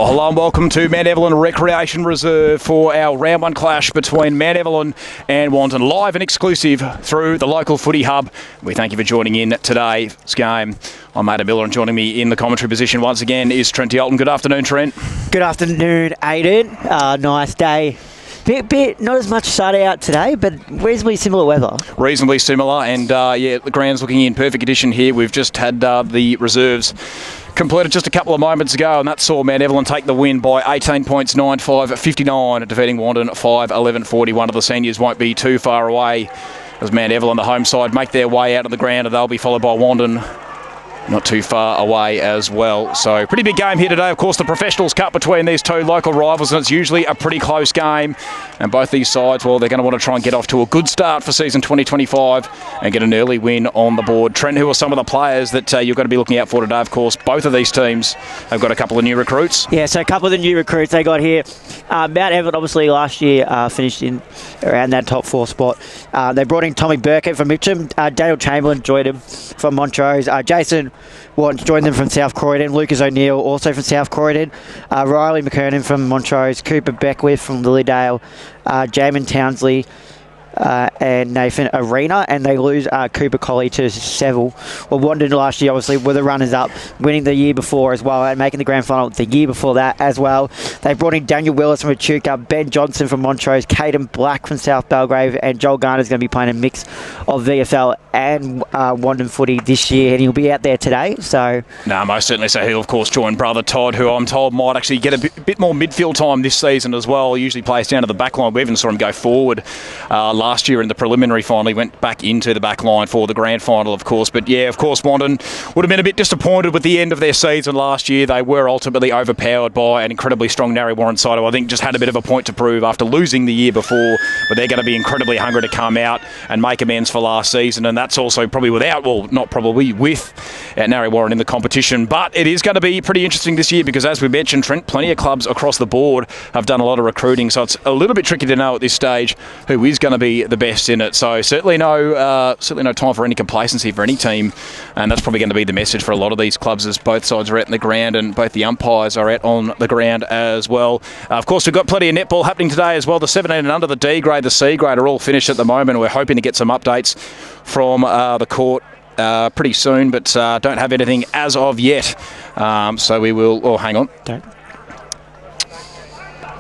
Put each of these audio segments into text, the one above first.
Well, hello and welcome to Mount Evelyn Recreation Reserve for our round one clash between Mount Evelyn and Wandin, live and exclusive through the local footy hub. We thank you for joining in today's game. I'm Adam Miller, and joining me in the commentary position once again is Trent Alton. Good afternoon, Trent. Good afternoon, Aiden. Nice day. Bit not as much sun out today, but reasonably similar weather. Reasonably similar, and the ground's looking in perfect condition here. We've just had the reserves completed just a couple of moments ago, and that saw Mount Evelyn take the win by 18 points, 9-5-59, defeating Wandin 5-11-40. One of the seniors won't be too far away as Mount Evelyn, the home side, make their way out of the ground, and they'll be followed by Wandin not too far away as well. So pretty big game here today. Of course, the Professionals Cup between these two local rivals, and it's usually a pretty close game. And both these sides, well, they're going to want to try and get off to a good start for season 2025 and get an early win on the board. Trent, who are some of the players that you're going to be looking out for today? Of course, both of these teams have got a couple of new recruits. Yeah, so a couple of the new recruits they got here. Mount Evelyn, obviously, last year finished in around that top four spot. They brought in Tommy Burkett from Mitcham. Daniel Chamberlain joined him from Montrose. Jason Watt joined them from South Croydon. Lucas O'Neill also from South Croydon. Riley McKernan from Montrose. Cooper Beckwith from Lilydale. Jamin Townsley and Nathan Arena, and they lose Cooper Colley to Seville. Well, Wandin last year obviously were the runners-up, winning the year before as well, and making the grand final the year before that as well. They brought in Daniel Willis from Echuca, Ben Johnson from Montrose, Caden Black from South Belgrave, and Joel Garner's going to be playing a mix of VFL and Wandin footy this year, and he'll be out there today. So no, most certainly. So he'll of course join brother Todd, who I'm told might actually get a bit more midfield time this season as well. He usually plays down to the back line. We even saw him go forward last year in the preliminary final. He went back into the back line for the grand final, of course. But yeah, of course, Wandin would have been a bit disappointed with the end of their season last year. They were ultimately overpowered by an incredibly strong Narre Warren side, who I think just had a bit of a point to prove after losing the year before. But they're going to be incredibly hungry to come out and make amends for last season, and that's also probably without, well, not probably, with Narre Warren in the competition. But it is going to be pretty interesting this year because, as we mentioned, Trent, plenty of clubs across the board have done a lot of recruiting, so it's a little bit tricky to know at this stage who is going to be the best in it. So certainly no time for any complacency for any team, and that's probably going to be the message for a lot of these clubs as both sides are out in the ground and both the umpires are out on the ground as well. Of course, we've got plenty of netball happening today as well. The 17 and under, the D grade, the C grade are all finished at the moment. We're hoping to get some updates from the court pretty soon, but don't have anything as of yet. So we will. Oh, hang on. Don't.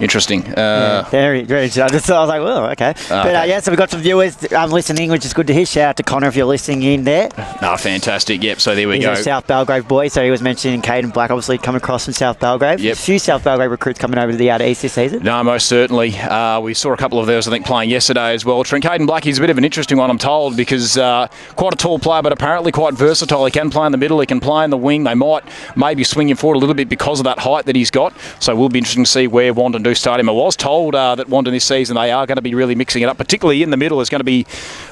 Interesting. Very good. I was like, well, okay. But so we've got some viewers listening, which is good to hear. Shout out to Connor if you're listening in there. No, fantastic. Yep, so there we He's go. He's a South Belgrave boy, so he was mentioning Caden Black, obviously coming across from South Belgrave. Yep. A few South Belgrave recruits coming over to the outer east this season. No, most certainly. We saw a couple of those, I think, playing yesterday as well. Trent, Caden Black, he's a bit of an interesting one, I'm told, because quite a tall player, but apparently quite versatile. He can play in the middle, he can play in the wing. They might maybe swing him forward a little bit because of that height that he's got. So it will be interesting to see where Wandin do start him. I was told that Wandin this season, they are going to be really mixing it up, particularly in the middle. There's going to be,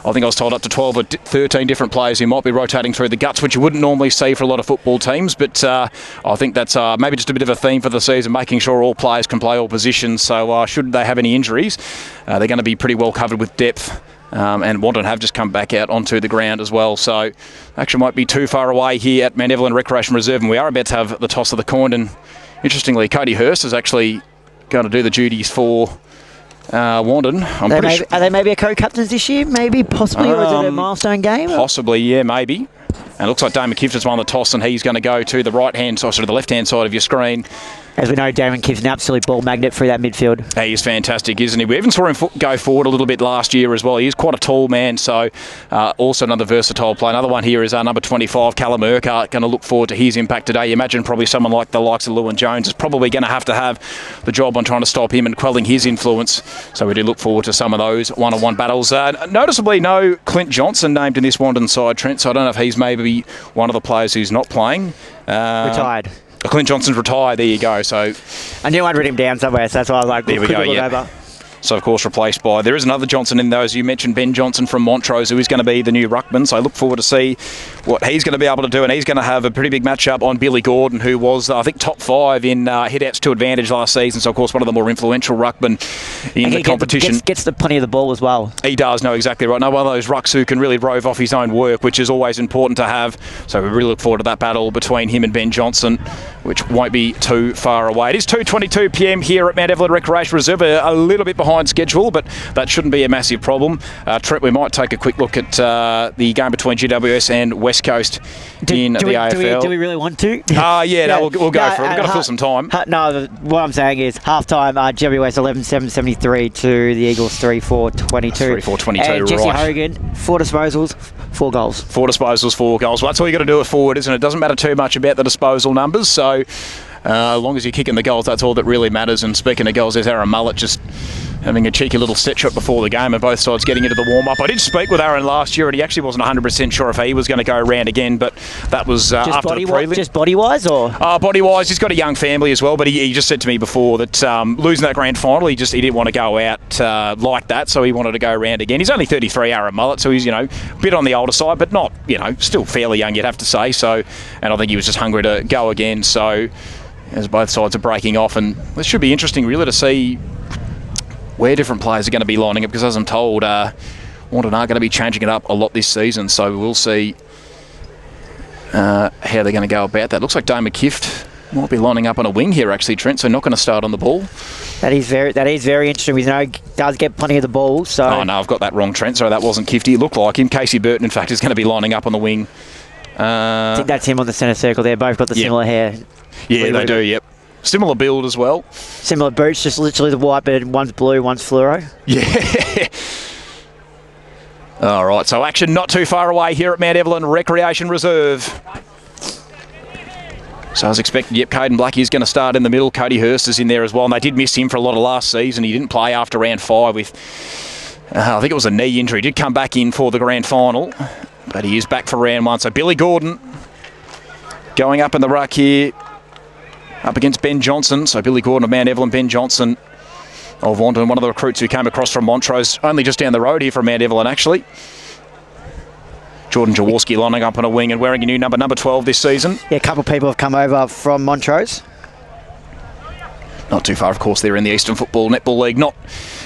I think I was told, up to 12 or 13 different players who might be rotating through the guts, which you wouldn't normally see for a lot of football teams. But I think that's maybe just a bit of a theme for the season, making sure all players can play all positions. So should they have any injuries, they're going to be pretty well covered with depth. And Wandin have just come back out onto the ground as well. So action might be too far away here at Mount Evelyn Recreation Reserve, and we are about to have the toss of the coin. And interestingly, Cody Hurst is actually going to do the duties for Wandin. Are they maybe a co-captains this year? Maybe, possibly, or is it a milestone game? Possibly, yeah, maybe. And it looks like Damon Kifton's won the toss, and he's going to go to the right-hand side, sort of the left-hand side of your screen. As we know, Damon Kiff's an absolute ball magnet through that midfield. He is fantastic, isn't he? We even saw him go forward a little bit last year as well. He is quite a tall man, so also another versatile player. Another one here is number 25, Callum Urquhart. Going to look forward to his impact today. You imagine probably someone like the likes of Lewin Jones is probably going to have the job on trying to stop him and quelling his influence. So we do look forward to some of those one-on-one battles. Noticeably, no Clint Johnson named in this Wandin side, Trent, so I don't know if he's maybe one of the players who's not playing. Retired. Clint Johnson's retired, there you go. So I knew I'd written him down somewhere, so that's why I was like, there we go, over. So, of course, replaced by... There is another Johnson in those. You mentioned Ben Johnson from Montrose, who is going to be the new ruckman. So I look forward to see what he's going to be able to do. And he's going to have a pretty big matchup on Billy Gordon, who was, I think, top 5 in hit-outs to advantage last season. So, of course, one of the more influential ruckmen in the competition. Gets the plenty of the ball as well. He does, know exactly right. Now, one of those rucks who can really rove off his own work, which is always important to have. So we really look forward to that battle between him and Ben Johnson, which won't be too far away. It is 2:22 p.m. here at Mount Evelyn Recreation Reserve. A little bit behind schedule, but that shouldn't be a massive problem. Trent, we might take a quick look at the game between GWS and West Coast in the AFL. Do we really want to? Yeah, no, we'll go for it. We've got to fill some time. No, what I'm saying is half-time, GWS 11-7-73 to the Eagles 3-4-22. 3-4-22, and Jesse right. Hogan, 4 disposals, 4 goals. 4 disposals, 4 goals. Well, that's all you got to do at forward, isn't it? It doesn't matter too much about the disposal numbers, so as long as you're kicking the goals, that's all that really matters. And speaking of goals, there's Aaron Mullet just having a cheeky little set shot before the game, and both sides getting into the warm-up. I did speak with Aaron last year, and he actually wasn't 100% sure if he was going to go around again, but that was after the prelim. Just body-wise, or? Body-wise, he's got a young family as well, but he just said to me before that losing that grand final, he didn't want to go out like that, so he wanted to go around again. He's only 33, Aaron Mullet, so he's, a bit on the older side, but not, still fairly young, you'd have to say. So, and I think he was just hungry to go again, so as both sides are breaking off, and this should be interesting really to see where different players are going to be lining up, because as I'm told, Wandin are going to be changing it up a lot this season, so we'll see how they're going to go about that. Looks like Dane McKift might be lining up on a wing here actually, Trent, so not going to start on the ball. That is very interesting. We know he does get plenty of the ball, so... Oh no, I've got that wrong, Trent, so that wasn't Kifty. It looked like him. Casey Burton, in fact, is going to be lining up on the wing. I think that's him on the centre circle there. Both got the similar hair. Yeah, they do, yep. Similar build as well. Similar boots, just literally the white, but one's blue, one's fluoro. Yeah. All right, so action not too far away here at Mount Evelyn Recreation Reserve. So as expected, Caden Blackie is going to start in the middle. Cody Hurst is in there as well, and they did miss him for a lot of last season. He didn't play after round 5 with, I think it was a knee injury. He did come back in for the grand final, but he is back for round 1. So Billy Gordon going up in the ruck here, up against Ben Johnson. So Billy Gordon of Mount Evelyn, Ben Johnson of Wandin, one of the recruits who came across from Montrose, only just down the road here from Mount Evelyn actually. Jordan Jaworski lining up on a wing and wearing a new number 12 this season. Yeah, a couple of people have come over from Montrose. Not too far, of course, they're in the Eastern Football Netball League, not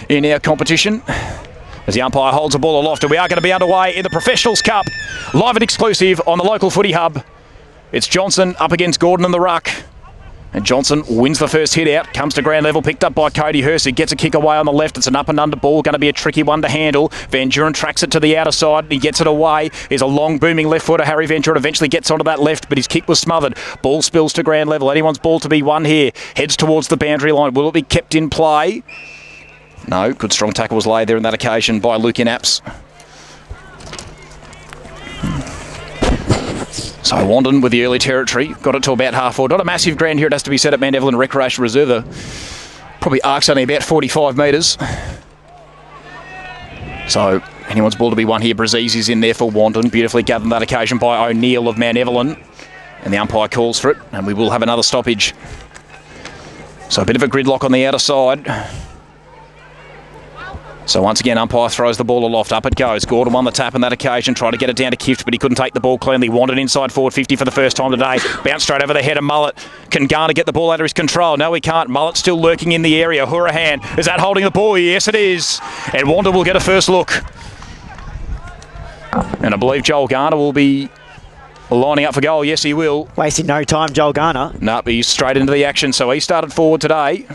in our competition. As the umpire holds the ball aloft, and we are going to be underway in the Professionals Cup, live and exclusive on the local footy hub. It's Johnson up against Gordon in the ruck. And Johnson wins the first hit out, comes to ground level, picked up by Cody Hurst, who gets a kick away on the left. It's an up and under ball, going to be a tricky one to handle. Van Duren tracks it to the outer side, and he gets it away. Here's a long booming left footer. Harry Van Duren eventually gets onto that left, but his kick was smothered. Ball spills to ground level. Anyone's ball to be won here. Heads towards the boundary line. Will it be kept in play? No, good strong tackle was laid there on that occasion by Luke Inaps. So Wandin with the early territory, got it to about half forward. Not a massive ground here, it has to be said, at Mount Evelyn Recreation Reserve. Probably arcs only about 45 metres. So anyone's ball to be won here. Braziz is in there for Wandin, beautifully gathered on that occasion by O'Neill of Mount Evelyn. And the umpire calls for it, and we will have another stoppage. So a bit of a gridlock on the outer side. So once again, umpire throws the ball aloft. Up it goes. Gordon won the tap on that occasion. Tried to get it down to Kift, but he couldn't take the ball cleanly. Wanted inside forward 50 for the first time today. Bounced straight over the head of Mullet. Can Garner get the ball out of his control? No, he can't. Mullet still lurking in the area. Hourahan, is that holding the ball? Yes, it is. And Wandin will get a first look. And I believe Joel Garner will be lining up for goal. Yes, he will. Wasting no time, Joel Garner. No, he's straight into the action. So he started forward today.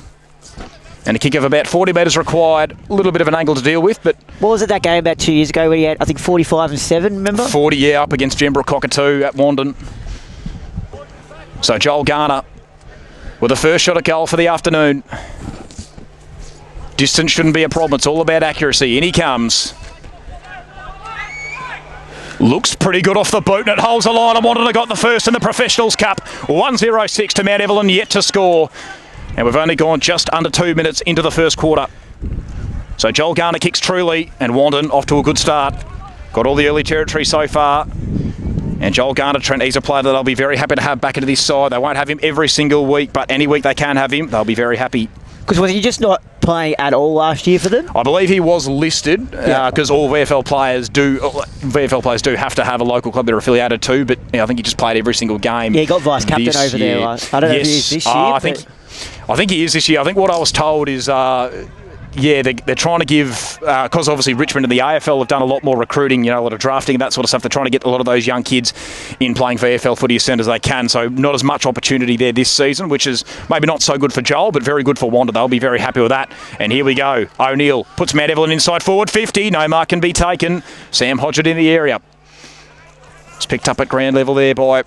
And a kick of about 40 metres required. A little bit of an angle to deal with, but... What was it that game about 2 years ago where he had, I think, 45 and 7, remember? 40, yeah, up against Gembrook Cockatoo at Wandin. So Joel Garner with the first shot at goal for the afternoon. Distance shouldn't be a problem. It's all about accuracy. In he comes. Looks pretty good off the boot, and it holds the line. I wanted to got the first in the Professionals Cup. 1-0-6 to Mount Evelyn, yet to score. And we've only gone just under 2 minutes into the first quarter. So Joel Garner kicks truly, and Wandin off to a good start. Got all the early territory so far. And Joel Garner, Trent, he's a player that I'll be very happy to have back into this side. They won't have him every single week, but any week they can have him, they'll be very happy. Because was he just not playing at all last year for them? I believe he was listed because all VFL players do have to have a local club they're affiliated to, but I think he just played every single game. Yeah, he got vice captain over there. I don't know if he is this year. I think he is this year. I think what I was told is they're trying to give, because obviously Richmond and the AFL have done a lot more recruiting, a lot of drafting and that sort of stuff. They're trying to get a lot of those young kids in playing VFL footy as soon as they can. So not as much opportunity there this season, which is maybe not so good for Joel, but very good for Wandin. They'll be very happy with that. And here we go. O'Neill puts Mount Evelyn inside forward 50. No mark can be taken. Sam Hodgett in the area. It's picked up at ground level there by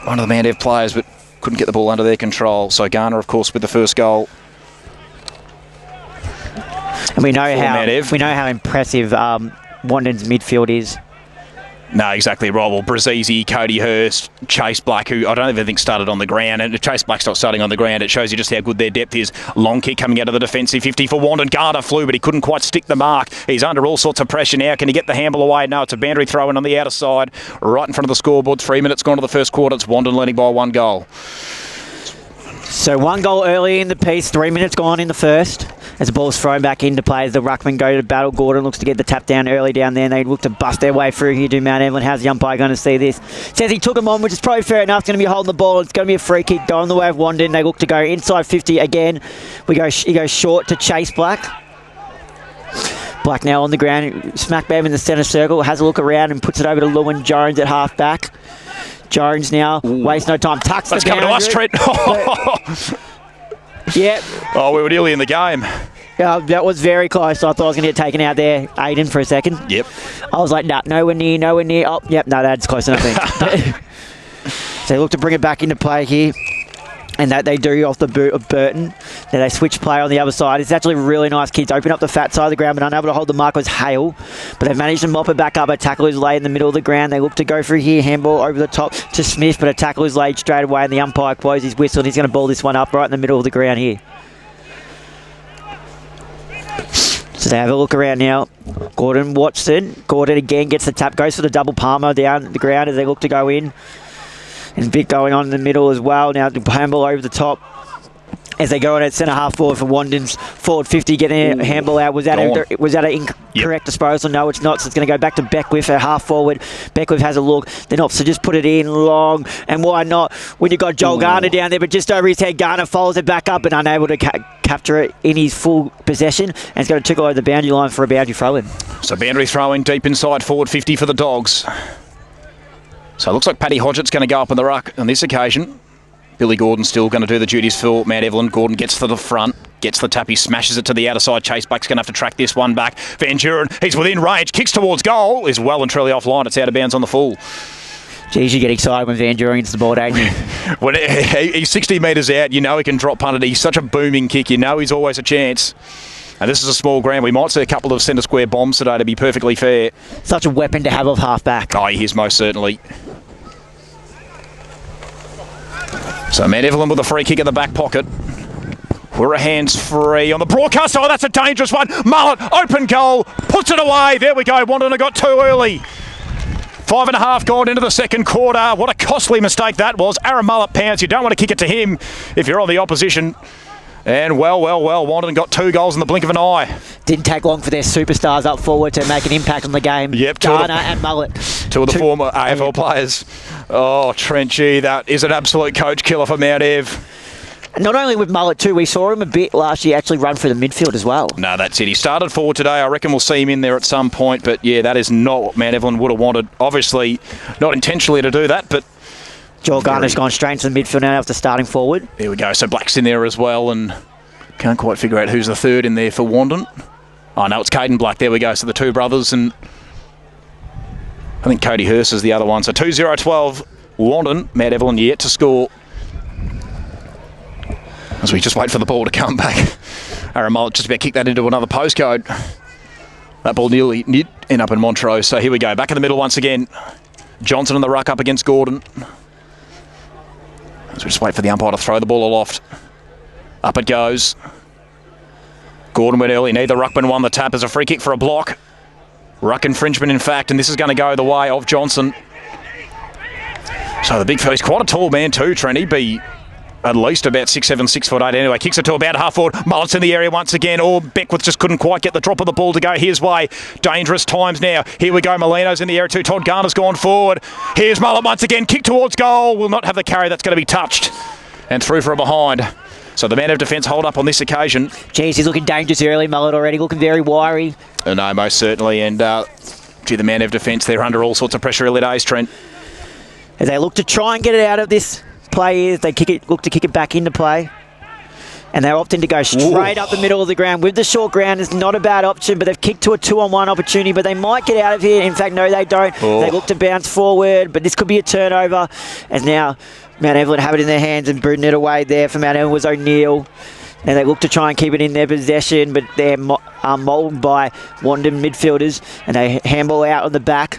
one of the Mount Ev players, but couldn't get the ball under their control. So Garner, of course, with the first goal. And we know how impressive Wandin's midfield is. No, exactly right. Well, Brazizi, Cody Hurst, Chase Black, who I don't even think started on the ground. And if Chase Black's not starting on the ground, it shows you just how good their depth is. Long kick coming out of the defensive 50 for Wandin. Garner flew, but he couldn't quite stick the mark. He's under all sorts of pressure now. Can he get the handle away? No, it's a boundary throw in on the outer side, right in front of the scoreboard. 3 minutes gone to the first quarter. It's Wandin leading by 1 goal. So 1 goal early in the piece, 3 minutes gone in the first. As the ball's thrown back into play, as the ruckman go to battle. Gordon looks to get the tap down early down there, and they look to bust their way through here to Mount Evelyn. How's the umpire going to see this? Says he took him on, which is probably fair enough. It's going to be holding the ball. It's going to be a free kick going the way of Wandin. They look to go inside 50 again. He goes short to Chase Black. Black now on the ground, smack bam in the centre circle, has a look around and puts it over to Lewin Jones at half back. Jones now wastes no time, tucks the boundary. That's coming to us, Trent. Yeah. Oh, we were nearly in the game. That was very close. I thought I was going to get taken out there, Aiden, for a second. Yep. I was like, nah, nowhere near. Oh, yep, no, that's close enough. So they look to bring it back into play here. And that they do off the boot of Burton. Then they switch play on the other side. It's actually really nice kids. Open up the fat side of the ground, but unable to hold the mark was Hale. But they've managed to mop it back up. A tackle is laid in the middle of the ground. They look to go through here. Handball over the top to Smith, but a tackle is laid straight away, and the umpire blows his whistle, and he's going to ball this one up right in the middle of the ground here. So they have a look around now. Gordon Watson. Gordon again gets the tap, goes for the double palmer down the ground as they look to go in. And a bit going on in the middle as well. Now the handball over the top as they go in at centre half forward for Wandin's forward 50, getting a handball out. Was that an incorrect disposal? No, it's not. So it's going to go back to Beckwith at half forward. Beckwith has a look. They're not, so just put it in long. And why not when you've got Joel Garner down there, but just over his head, Garner follows it back up and unable to capture it in his full possession. And it's going to tickle over the boundary line for a boundary throw-in. So boundary throw-in deep inside forward 50 for the Dogs. So it looks like Paddy Hodgett's going to go up in the ruck on this occasion. Billy Gordon still going to do the duties for Mount Evelyn. Gordon gets to the front, gets the tap, he smashes it to the outer side. Chase Black's going to have to track this one back. Van Duren, he's within range, kicks towards goal, is well and truly offline. It's out of bounds on the full. Geez, you get excited when Van Duren gets the ball, don't you? When he's 60 metres out, you know he can drop punt it. He's such a booming kick, you know he's always a chance. And this is a small ground. We might see a couple of centre square bombs today, to be perfectly fair. Such a weapon to have off half back. Oh, he is most certainly. So Mount Evelyn with a free kick in the back pocket. We're hands-free on the broadcast. Oh, that's a dangerous one. Mullet, open goal, puts it away. There we go. Wandin got too early. 5.5 gone into the second quarter. What a costly mistake that was. Aaron Mullet pounds. You don't want to kick it to him if you're on the opposition. And well, Wandin got 2 goals in the blink of an eye. Didn't take long for their superstars up forward to make an impact on the game. Yep, Garner and Mullet. Two of the former AFL players. Oh, Trenchy, that is an absolute coach killer for Mount Ev. Not only with Mullet too, we saw him a bit last year actually run through the midfield as well. No, that's it. He started forward today. I reckon we'll see him in there at some point. But yeah, that is not what Mount Evelyn would have wanted. Obviously, not intentionally to do that, but Joel Garner's gone straight into the midfield now after starting forward. There we go. So Black's in there as well, and can't quite figure out who's the third in there for Wandin. Oh, no, it's Caden Black. There we go. So the two brothers, and I think Cody Hurst is the other one. So 2-0-12, Wandin. Mount Evelyn yet to score. As we just wait for the ball to come back. Aaron Mullet just about kick that into another postcode. That ball nearly did end up in Montrose. So here we go. Back in the middle once again. Johnson in the ruck up against Gordon. As we just wait for the umpire to throw the ball aloft. Up it goes. Gordon went early. Neither ruckman won the tap as a free kick for a block. Ruck infringement, in fact, and this is going to go the way of Johnson. So the big fella, he's quite a tall man too, Trent. He'd be at least about 6'7", 6'8". Anyway, kicks it to about half forward. Mullet's in the area once again. Oh, Beckwith just couldn't quite get the drop of the ball to go his way. Dangerous times now. Here we go. Molino's in the area too. Todd Garner's gone forward. Here's Mullet once again. Kick towards goal. Will not have the carry. That's going to be touched. And through from behind. So the man of defence hold up on this occasion. Jeez, he's looking dangerous early. Mullet already looking very wiry. No, most certainly. And, the man of defence, they're under all sorts of pressure early days, Trent. As they look to try and get it out of this play, they look to kick it back into play. And they're opting to go straight up the middle of the ground. With the short ground, it's not a bad option, but they've kicked to a 2-on-1 opportunity, but they might get out of here. In fact, no, they don't. They look to bounce forward, but this could be a turnover. As now, Mount Evelyn have it in their hands and booting it away there for Mount Evelyn was O'Neill. And they look to try and keep it in their possession, but they're mauled by Wandin midfielders, and they handball out on the back.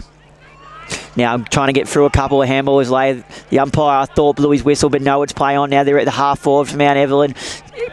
Now I'm trying to get through a couple of handballers later. The umpire, I thought, blew his whistle, but no, it's play on now. They're at the half forward for Mount Evelyn.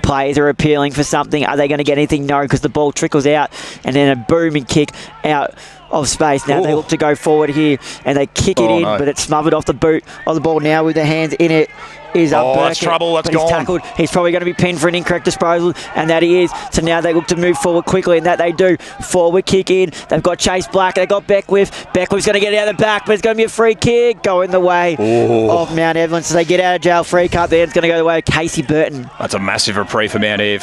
Players are appealing for something. Are they going to get anything? No, because the ball trickles out, and then a booming kick out of space. Now they look to go forward here, and they kick it in, but it's smothered off the boot of the ball now with their hands in it. That's trouble. That's gone. He's tackled. He's probably going to be pinned for an incorrect disposal, and that he is. So now they look to move forward quickly, and that they do. Forward kick in. They've got Chase Black. They've got Beckwith. Beckwith's going to get it out the back, but it's going to be a free kick going the way of Mount Evelyn. So they get out of jail free cut there. It's going to go the way of Casey Burton. That's a massive reprieve for Mount Ev.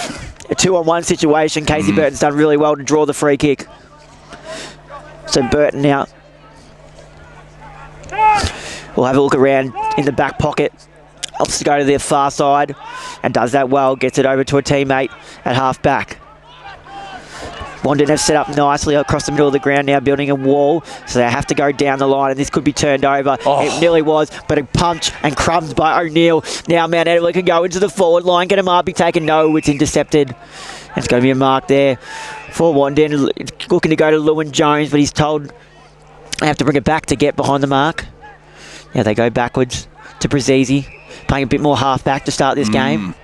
A 2-on-1 situation. Casey Burton's done really well to draw the free kick. So Burton now. We'll have a look around in the back pocket. Helps to go to the far side and does that well. Gets it over to a teammate at half back. Wandin have set up nicely across the middle of the ground now, building a wall. So they have to go down the line, and this could be turned over. It nearly was, but a punch and crumbs by O'Neill. Now Mount Evelyn can go into the forward line. Get a mark, be taken. No, it's intercepted. It's going to be a mark there for Wandin. Looking to go to Lewin Jones, but he's told they have to bring it back to get behind the mark. Yeah, they go backwards to Brazzi. Playing a bit more half-back to start this game.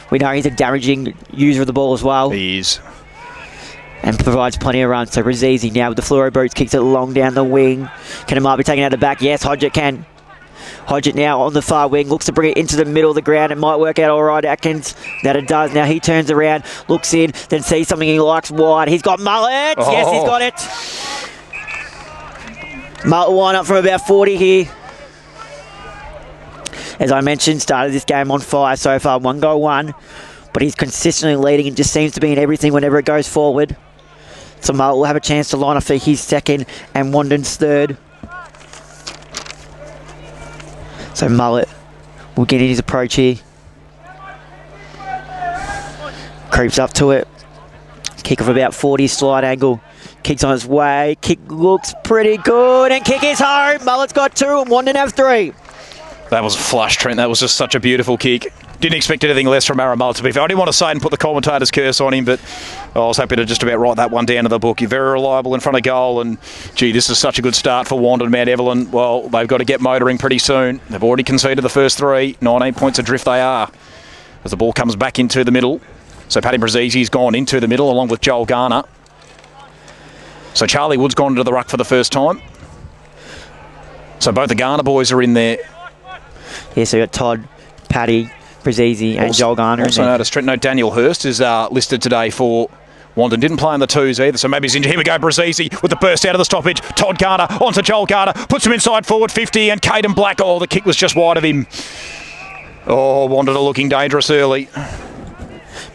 We know he's a damaging user of the ball as well. He is. And provides plenty of runs. So Brazzi now with the fluoro boots, kicks it long down the wing. Can it be taken out the back? Yes, Hodgett can. Hodgett now on the far wing, looks to bring it into the middle of the ground. It might work out all right, Atkins. That it does. Now he turns around, looks in, then sees something he likes wide. He's got Mullet. Yes, he's got it. Mullet line up from about 40 here. As I mentioned, started this game on fire so far, 1 goal, 1. But he's consistently leading and just seems to be in everything whenever it goes forward. So Mullet will have a chance to line up for his second and Wandin's third. So Mullet will get in his approach here. Creeps up to it. Kick of about 40, slide angle. Kicks on its way. Kick looks pretty good. And kick is home. Mullet's got 2 and Wandin have 3. That was a flush, Trent. That was just such a beautiful kick. Didn't expect anything less from Aaron Mullet, to be fair. I didn't want to say it and put the commentator's curse on him, but I was happy to just about write that one down to the book. You're very reliable in front of goal, and, gee, this is such a good start for Wandin. Mount Evelyn, well, they've got to get motoring pretty soon. They've already conceded the first 3. 19 points adrift they are. As the ball comes back into the middle. So Paddy Brazzi's gone into the middle along with Joel Garner. So Charlie Wood's gone into the ruck for the first time. So both the Garner boys are in there. Yeah, so you've got Todd, Paddy, Brazzi and Joel Garner. Also noticed, Trent, no, Daniel Hurst is listed today for Wandin. Didn't play in the 2s either, so maybe he's injured. Here we go, Brazzi with the burst out of the stoppage. Todd Garner onto Joel Garner, puts him inside forward 50, and Caden Black, the kick was just wide of him. Wandin are looking dangerous early.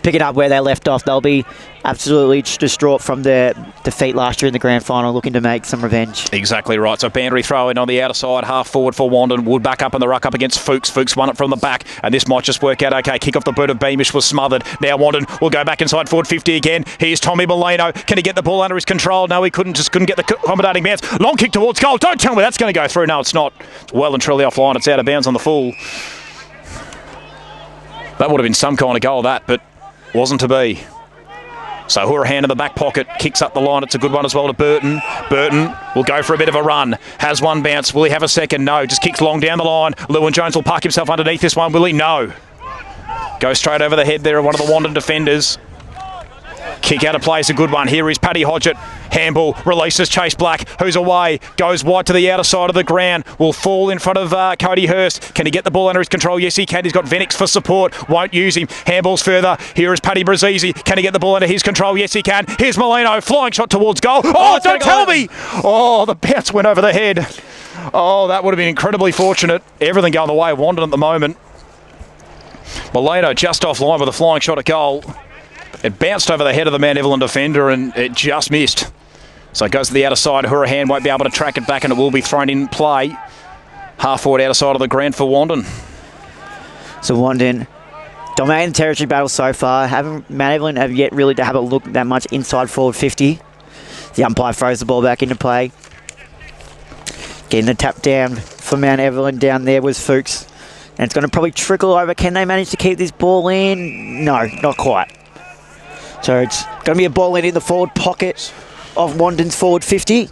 Pick it up where they left off. They'll be absolutely distraught from their defeat last year in the grand final, looking to make some revenge. Exactly right. So Bandery throw in on the outer side, half forward for Wandin. Wood back up in the ruck up against Fuchs. Fuchs won it from the back, and this might just work out okay. Kick off the boot of Beamish was smothered. Now Wandin will go back inside forward 50 again. Here's Tommy Molino. Can he get the ball under his control? No, he couldn't get the accommodating bounce. Long kick towards goal. Don't tell me that's going to go through. No, it's not. It's well and truly offline. It's out of bounds on the full. That would have been some kind of goal, that, but wasn't to be. So Hourahan in the back pocket, kicks up the line. It's a good one as well to Burton. Burton will go for a bit of a run. Has one bounce. Will he have a second? No. Just kicks long down the line. Lewin Jones will park himself underneath this one. Will he? No. Go straight over the head there of one of the Wandin defenders. Kick out of play is a good one. Here is Paddy Hodgett. Handball releases Chase Black, who's away, goes wide to the outer side of the ground, will fall in front of Cody Hurst. Can he get the ball under his control? Yes, he can. He's got Venix for support, won't use him. Handballs further. Here is Paddy Brazizi. Can he get the ball under his control? Yes, he can. Here's Molino, flying shot towards goal. Oh, don't tell me! Oh, the bounce went over the head. Oh, that would have been incredibly fortunate. Everything going the way of Wandin at the moment. Molino just offline with a flying shot at goal. It bounced over the head of the Mount Evelyn defender and it just missed. So it goes to the outer side. Hurahan won't be able to track it back and it will be thrown in play. Half forward outer side of the ground for Wandin. So Wandin dominating the territory battle so far. Mount Evelyn have yet really to have a look that much inside forward 50. The umpire throws the ball back into play. Getting the tap down for Mount Evelyn down there was Fuchs. And it's going to probably trickle over. Can they manage to keep this ball in? No, not quite. So it's going to be a ball in the forward pocket of Wandin's forward 50.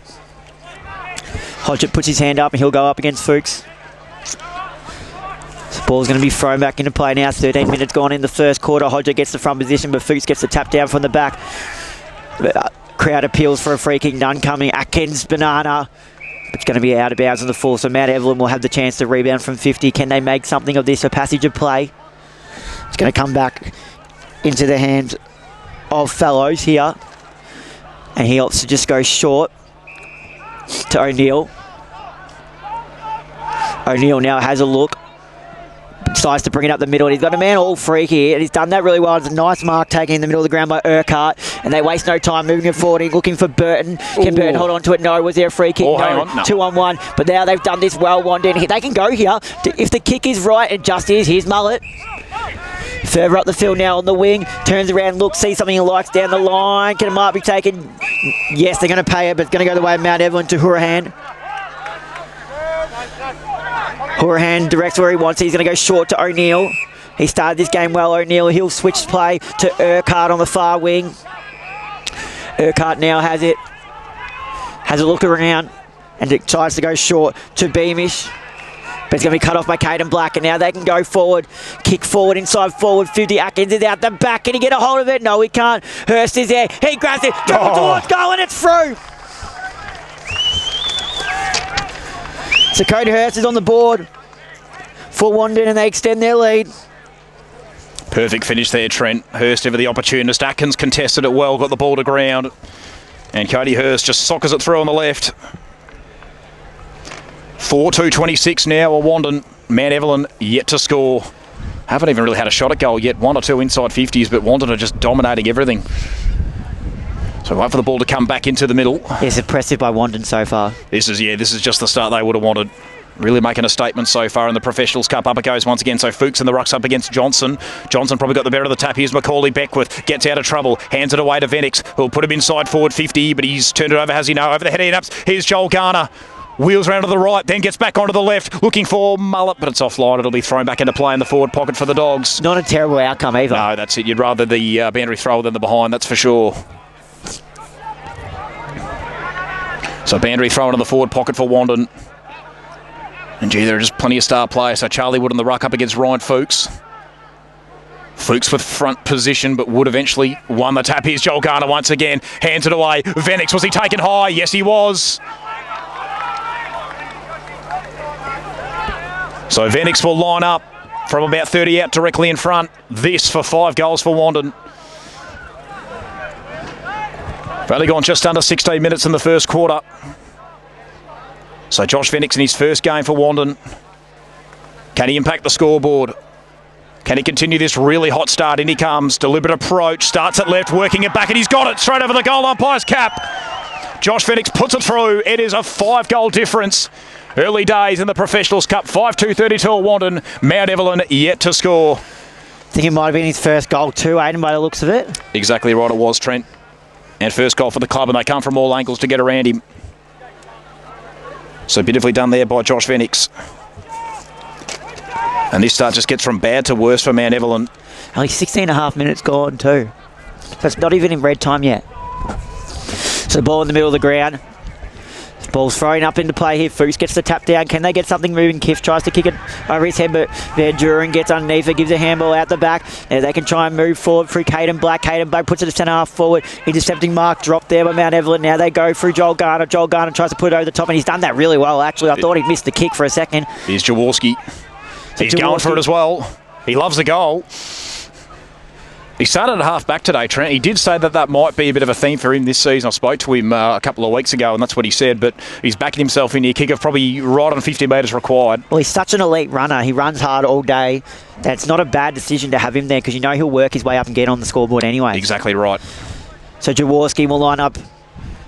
Hodgett puts his hand up and he'll go up against Fuchs. The ball's going to be thrown back into play now. 13 minutes gone in the first quarter. Hodgett gets the front position, but Fuchs gets the tap down from the back. Crowd appeals for a free kick. None coming. Atkins, Banana. It's going to be out of bounds on the full, so Mount Evelyn will have the chance to rebound from 50. Can they make something of this? A passage of play. It's going to come back into the hands of Fellows here. And he opts to just go short to O'Neill. O'Neill now has a look. Decides to bring it up the middle. And he's got a man all free here. And he's done that really well. It's a nice mark taken in the middle of the ground by Urquhart. And they waste no time moving it forward. Looking for Burton. Can Burton hold on to it? No. Was there a free kick? No. 2-on-1. But now they've done this well. Wandin. They can go here. If the kick is right, it just is. Here's Mullet. Further up the field now on the wing. Turns around, looks, sees something he likes down the line. Can a mark be taken? Yes, they're going to pay it, but it's going to go the way of Mount Evelyn to Hurahan. Hurahan directs where he wants it. He's going to go short to O'Neill. He started this game well, O'Neill. He'll switch play to Urquhart on the far wing. Urquhart now has it. Has a look around and decides to go short to Beamish. But it's going to be cut off by Caden Black, and now they can go forward. Kick forward, inside forward, 50. Atkins is out the back. Can he get a hold of it? No, he can't. Hurst is there. He grabs it. Dribble towards goal, and it's through. So Cody Hurst is on the board for Wandin, and they extend their lead. Perfect finish there, Trent. Hurst ever the opportunist. Atkins contested it well, got the ball to ground. And Cody Hurst just sockers it through on the left. 4-2-26 now, Wandin. Mount Evelyn yet to score. Haven't even really had a shot at goal yet. One or two inside 50s, but Wandin are just dominating everything. So wait for the ball to come back into the middle. It's impressive by Wandin so far. This is just the start they would have wanted. Really making a statement so far in the Professionals Cup. Up it goes once again. So Fuchs in the rucks up against Johnson. Johnson probably got the better of the tap. Here's Macaulay Beckwith. Gets out of trouble. Hands it away to Venix, who'll put him inside forward 50, but he's turned it over, has he? No, over the head of ups. Here's Joel Garner. Wheels round to the right, then gets back onto the left, looking for Mullet, but it's offline. It'll be thrown back into play in the forward pocket for the Dogs. Not a terrible outcome either. No, that's it. You'd rather the boundary thrower than the behind, that's for sure. So boundary throw into the forward pocket for Wandin. And gee, there are just plenty of star players. So Charlie Wood in the ruck up against Ryan Fuchs. Fuchs with front position, but Wood eventually won the tap. Here's Joel Garner once again. Hands it away. Venix, was he taken high? Yes, he was. So Venix will line up from about 30 out directly in front. This for 5 goals for Wandin. They've only gone just under 16 minutes in the first quarter. So Josh Venix in his first game for Wandin. Can he impact the scoreboard? Can he continue this really hot start? In he comes. Deliberate approach. Starts at left, working it back, and he's got it straight over the goal umpire's cap. Josh Venix puts it through. It is a 5-goal difference. Early days in the Professionals Cup. 5-2-32 Wandin. Mount Evelyn yet to score. I think it might have been his first goal too, Aiden, by the looks of it. Exactly right, it was, Trent. And first goal for the club, and they come from all angles to get around him. So beautifully done there by Josh Venix. And this start just gets from bad to worse for Mount Evelyn. Only 16.5 minutes gone too. So it's not even in red time yet. So the ball in the middle of the ground. Ball's thrown up into play here. Fuchs gets the tap down. Can they get something moving? Kiff tries to kick it over his head, but Van Duren gets underneath it, gives a handball out the back. Now they can try and move forward through Caden Black. Caden Black puts it to centre half forward. Intercepting mark dropped there by Mount Evelyn. Now they go through Joel Garner. Joel Garner tries to put it over the top, and he's done that really well, actually. I thought he'd missed the kick for a second. Here's Jaworski. He's going for it as well. He loves the goal. He started at half back today, Trent. He did say that might be a bit of a theme for him this season. I spoke to him a couple of weeks ago, and that's what he said. But he's backing himself in here. Kick of probably right on 50 metres required. Well, he's such an elite runner. He runs hard all day. That's not a bad decision to have him there because you know he'll work his way up and get on the scoreboard anyway. Exactly right. So Jaworski will line up.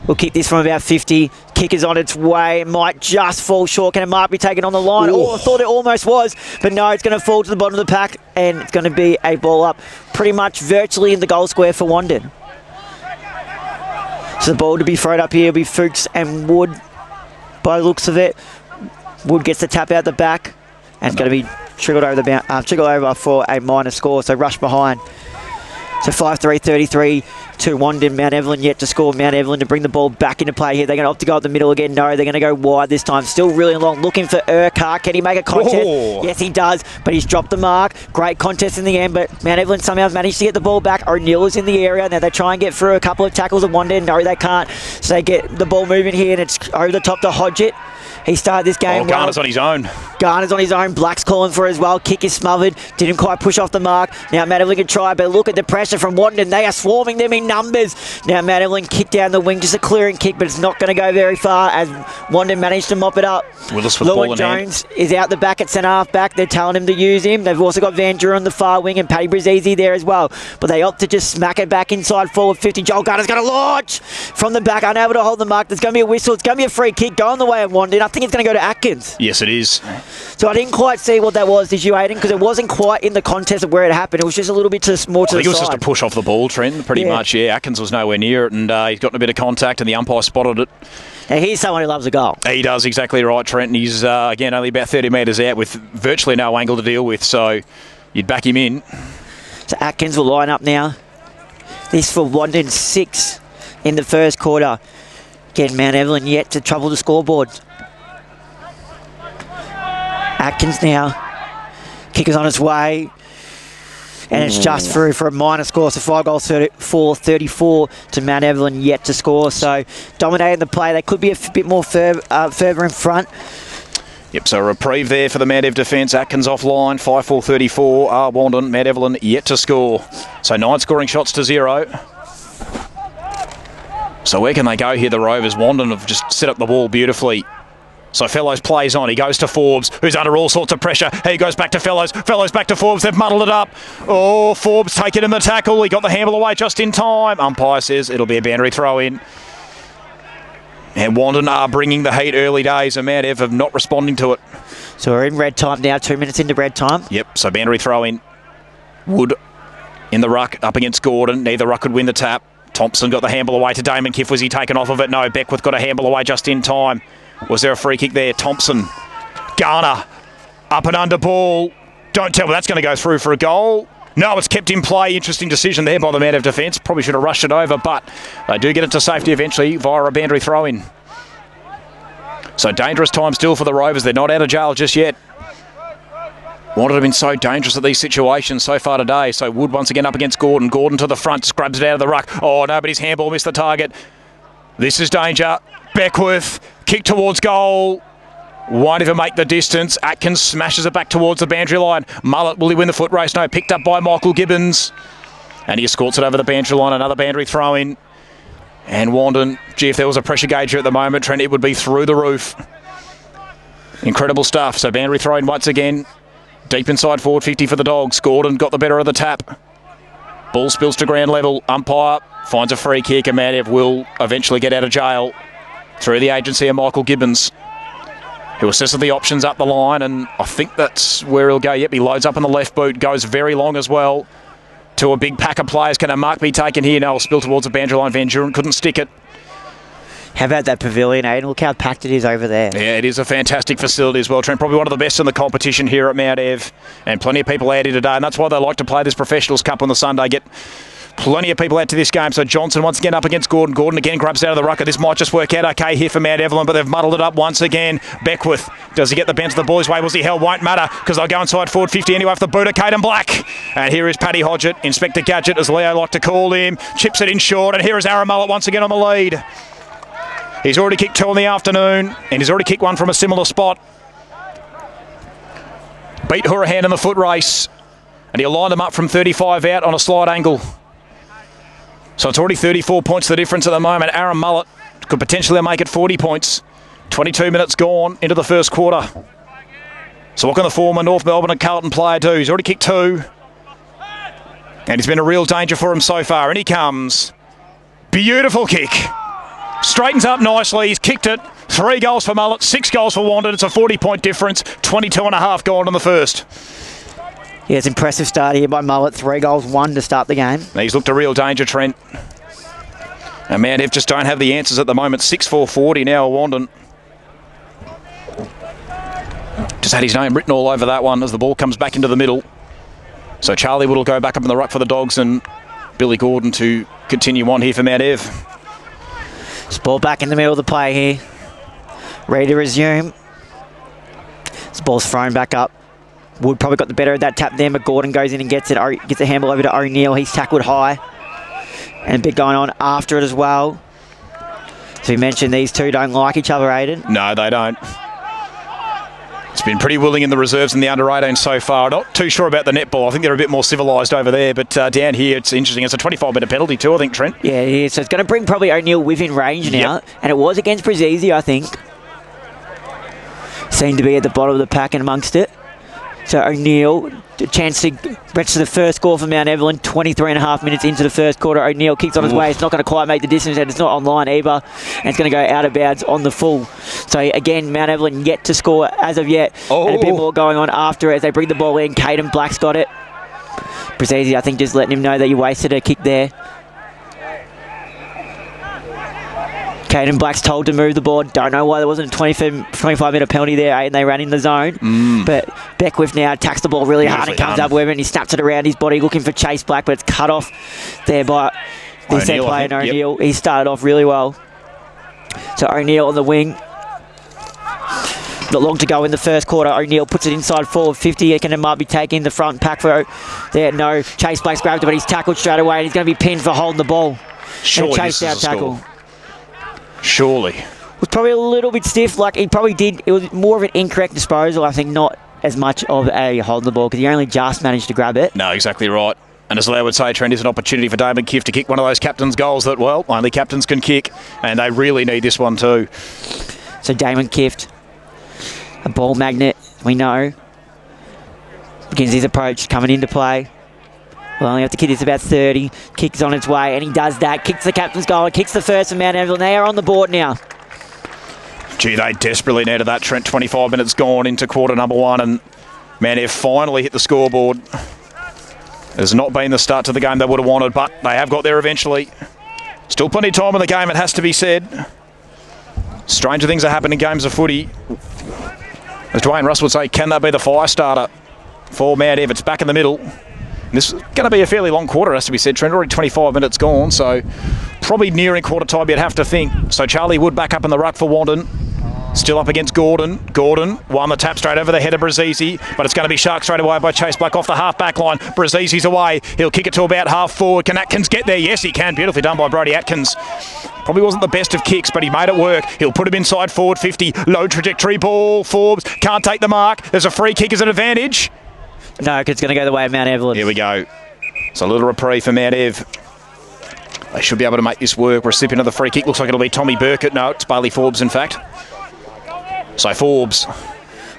We'll kick this from about 50. Kick is on its way. It might just fall short. Can it might be taken on the line? Oh, I thought it almost was. But no, it's going to fall to the bottom of the pack. And it's going to be a ball up pretty much virtually in the goal square for Wandin. So the ball to be thrown up here will be Fuchs and Wood by the looks of it. Wood gets the tap out the back. And it's going to be triggered over for a minor score. So rush behind. So 5-3-33 to Wandin. Mount Evelyn yet to score. Mount Evelyn to bring the ball back into play here. They're going to opt to go up the middle again. No, they're going to go wide this time. Still really long. Looking for Urquhart. Can he make a contest? Oh. Yes, he does. But he's dropped the mark. Great contest in the end. But Mount Evelyn somehow managed to get the ball back. O'Neill is in the area. Now they try and get through a couple of tackles of Wandin. No, they can't. So they get the ball moving here. And it's over the top to Hodgett. He started this game well. Garner's on his own. Garner's on his own. Black's calling for it as well. Kick is smothered. Didn't quite push off the mark. Now Mount Evelyn can try, but look at the pressure from Wandin. They are swarming them in numbers. Now Mount Evelyn kick down the wing. Just a clearing kick, but it's not going to go very far as Wandin managed to mop it up. Willis with ball in Jones is out the back at centre half back. They're telling him to use him. They've also got Van Duren on the far wing and Paddy Brazzi there as well. But they opt to just smack it back inside forward 50. Joel Garner's going to launch from the back, unable to hold the mark. There's going to be a whistle. It's going to be a free kick going the way of Wandin. I think it's going to go to Atkins. Yes, it is. So I didn't quite see what that was, did you, Aiden? Because it wasn't quite in the context of where it happened. It was just a little bit more to the side. I think it was just a push off the ball, Trent, pretty much. Yeah, Atkins was nowhere near it, and he's gotten a bit of contact, and the umpire spotted it. Now, he's someone who loves a goal. He does, exactly right, Trent. And he's, again, only about 30 metres out with virtually no angle to deal with, so you'd back him in. So Atkins will line up now. This for Wandin 6 in the first quarter. Again, Mount Evelyn yet to trouble the scoreboard. Atkins now. Kick is on its way. And it's just through for a minor score. So 5 goals, 34 to Mount Evelyn yet to score. So dominating the play. They could be a bit more further in front. Yep, so a reprieve there for the Mount Ev defence. Atkins offline, 5-4-34. Wandin, Mount Evelyn yet to score. So 9 scoring shots to 0. So where can they go here, the Rovers? Wandin have just set up the ball beautifully. So Fellows plays on. He goes to Forbes, who's under all sorts of pressure. He goes back to Fellows. Fellows back to Forbes. They've muddled it up. Oh, Forbes taking in the tackle. He got the handle away just in time. Umpire says it'll be a boundary throw in. And Wandin are bringing the heat early days, and Mount Ev are not responding to it. So we're in red time now, 2 minutes into red time. Yep, so boundary throw in. Wood in the ruck up against Gordon. Neither ruck could win the tap. Thompson got the handle away to Damon Kiff. Was he taken off of it? No, Beckwith got a handle away just in time. Was there a free kick there? Thompson. Garner. Up and under ball. Don't tell me that's going to go through for a goal. No, it's kept in play. Interesting decision there by the Mount Ev defence. Probably should have rushed it over, but they do get it to safety eventually via a boundary throw-in. So dangerous time still for the Rovers. They're not out of jail just yet. Wanted to have been so dangerous at these situations so far today. So Wood once again up against Gordon. Gordon to the front, just grabs it out of the ruck. Oh, nobody's handball missed the target. This is danger. Beckwith, kick towards goal. Won't even make the distance. Atkins smashes it back towards the boundary line. Mullet, will he win the foot race? No, picked up by Michael Gibbons. And he escorts it over the boundary line. Another boundary throw in. And Wandin, gee, if there was a pressure gauge here at the moment, Trent, it would be through the roof. Incredible stuff. So boundary throw in once again. Deep inside forward 50 for the Dogs. Gordon got the better of the tap. Ball spills to ground level. Umpire finds a free kick, and Mount Ev will eventually get out of jail through the agency of Michael Gibbons, who assesses the options up the line, and I think that's where he'll go. Yep, he loads up on the left boot, goes very long as well to a big pack of players. Can a mark be taken here? No, it'll spill towards the boundary line. Van Duren couldn't stick it. How about that pavilion, Aiden? Look how packed it is over there. Yeah, it is a fantastic facility as well, Trent. Probably one of the best in the competition here at Mount Ev. And plenty of people out here today. And that's why they like to play this Professionals Cup on the Sunday. Get Plenty of people out to this game. So Johnson once again up against Gordon. Gordon again grabs out of the rucker. This might just work out okay here for Mount Evelyn, but they've muddled it up once again. Beckwith, does he get the bend to the boys' way? Was he held? Won't matter, because they'll go inside forward 50 anyway for the boot of Caden Black. And here is Paddy Hodgett, Inspector Gadget, as Leo like to call him. Chips it in short, and here is Aaron Mullet once again on the lead. He's already kicked 2 in the afternoon, and he's already kicked 1 from a similar spot. Beat Hourahan in the foot race, and he'll line them up from 35 out on a slight angle. So it's already 34 points the difference at the moment. Aaron Mullet could potentially make it 40 points. 22 minutes gone into the first quarter. So what can the former North Melbourne and Carlton player do? He's already kicked 2. And he's been a real danger for him so far. And he comes. Beautiful kick. Straightens up nicely. He's kicked it. 3 goals for Mullet, 6 goals for Wandin. It's a 40-point difference. 22.5 gone in the first. Yeah, it's an impressive start here by Mullet. 3 goals, 1 to start the game. He's looked a real danger, Trent. And man, Ev just don't have the answers at the moment. 6-4-40 now, Wandin. Just had his name written all over that one as the ball comes back into the middle. So Charlie Wood will go back up in the ruck for the Dogs and Billy Gordon to continue on here for Mount Ev. This ball back in the middle of the play here. Ready to resume. This ball's thrown back up. Wood probably got the better of that tap there, but Gordon goes in and gets it. Gets the handball over to O'Neill. He's tackled high. And a bit going on after it as well. So you mentioned these two don't like each other, Aiden. No, they don't. It's been pretty willing in the reserves and the under-18 so far. Not too sure about the netball. I think they're a bit more civilised over there. But down here, it's interesting. It's a 25-minute penalty too, I think, Trent. Yeah, it is. So it's going to bring probably O'Neill within range now. Yep. And it was against Brazzi, I think. Seemed to be at the bottom of the pack and amongst it. So O'Neill, a chance to register the first score for Mount Evelyn, 23.5 minutes into the first quarter. O'Neill kicks on his way. It's not going to quite make the distance, and it's not online either. And it's going to go out of bounds on the full. So again, Mount Evelyn yet to score as of yet. And a bit more going on after as they bring the ball in. Caden Black's got it. Brazzi, I think, just letting him know that you wasted a kick there. Caden Black's told to move the ball. Don't know why there wasn't a 25-minute penalty there, and they ran in the zone. But Beckwith now attacks the ball really hard and comes up with it, and he snaps it around his body looking for Chase Black, but it's cut off there by the set player O'Neill. He started off really well. So O'Neill on the wing. Not long to go in the first quarter. O'Neill puts it inside forward 50. It might be taking the front pack for there. No, Chase Black's grabbed it, but he's tackled straight away, and he's going to be pinned for holding the ball. Surely Chase out tackle. Surely. It was probably a little bit stiff. Like he probably did. It was more of an incorrect disposal. I think not as much of a holding the ball because he only just managed to grab it. No, exactly right. And as Leo would say, Trent, is an opportunity for Damon Kiff to kick one of those captain's goals that, well, only captains can kick. And they really need this one too. So Damon Kiff, a ball magnet, we know. Begins his approach, coming into play. We'll only have to kick this about 30. Kicks on its way, and he does that. Kicks the captain's goal, and kicks the first for Mount Evelyn. They are on the board now. Gee, they desperately needed that, Trent. 25 minutes gone into quarter number 1, and Mount Ev finally hit the scoreboard. Has not been the start to the game they would have wanted, but they have got there eventually. Still plenty of time in the game, it has to be said. Stranger things are happening in games of footy. As Dwayne Russell would say, can that be the fire starter for Mount Ev? It's back in the middle. This is going to be a fairly long quarter, has to be said, Trent. Already 25 minutes gone, so probably nearing quarter time, you'd have to think. So Charlie Wood back up in the ruck for Wandin. Still up against Gordon. Gordon won the tap straight over the head of Brazzi, but it's going to be sharked straight away by Chase Black off the half-back line. Brazzi's away. He'll kick it to about half-forward. Can Atkins get there? Yes, he can. Beautifully done by Brody Atkins. Probably wasn't the best of kicks, but he made it work. He'll put him inside forward 50. Low trajectory ball. Forbes can't take the mark. There's a free kick as an advantage. No, it's going to go the way of Mount Evelyn. Here we go. So a little reprieve for Mount Ev. They should be able to make this work. Recipient of the free kick looks like it'll be Tommy Burkett. No, it's Bailey Forbes, in fact. So Forbes. I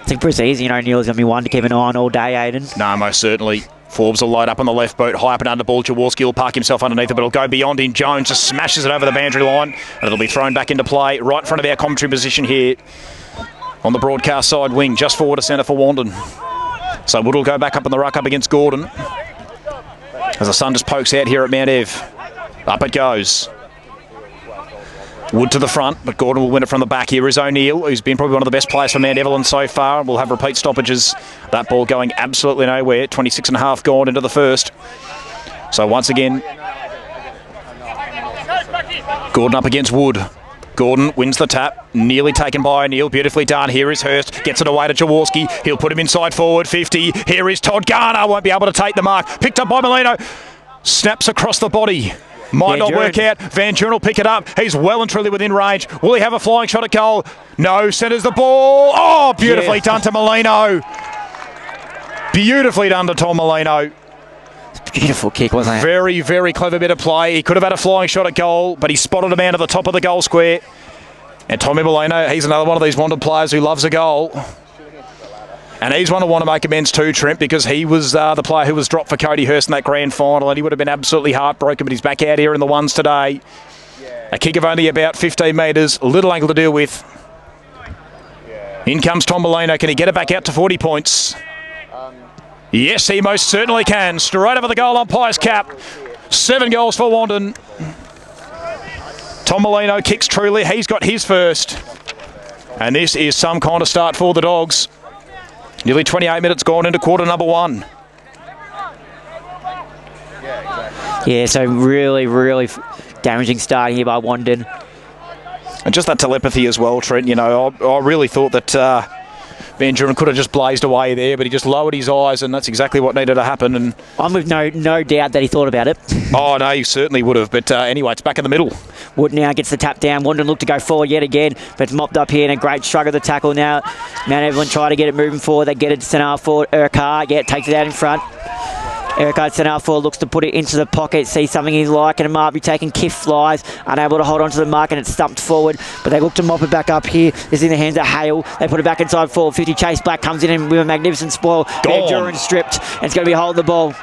think Brazzi and O'Neill's going to be one to keep an eye on all day, Aiden. No, most certainly. Forbes will load up on the left boot, high up and under ball. Jaworski will park himself underneath it, but it'll go beyond him. Jones just smashes it over the boundary line, and it'll be thrown back into play right in front of our commentary position here on the broadcast side wing, just forward to centre for Wandin. So Wood will go back up in the ruck up against Gordon. As the sun just pokes out here at Mount Ev. Up it goes. Wood to the front, but Gordon will win it from the back. Here is O'Neill, who's been probably one of the best players for Mount Evelyn so far, and we'll have repeat stoppages. That ball going absolutely nowhere. 26.5 gone into the first. So once again, Gordon up against Wood. Gordon wins the tap, nearly taken by O'Neill, beautifully done. Here is Hurst, gets it away to Jaworski. He'll put him inside forward, 50. Here is Todd Garner, won't be able to take the mark. Picked up by Molino, snaps across the body. Might not work out. Van Duren will pick it up. He's well and truly within range. Will he have a flying shot at goal? No, centres the ball. Oh, beautifully done to Molino. Beautifully done to Tom Molino. Beautiful kick, wasn't it? Very, very clever bit of play. He could have had a flying shot at goal, but he spotted a man at the top of the goal square. And Tommy Molino, he's another one of these Wandin players who loves a goal. And he's one to want to make amends too, Trent, because he was the player who was dropped for Cody Hurst in that grand final, and he would have been absolutely heartbroken, but he's back out here in the ones today. A kick of only about 15 metres, a little angle to deal with. In comes Tom Molino. Can he get it back out to 40 points? Yes, he most certainly can. Straight over the goal umpire's cap. 7 goals for Wandin. Tom Molino kicks truly. He's got his first. And this is some kind of start for the Dogs. Nearly 28 minutes gone into quarter number 1. Yeah, so really, really damaging start here by Wandin. And just that telepathy as well, Trent. You know, I really thought that Van Duren could have just blazed away there, but he just lowered his eyes, and that's exactly what needed to happen. And I'm with no doubt that he thought about it. Oh, no, he certainly would have. But anyway, it's back in the middle. Wood now gets the tap down. Wandin looked to go forward yet again, but it's mopped up here, and a great shrug of the tackle now. Mount Evelyn try to get it moving forward. They get it to centre half forward. Urquhart, takes it out in front. Urquhart centre half forward looks to put it into the pocket, see something he's like, and it might be taking Kiff flies, unable to hold on to the mark, and it's stumped forward. But they look to mop it back up here. It's in the hands of Hale. They put it back inside forward. 50 Chase Black comes in with a magnificent spoil. Van Duren stripped, and it's going to be holding the ball.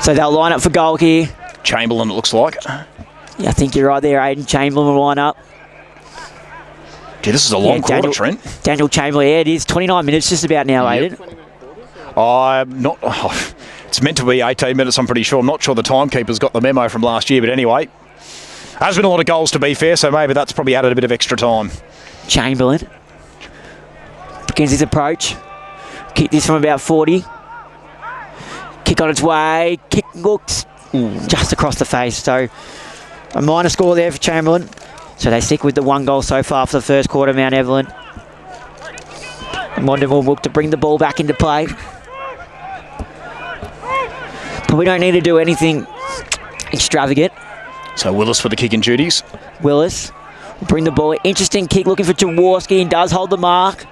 So they'll line up for goal here. Chamberlain, it looks like. Yeah, I think you're right there, Aiden. Chamberlain will line up. Gee, this is a long quarter, Trent. Daniel Chamberlain, yeah, it is. 29 minutes just about now, Aiden. I'm not... Oh, it's meant to be 18 minutes, I'm pretty sure. I'm not sure the timekeeper's got the memo from last year, but anyway. Has been a lot of goals, to be fair, so maybe that's probably added a bit of extra time. Chamberlain begins his approach. Kick this from about 40. Kick on its way. Kick looks just across the face. So a minor score there for Chamberlain. So they stick with the 1 goal so far for the first quarter, Mount Evelyn. And Wandin will look to bring the ball back into play. But we don't need to do anything extravagant. So Willis for the kicking duties. Willis will bring the ball. Interesting kick looking for Jaworski, and does hold the mark.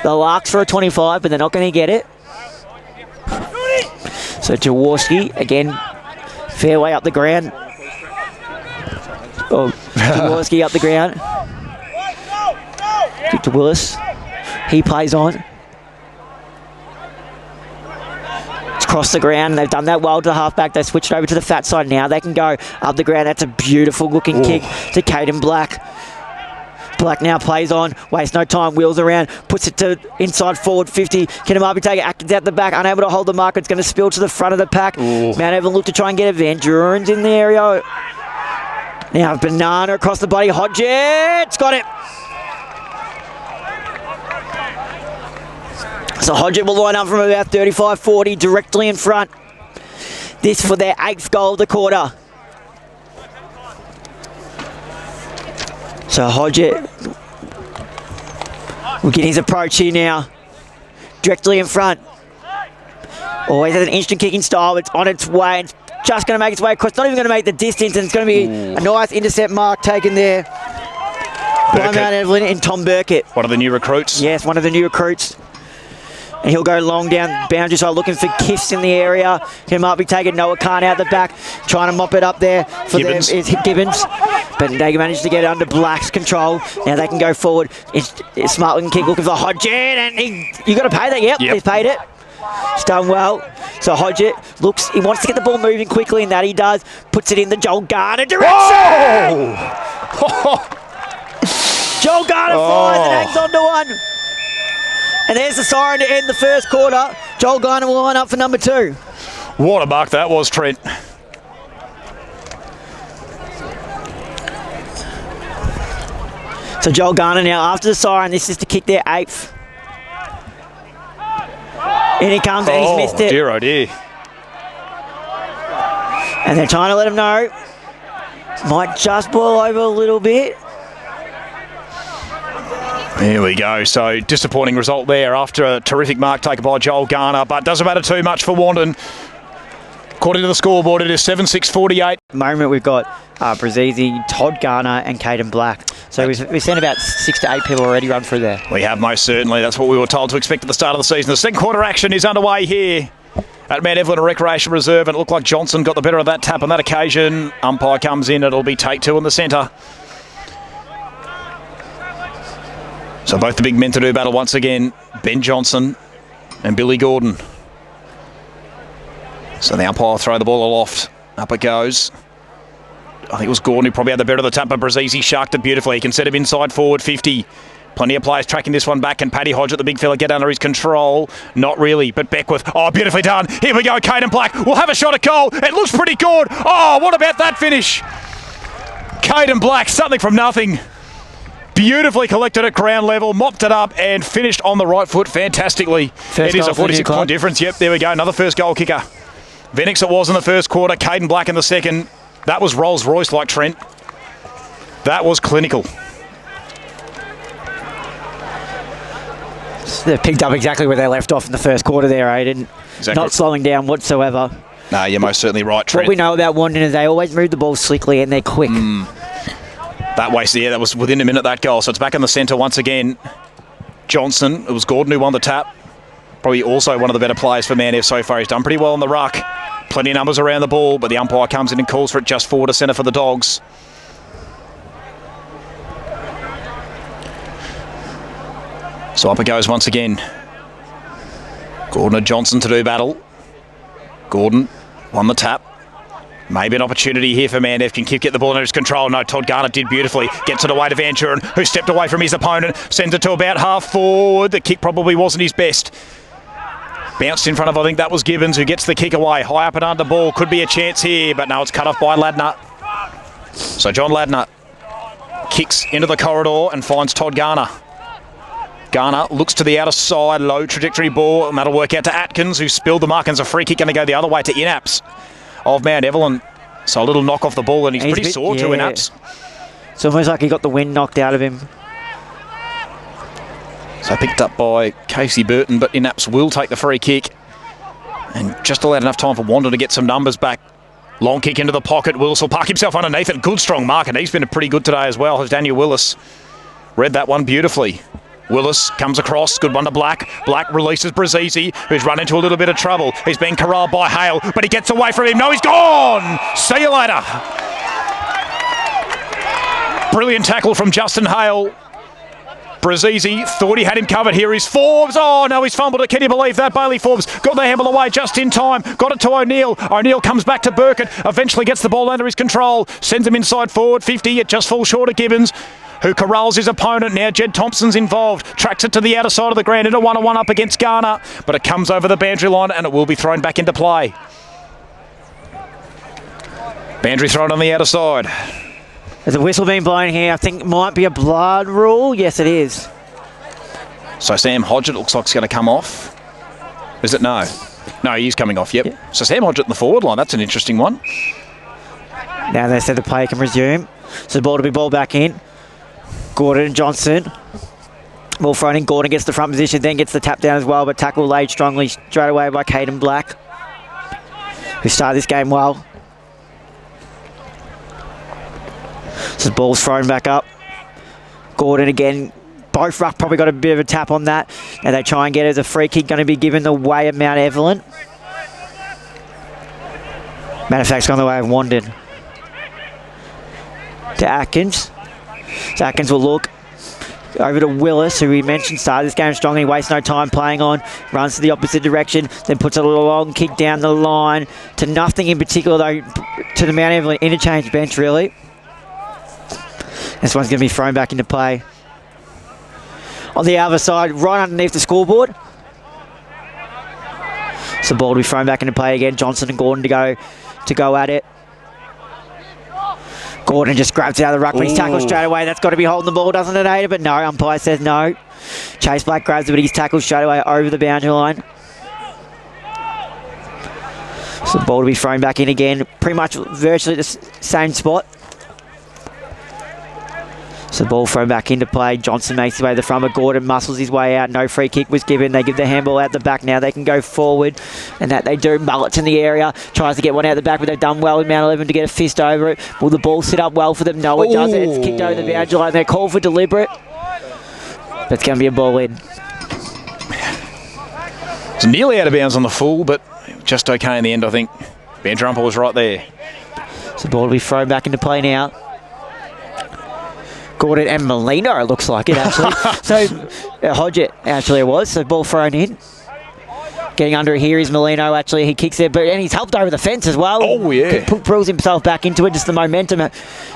They'll ask for a 25, but they're not going to get it. So Jaworski, again, fair way up the ground. Oh, Jaworski up the ground. Give to Willis. He plays on. It's crossed the ground. They've done that well to the halfback. They switched over to the fat side. Now they can go up the ground. That's a beautiful looking kick to Caden Black. Black now plays on, wastes no time, wheels around, puts it to inside forward 50. Kinemabi take it, Atkins out the back, unable to hold the mark. It's going to spill to the front of the pack. Mount Evelyn look to try and get it. Van Duren's in the area. Now Banana across the body. Hodgett's got it. So Hodgett will line up from about 35-40, directly in front. This for their 8th goal of the quarter. So Hodgett will get his approach here now. Directly in front. Always has an instant kicking style. It's on its way. It's just going to make its way across. Not even going to make the distance. And it's going to be a nice intercept mark taken there by Mount Evelyn and Tom Burkett. One of the new recruits. Yes, one of the new recruits. And he'll go long down boundary side looking for Kiffs in the area. He might be taking Noah Khan out the back, trying to mop it up there for Gibbons. Them. It's Gibbons. But they managed to get it under Black's control. Now they can go forward. It's smart looking kick looking for Hodgett. And you got to pay that. Yep, he's paid it. It's done well. So Hodgett looks, he wants to get the ball moving quickly, and that he does. Puts it in the Joel Garner direction. Joel Garner flies and hangs on to one. And there's the siren to end the first quarter. Joel Garner will line up for number 2. What a mark that was, Trent. So Joel Garner now after the siren. This is to kick their 8th. And he comes and he's missed it. Dear, oh dear. And they're trying to let him know. Might just boil over a little bit. Here we go. So disappointing result there after a terrific mark taken by Joel Garner, but doesn't matter too much for Wandin. According to the scoreboard, it is 7-6-48. Moment we've got Brazizi, Todd Garner and Caden Black. So we've seen about 6 to 8 people already run through there. We have, most certainly. That's what we were told to expect at the start of the season. The second quarter action is underway here at Mount Evelyn Recreation Reserve, and it looked like Johnson got the better of that tap on that occasion. Umpire comes in. It'll be take 2 in the centre. So both the big men to do battle once again, Ben Johnson and Billy Gordon. So the umpire throw the ball aloft. Up it goes. I think it was Gordon who probably had the better of the tap, but Brazizi sharked it beautifully. He can set him inside forward 50. Plenty of players tracking this one back. Can Paddy Hodge at the big fella get under his control? Not really, but Beckwith. Oh, beautifully done. Here we go, Caden Black will have a shot at goal. It looks pretty good. Oh, what about that finish? Caden Black, something from nothing. Beautifully collected at ground level, mopped it up and finished on the right foot fantastically. It is a 46-point difference. Yep, there we go. Another first goal kicker. Venix it was in the first quarter. Caden Black in the second. That was Rolls Royce like Trent. That was clinical. They picked up exactly where they left off in the first quarter there, Aiden. Exactly. Not slowing down whatsoever. No, you're most certainly right, Trent. What we know about Wandin is they always move the ball slickly and they're quick. That wasted, yeah, that was within a minute, that goal. So it's back in the centre once again. Johnson, it was Gordon who won the tap. Probably also one of the better players for Man F so far. He's done pretty well in the ruck. Plenty of numbers around the ball, but the umpire comes in and calls for it just forward to centre for the Dogs. So up it goes once again. Gordon and Johnson to do battle. Gordon won the tap. Maybe an opportunity here for Man F. Can get the ball under his control. No, Todd Garner did beautifully. Gets it away to Van Turen, who stepped away from his opponent. Sends it to about half forward. The kick probably wasn't his best. Bounced in front of, I think that was Gibbons, who gets the kick away. High up and under ball. Could be a chance here, but no, it's cut off by Ladner. So John Ladner kicks into the corridor and finds Todd Garner. Garner looks to the outer side. Low trajectory ball, and that'll work out to Atkins, who spilled the mark, and it's a free kick going to go the other way to Inaps of Mount Evelyn. So a little knock off the ball, and he's pretty sore too, Inaps. It's almost like he got the wind knocked out of him. So picked up by Casey Burton, but Inaps will take the free kick. And just allowed enough time for Wandin to get some numbers back. Long kick into the pocket. Willis will park himself underneath it. Good strong mark, and he's been pretty good today as well, as Daniel Willis. Read that one beautifully. Willis comes across, good one to Black. Black releases Brazizi, who's run into a little bit of trouble. He's been corralled by Hale, but he gets away from him. No, he's gone! See you later. Brilliant tackle from Justin Hale. Brazizi thought he had him covered. Here is Forbes. Oh, no, he's fumbled it. Can you believe that? Bailey Forbes got the handle away just in time. Got it to O'Neill. O'Neill comes back to Burkett. Eventually gets the ball under his control. Sends him inside forward. 50. It just falls short of Gibbons, who corrals his opponent. Now Jed Thompson's involved. Tracks it to the outer side of the ground into 1-on-1 up against Garner. But it comes over the boundary line and it will be thrown back into play. Boundary thrown on the outer side. There's a whistle being blown here. I think it might be a blood rule. Yes, it is. So Sam Hodgett looks like it's going to come off. Is it? No. No, he is coming off, yep. So Sam Hodgett in the forward line. That's an interesting one. Now they said the play can resume. So the ball to be ball back in. Gordon and Johnson. Ball fronting. Gordon gets the front position, then gets the tap down as well, but tackle laid strongly straight away by Caden Black, who started this game well. So the ball's thrown back up. Gordon again. Both ruck probably got a bit of a tap on that. Now they try and get it as a free kick, going to be given the way of Mount Evelyn. Matter of fact, it's gone the way of Wandin. To Atkins. So Atkins will look over to Willis, who we mentioned started this game strongly, wastes no time playing on, runs to the opposite direction, then puts a little long kick down the line to nothing in particular, though, to the Mount Evelyn interchange bench, really. This one's going to be thrown back into play. On the other side, right underneath the scoreboard. So the ball to be thrown back into play again. Johnson and Gordon to go at it. Gordon just grabs it out of the ruck, but he's tackled straight away. That's got to be holding the ball, doesn't it, Ada? But no, umpire says no. Chase Black grabs it, but he's tackled straight away over the boundary line. So the ball to be thrown back in again, pretty much virtually the same spot. So the ball thrown back into play. Johnson makes his way to the front, but Gordon muscles his way out. No free kick was given. They give the handball out the back now. They can go forward, and that they do. Mullet's in the area. Tries to get one out the back, but they've done well in Mount 11 to get a fist over it. Will the ball sit up well for them? No, it doesn't. It's kicked over the boundary line. They're called for deliberate. It's going to be a ball in. It's nearly out of bounds on the full, but just okay in the end, I think. Ben Drumper was right there. So the ball to be thrown back into play now. Gordon and Molino, it looks like it actually. So Hodgett actually it was. So ball thrown in. Getting under here is Molino actually. He kicks it, and he's helped over the fence as well. Oh, yeah. Pulls himself back into it. Just the momentum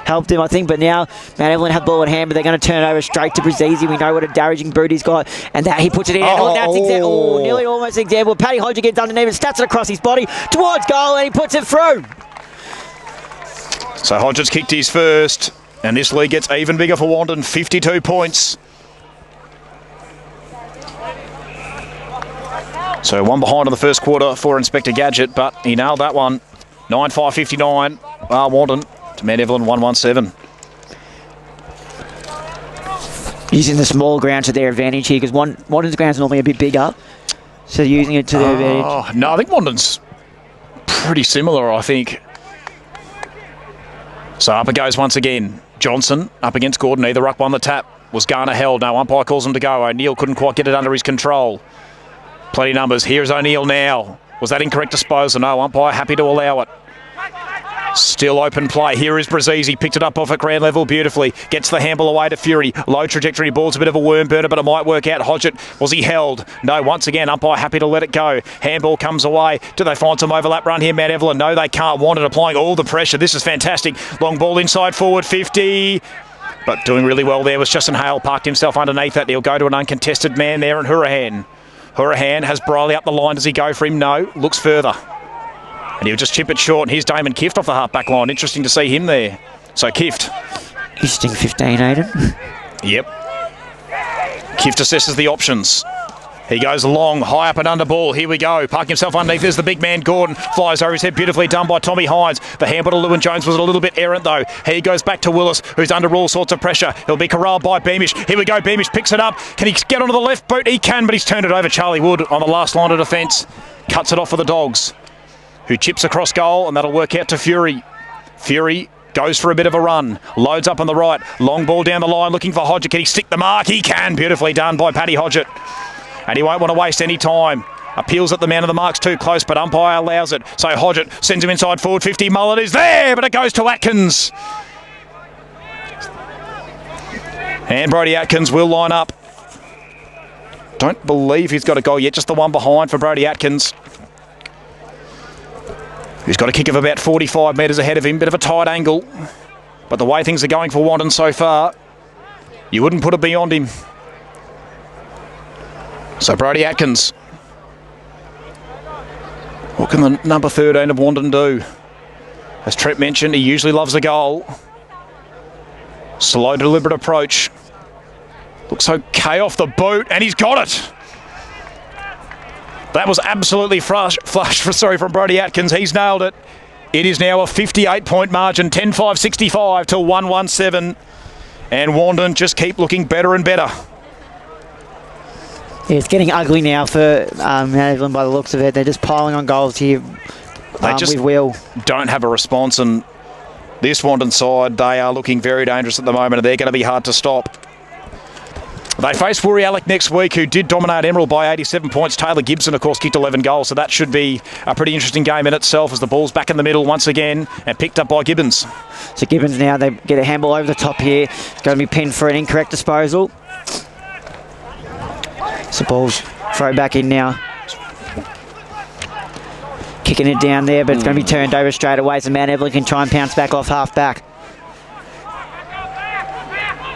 helped him, I think. But now Mount Evelyn have ball in hand, but they're going to turn it over straight to Brazizi. We know what a damaging boot he's got. And that he puts it in. Nearly almost example. Paddy Hodgett gets underneath and stats it across his body towards goal, and he puts it through. So Hodgett's kicked his first. And this lead gets even bigger for Wandin, 52 points. So one behind in the first quarter for Inspector Gadget, but he nailed that one. 9-5-59, Wandin to Mount Evelyn 1-1-7. Using the small ground to their advantage here, because Wandin's ground's normally a bit bigger. So using it to their advantage. No, I think Wandin's pretty similar, I think. So up it goes once again. Johnson up against Gordon. Either ruck won the tap. Was Garner held? No, umpire calls him to go. O'Neill couldn't quite get it under his control. Plenty of numbers. Here's O'Neill now. Was that incorrect disposal? No, umpire happy to allow it. Still open play. Here is Brazizi. Picked it up off at ground level beautifully. Gets the handball away to Fury. Low trajectory. Ball's a bit of a worm burner, but it might work out. Hodgett, was he held? No, once again, umpire happy to let it go. Handball comes away. Do they find some overlap run here, Mount Evelyn? No, they can't. Wandin applying all the pressure. This is fantastic. Long ball inside forward 50. But doing really well there was Justin Hale. Parked himself underneath that. He'll go to an uncontested man there and Hurahan. Hurahan has Briley up the line. Does he go for him? No. Looks further. And he'll just chip it short. And here's Damon Kift off the half-back line. Interesting to see him there. So Kift. Interesting 15, Aiden. Yep. Kift assesses the options. He goes long, high up and under ball. Here we go. Parking himself underneath. There's the big man, Gordon. Flies over his head. Beautifully done by Tommy Hines. The handball to Lewin Jones was a little bit errant, though. He goes back to Willis, who's under all sorts of pressure. He'll be corralled by Beamish. Here we go. Beamish picks it up. Can he get onto the left boot? He can, but he's turned it over. Charlie Wood on the last line of defence. Cuts it off for the Dogs, who chips across goal, and that'll work out to Fury. Fury goes for a bit of a run. Loads up on the right. Long ball down the line, looking for Hodgett. Can he stick the mark? He can. Beautifully done by Paddy Hodgett. And he won't want to waste any time. Appeals at the man of the mark's too close, but umpire allows it. So Hodgett sends him inside forward 50. Mullet is there, but it goes to Atkins. And Brody Atkins will line up. Don't believe he's got a goal yet, just the one behind for Brody Atkins, who's got a kick of about 45 metres ahead of him. Bit of a tight angle. But the way things are going for Wandin so far, you wouldn't put it beyond him. So Brody Atkins. What can the number 13 of Wandin do? As Trent mentioned, he usually loves a goal. Slow, deliberate approach. Looks okay off the boot, and he's got it. That was absolutely flush from Brody Atkins. He's nailed it. It is now a 58-point margin, 10-5-65 to 1-1-7. And Wandin just keep looking better and better. Yeah, it's getting ugly now for Mount Evelyn by the looks of it. They're just piling on goals here with Will. Don't have a response, and this Wandin side, they are looking very dangerous at the moment, and they're going to be hard to stop. They face Woori Alec next week, who did dominate Emerald by 87 points. Taylor Gibson, of course, kicked 11 goals, so that should be a pretty interesting game in itself as the ball's back in the middle once again and picked up by Gibbons. So Gibbons now, they get a handball over the top here. It's going to be pinned for an incorrect disposal. So ball's thrown back in now. Kicking it down there, but it's going to be turned over straight away, so Mount Evelyn can try and pounce back off half-back.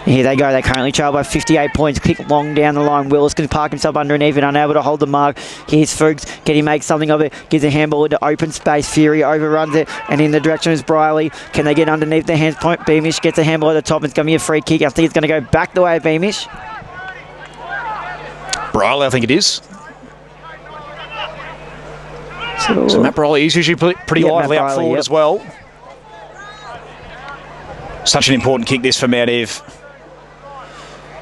Here they go. They currently trail by 58 points. Kick long down the line. Willis can park himself underneath it, unable to hold the mark. Here's Fuchs. Can he make something of it? Gives a handball into open space. Fury overruns it, and in the direction is Briley. Can they get underneath the hands? Point. Beamish gets a handball at the top. It's going to be a free kick. I think it's going to go back the way of Beamish. Briley, I think it is. So So Matt Briley is usually pretty lively up forward as well. Such an important kick this for Mount Ev.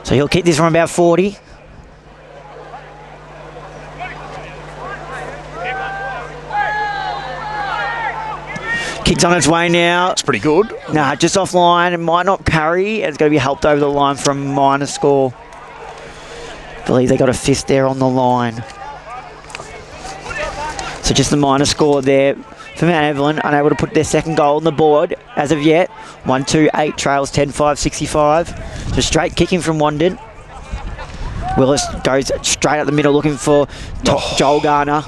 So he'll kick this from about 40. Kick's on its way now. It's pretty good. Nah, just offline. It might not carry. It's going to be helped over the line from minor score. I believe they got a fist there on the line. So just the minor score there for Mount Evelyn. Unable to put their second goal on the board as of yet. 1-2-8 trails 10-5, 65. So straight kicking from Wandin. Willis goes straight up the middle looking for Joel Garner.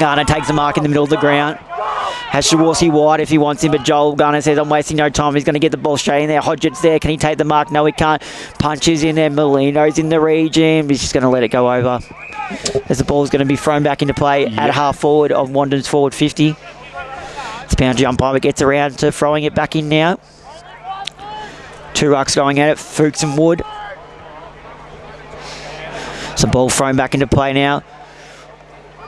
Garner takes the mark in the middle of the ground. Has Jaworski wide if he wants him, but Joel Garner says, I'm wasting no time. He's going to get the ball straight in there. Hodgett's there. Can he take the mark? No, he can't. Punches in there. Molino's in the region. He's just going to let it go over. As the ball's going to be thrown back into play at half forward of Wandin's forward 50. It's bound jump by, but gets around to throwing it back in now. Two rucks going at it. Fuchs and Wood. So ball thrown back into play now.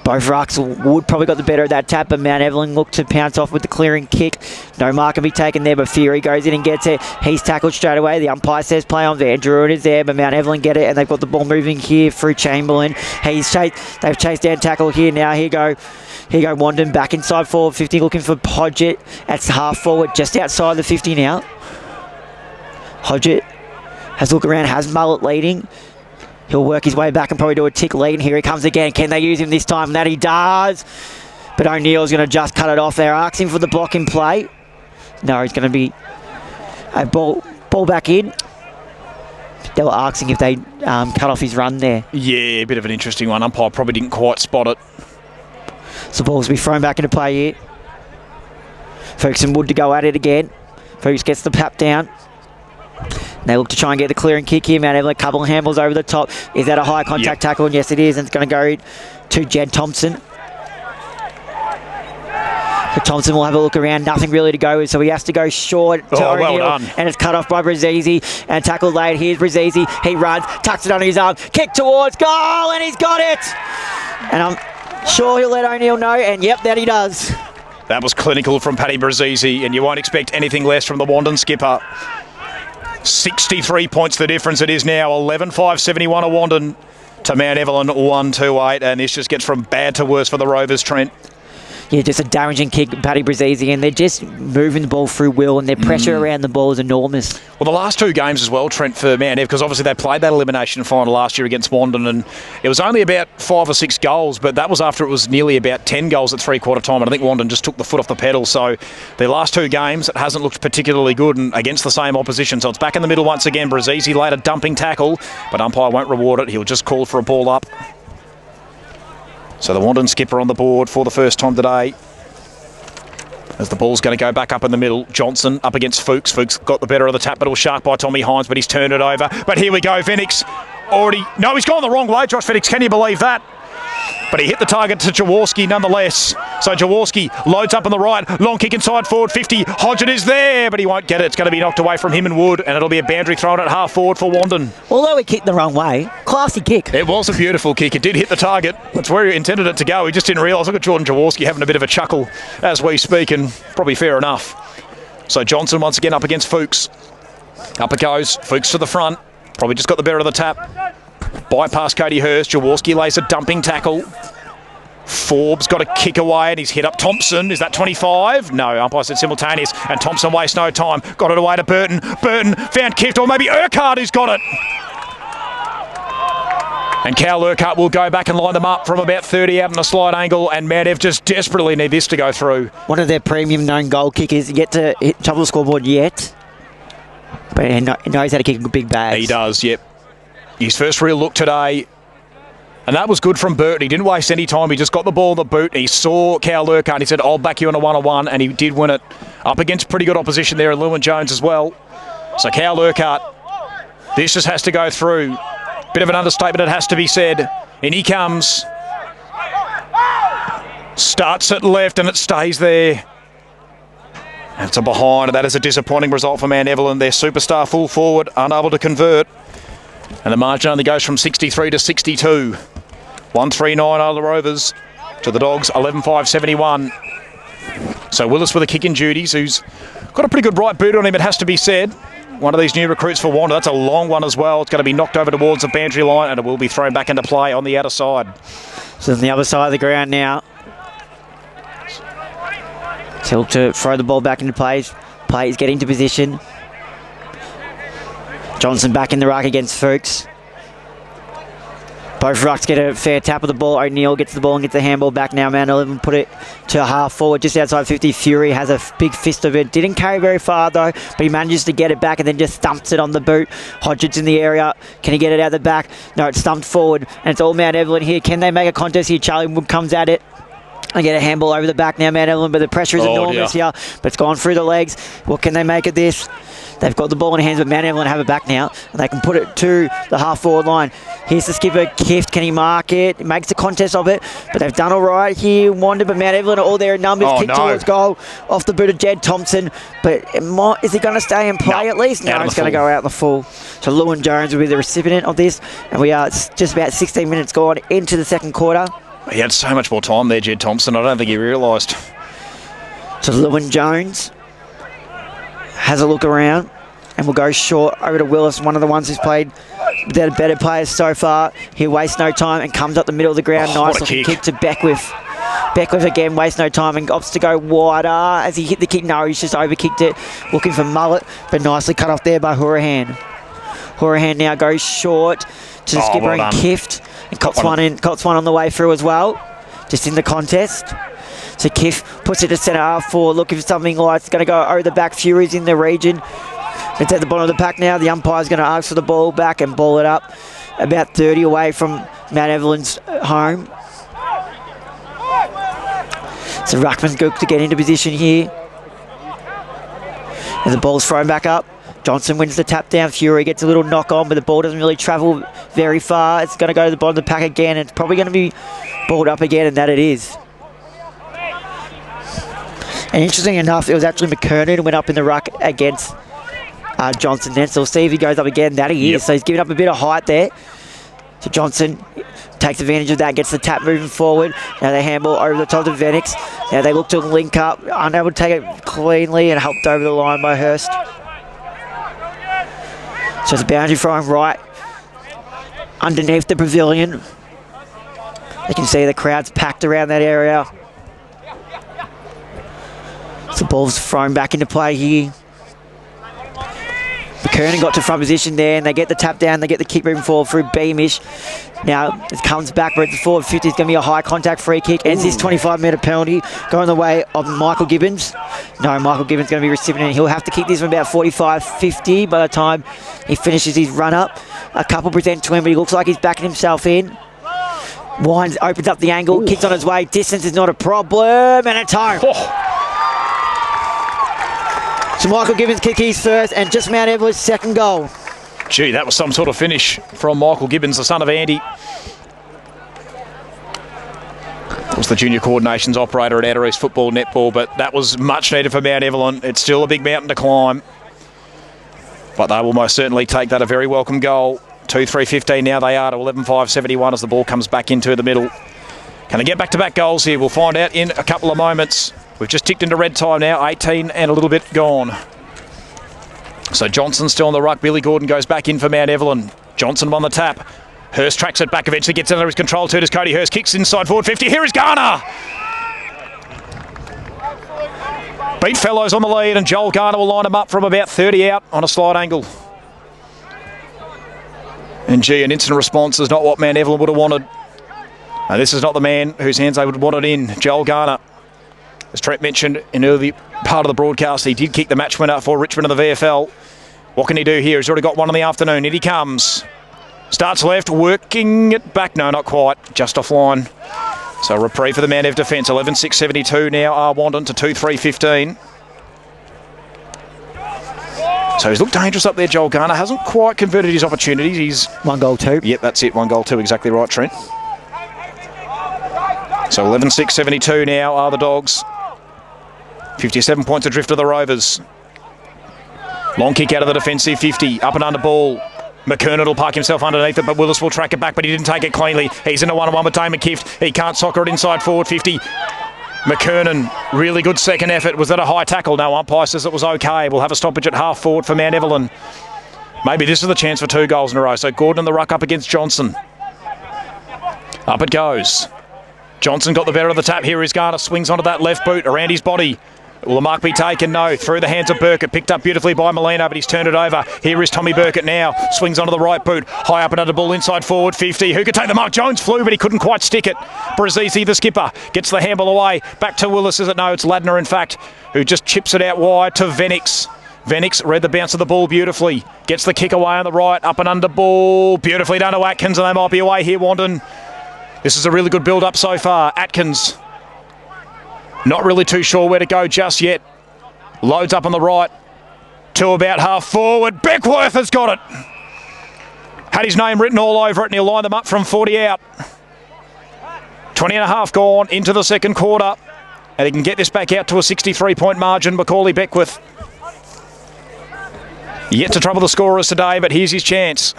Both rucks. Wood probably got the better of that tap, but Mount Evelyn looked to pounce off with the clearing kick. No mark can be taken there, but Fury goes in and gets it. He's tackled straight away. The umpire says play on. Van Druin is there, but Mount Evelyn get it, and they've got the ball moving here through Chamberlain. They've chased down tackle here now. Here go Wandin back inside forward 50, looking for Hodgett. That's half forward, just outside the 50 now. Hodgett has a look around, has Mullet leading. He'll work his way back and probably do a tick lead. And here he comes again. Can they use him this time? And that he does. But O'Neill's going to just cut it off there. Asking for the block in play. No, he's going to be a ball back in. They were asking if they cut off his run there. Yeah, a bit of an interesting one. Umpire probably didn't quite spot it. So ball's to be thrown back into play here. Fuchs and Wood to go at it again. Fuchs gets the tap down. They look to try and get the clearing kick here. Mount Evelyn, a couple of handballs over the top. Is that a high contact tackle? And yes, it is. And it's going to go to Jed Thompson. So Thompson will have a look around. Nothing really to go with. So he has to go short to O'Neill. Well done. And it's cut off by Brazizi. And tackled late. Here's Brazizi. He runs, tucks it under his arm. Kick towards goal. And he's got it. And I'm sure he'll let O'Neill know. And yep, that he does. That was clinical from Paddy Brazizi. And you won't expect anything less from the Wandin skipper. 63 points the difference it is now. 11-5-71 of Wandin to Mount Evelyn 1-2-8, and this just gets from bad to worse for the Rovers, Trent. Yeah, just a damaging kick, Paddy Brazizi, and they're just moving the ball through will, and their pressure around the ball is enormous. Well, the last two games as well, Trent, for Mount Ev, because obviously they played that elimination final last year against Wandin, and it was only about 5 or 6 goals, but that was after it was nearly about 10 goals at three-quarter time, and I think Wandin just took the foot off the pedal. So their last two games, it hasn't looked particularly good and against the same opposition. So it's back in the middle once again. Brazizi laid a dumping tackle, but umpire won't reward it. He'll just call for a ball up. So the Wandin skipper on the board for the first time today. As the ball's going to go back up in the middle. Johnson up against Fuchs. Fuchs got the better of the tap, but it was sharp by Tommy Hines, but he's turned it over. But here we go, Phoenix. No, he's gone the wrong way, Josh Phoenix. Can you believe that? But he hit the target to Jaworski nonetheless. So Jaworski loads up on the right. Long kick inside forward 50. Hodgett is there, but he won't get it. It's going to be knocked away from him and Wood, and it'll be a boundary thrown at half forward for Wandin. Although he kicked the wrong way, classy kick. It was a beautiful kick. It did hit the target. That's where he intended it to go. He just didn't realise. Look at Jordan Jaworski having a bit of a chuckle as we speak, and probably fair enough. So Johnson once again up against Fuchs. Up it goes. Fuchs to the front. Probably just got the better of the tap. Bypass Cody Hurst. Jaworski lays a dumping tackle. Forbes got a kick away and he's hit up Thompson. Is that 25? No, umpire said simultaneous. And Thompson wastes no time. Got it away to Burton. Burton found Kift, or maybe Urquhart who's got it. And Cal Urquhart will go back and line them up from about 30 out on a slight angle, and Mount Ev just desperately need this to go through. One of their premium known goal kickers yet to hit top of the scoreboard yet. But he knows how to kick big bags. He does, yep. His first real look today. And that was good from Burton. He didn't waste any time. He just got the ball in the boot. He saw Cal Urquhart and he said, I'll back you in a one-on-one. And he did win it up against pretty good opposition there in Lewin Jones as well. So Cal Urquhart, this just has to go through. Bit of an understatement, it has to be said. In he comes. Starts at left and it stays there. And it's a behind. And that is a disappointing result for Mount Evelyn. Their superstar full forward, unable to convert. And the margin only goes from 63 to 62. 139 are the Rovers. to the Dogs, 11-5-71. So Willis with the kick in duties, who's got a pretty good right boot on him, it has to be said. One of these new recruits for Wandin. That's a long one as well. It's going to be knocked over towards the boundary line, and it will be thrown back into play on the outer side. So on the other side of the ground now. He'll to throw the ball back into play. Play is getting into position. Johnson back in the ruck against Fuchs. Both rucks get a fair tap of the ball. O'Neill gets the ball and gets the handball back now. Mount 11 put it to half forward, just outside 50. Fury has a big fist of it. Didn't carry very far though, but he manages to get it back and then just stumps it on the boot. Hodgins in the area. Can he get it out the back? No, it's stumped forward, and it's all Mount Evelyn here. Can they make a contest here? Charlie Wood comes at it. I get a handball over the back now, Mount Evelyn, but the pressure is enormous here. But it's gone through the legs. What can they make of this? They've got the ball in hands, but Mount Evelyn have it back now, and they can put it to the half-forward line. Here's the skipper, Kift. Can he mark it? He makes a contest of it, but they've done all right here. Wandin, but Mount Evelyn are all there in numbers. Kick towards goal off the boot of Jed Thompson, but is he going to stay and play at least? No, it's going to go out in the full. So Lewin Jones will be the recipient of this, and we are just about 16 minutes gone into the second quarter. He had so much more time there, Jed Thompson. I don't think he realised. So Lewin Jones has a look around and will go short over to Willis, one of the ones who's played the better players so far. He wastes no time and comes up the middle of the ground. Nice looking kick to Beckwith. Beckwith again wastes no time and opts to go wider as he hit the kick. No, he's just overkicked it, looking for Mullet, but nicely cut off there by Hourahan. Hourahan now goes short to the skipper and Kift. And Cots one on the way through as well, just in the contest. So Kiff puts it to centre half forward, looking for something like it's going to go over the back. Fury's in the region. It's at the bottom of the pack now. The umpire's going to ask for the ball back and ball it up about 30 away from Mount Evelyn's home. So Ruckman's good to get into position here. And the ball's thrown back up. Johnson wins the tap down. Fury gets a little knock on, but the ball doesn't really travel very far. It's going to go to the bottom of the pack again. It's probably going to be balled up again, and that it is. And interesting enough, it was actually McKernan who went up in the ruck against Johnson then. So we'll see if he goes up again. That he is. So he's giving up a bit of height there. So Johnson takes advantage of that, gets the tap moving forward. Now they handball over the top of Venix. Now they look to link up, unable to take it cleanly and helped over the line by Hurst. So it's a boundary throwing right underneath the pavilion. You can see the crowd's packed around that area. So the ball's thrown back into play here. McKernan got to front position there, and they get the tap down, they get the kick moving forward through Beamish. Now it comes back, but the forward 50 is going to be a high contact free kick. Ends this 25-metre penalty, going the way of Michael Gibbons. No, Michael Gibbons is going to be recipient. He'll have to kick this from about 45-50 by the time he finishes his run up. A couple present to him, but he looks like he's backing himself in. Wines opens up the angle, kicks on his way. Distance is not a problem, and it's home. So Michael Gibbons kick his first, and just Mount Evelyn's second goal. Gee, that was some sort of finish from Michael Gibbons, the son of Andy. Was the junior coordinations operator at Outer East Football Netball, but that was much needed for Mount Evelyn. It's still a big mountain to climb, but they will most certainly take that a very welcome goal. 2-3-15 now they are to 11-5-71 as the ball comes back into the middle. Can they get back-to-back goals here? We'll find out in a couple of moments. We've just ticked into red time now, 18 and a little bit gone. So Johnson still on the ruck. Billy Gordon goes back in for Mount Evelyn. Johnson on the tap. Hurst tracks it back, eventually gets under his control too. Does Cody Hurst, kicks inside forward 50. Here is Garner. Beat Fellows on the lead, and Joel Garner will line him up from about 30 out on a slide angle. And gee, an instant response is not what Mount Evelyn would have wanted. Now, this is not the man whose hands they would want it in, Joel Garner. As Trent mentioned in early part of the broadcast, he did kick the match winner for Richmond in the VFL. What can he do here? He's already got one in the afternoon. In he comes. Starts left, working it back. No, not quite. Just offline. So a reprieve for the Mount Ev defence. 11-6-72 now are Wandin to 2-3-15. So he's looked dangerous up there, Joel Garner. Hasn't quite converted his opportunities. He's 1 goal, 2. Yep, that's it. 1 goal, 2. Exactly right, Trent. So 11-6-72 now are the Dogs. 57 points adrift of the Rovers. Long kick out of the defensive 50. Up and under ball. McKernan will park himself underneath it, but Willis will track it back, but he didn't take it cleanly. He's in a one-on-one with Damon Kift. He can't soccer it inside forward 50. McKernan, really good second effort. Was that a high tackle? No, umpire says it was okay. We'll have a stoppage at half forward for Mount Evelyn. Maybe this is the chance for 2 goals in a row. So Gordon in the ruck up against Johnson. Up it goes. Johnson got the better of the tap. Here is Garner. Swings onto that left boot around his body. Will the mark be taken? No. Through the hands of Burkett. Picked up beautifully by Molina, but he's turned it over. Here is Tommy Burkett now. Swings onto the right boot. High up and under ball inside forward 50. Who could take the mark? Jones flew, but he couldn't quite stick it. Brazisi, the skipper, gets the handball away. Back to Willis, is it? No, it's Ladner, in fact, who just chips it out wide to Venix. Venix read the bounce of the ball beautifully. Gets the kick away on the right. Up and under ball. Beautifully done to Atkins, and they might be away here, Wandin. This is a really good build-up so far. Atkins, not really too sure where to go just yet. Loads up on the right. To about half forward. Beckworth has got it. Had his name written all over it, and he'll line them up from 40 out. 20 and a half gone into the second quarter. And he can get this back out to a 63-point margin. Macaulay Beckworth yet to trouble the scorers today, but here's his chance.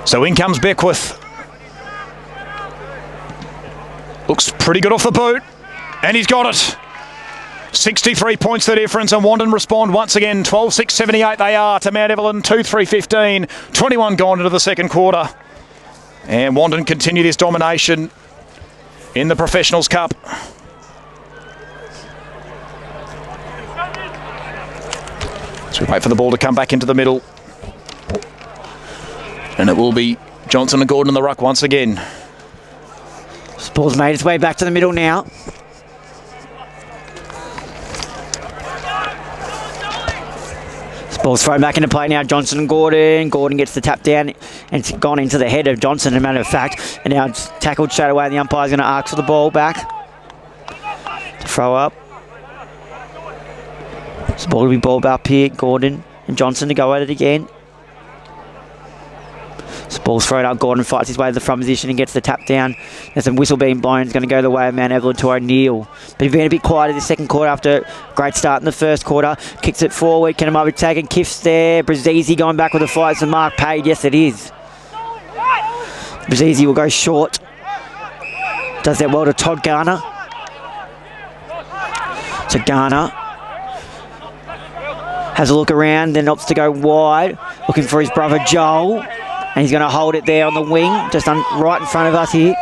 So in comes Beckworth. Looks pretty good off the boot. And he's got it. 63 points the difference, and Wandin respond once again. 12-6-78 they are to Mount Evelyn. 2-3-15. 21 gone into the second quarter. And Wandin continue this domination in the Professionals Cup. So we wait for the ball to come back into the middle. And it will be Johnson and Gordon in the ruck once again. This ball's made its way back to the middle now. This ball's thrown back into play now. Johnson and Gordon. Gordon gets the tap down, and it's gone into the head of Johnson, as a matter of fact. And now it's tackled straight away, and the umpire's going to ask for the ball back. Throw up. This ball will be balled up here. Gordon and Johnson to go at it again. This ball's thrown up. Gordon fights his way to the front position and gets the tap down. There's some whistle being blown. It's going to go the way of Mount Evelyn to O'Neill. But he's been a bit quiet in the second quarter after a great start in the first quarter. Kicks it forward. Can it might be taken? Kiff's there. Brazisi going back with the fight. It's the mark paid. Yes, it is. Brazisi will go short. Does that well to Todd Garner. So Garner has a look around, then opts to go wide, looking for his brother Joel. And he's going to hold it there on the wing, just right in front of us here.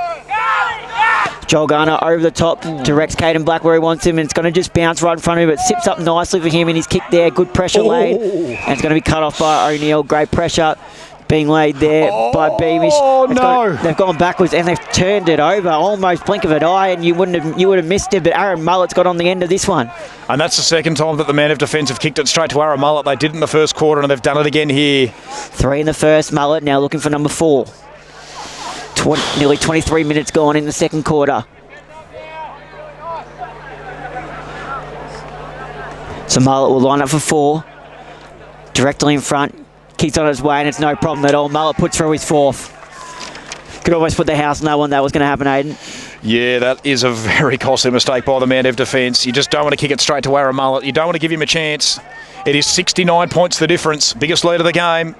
Joel Garner over the top, directs Caden Black where he wants him, and it's going to just bounce right in front of him, but sips up nicely for him in his kick there. Good pressure laid, and it's going to be cut off by O'Neill. Great pressure being laid there by Beamish. They've gone backwards and they've turned it over, almost blink of an eye, and you would have missed it, but Aaron Mullet's got on the end of this one. And that's the second time that the man of defence have kicked it straight to Aaron Mullet. They did in the first quarter, and they've done it again here. 3 in the first. Mullet now looking for number 4. Nearly 23 minutes gone in the second quarter. So Mullet will line up for 4. Directly in front. Kicks on his way, and it's no problem at all. Mullet puts through his 4th. Could almost put the house no one that was going to happen, Aiden. Yeah, that is a very costly mistake by the man of defence. You just don't want to kick it straight to Aaron Mullet. You don't want to give him a chance. It is 69 points the difference. Biggest lead of the game.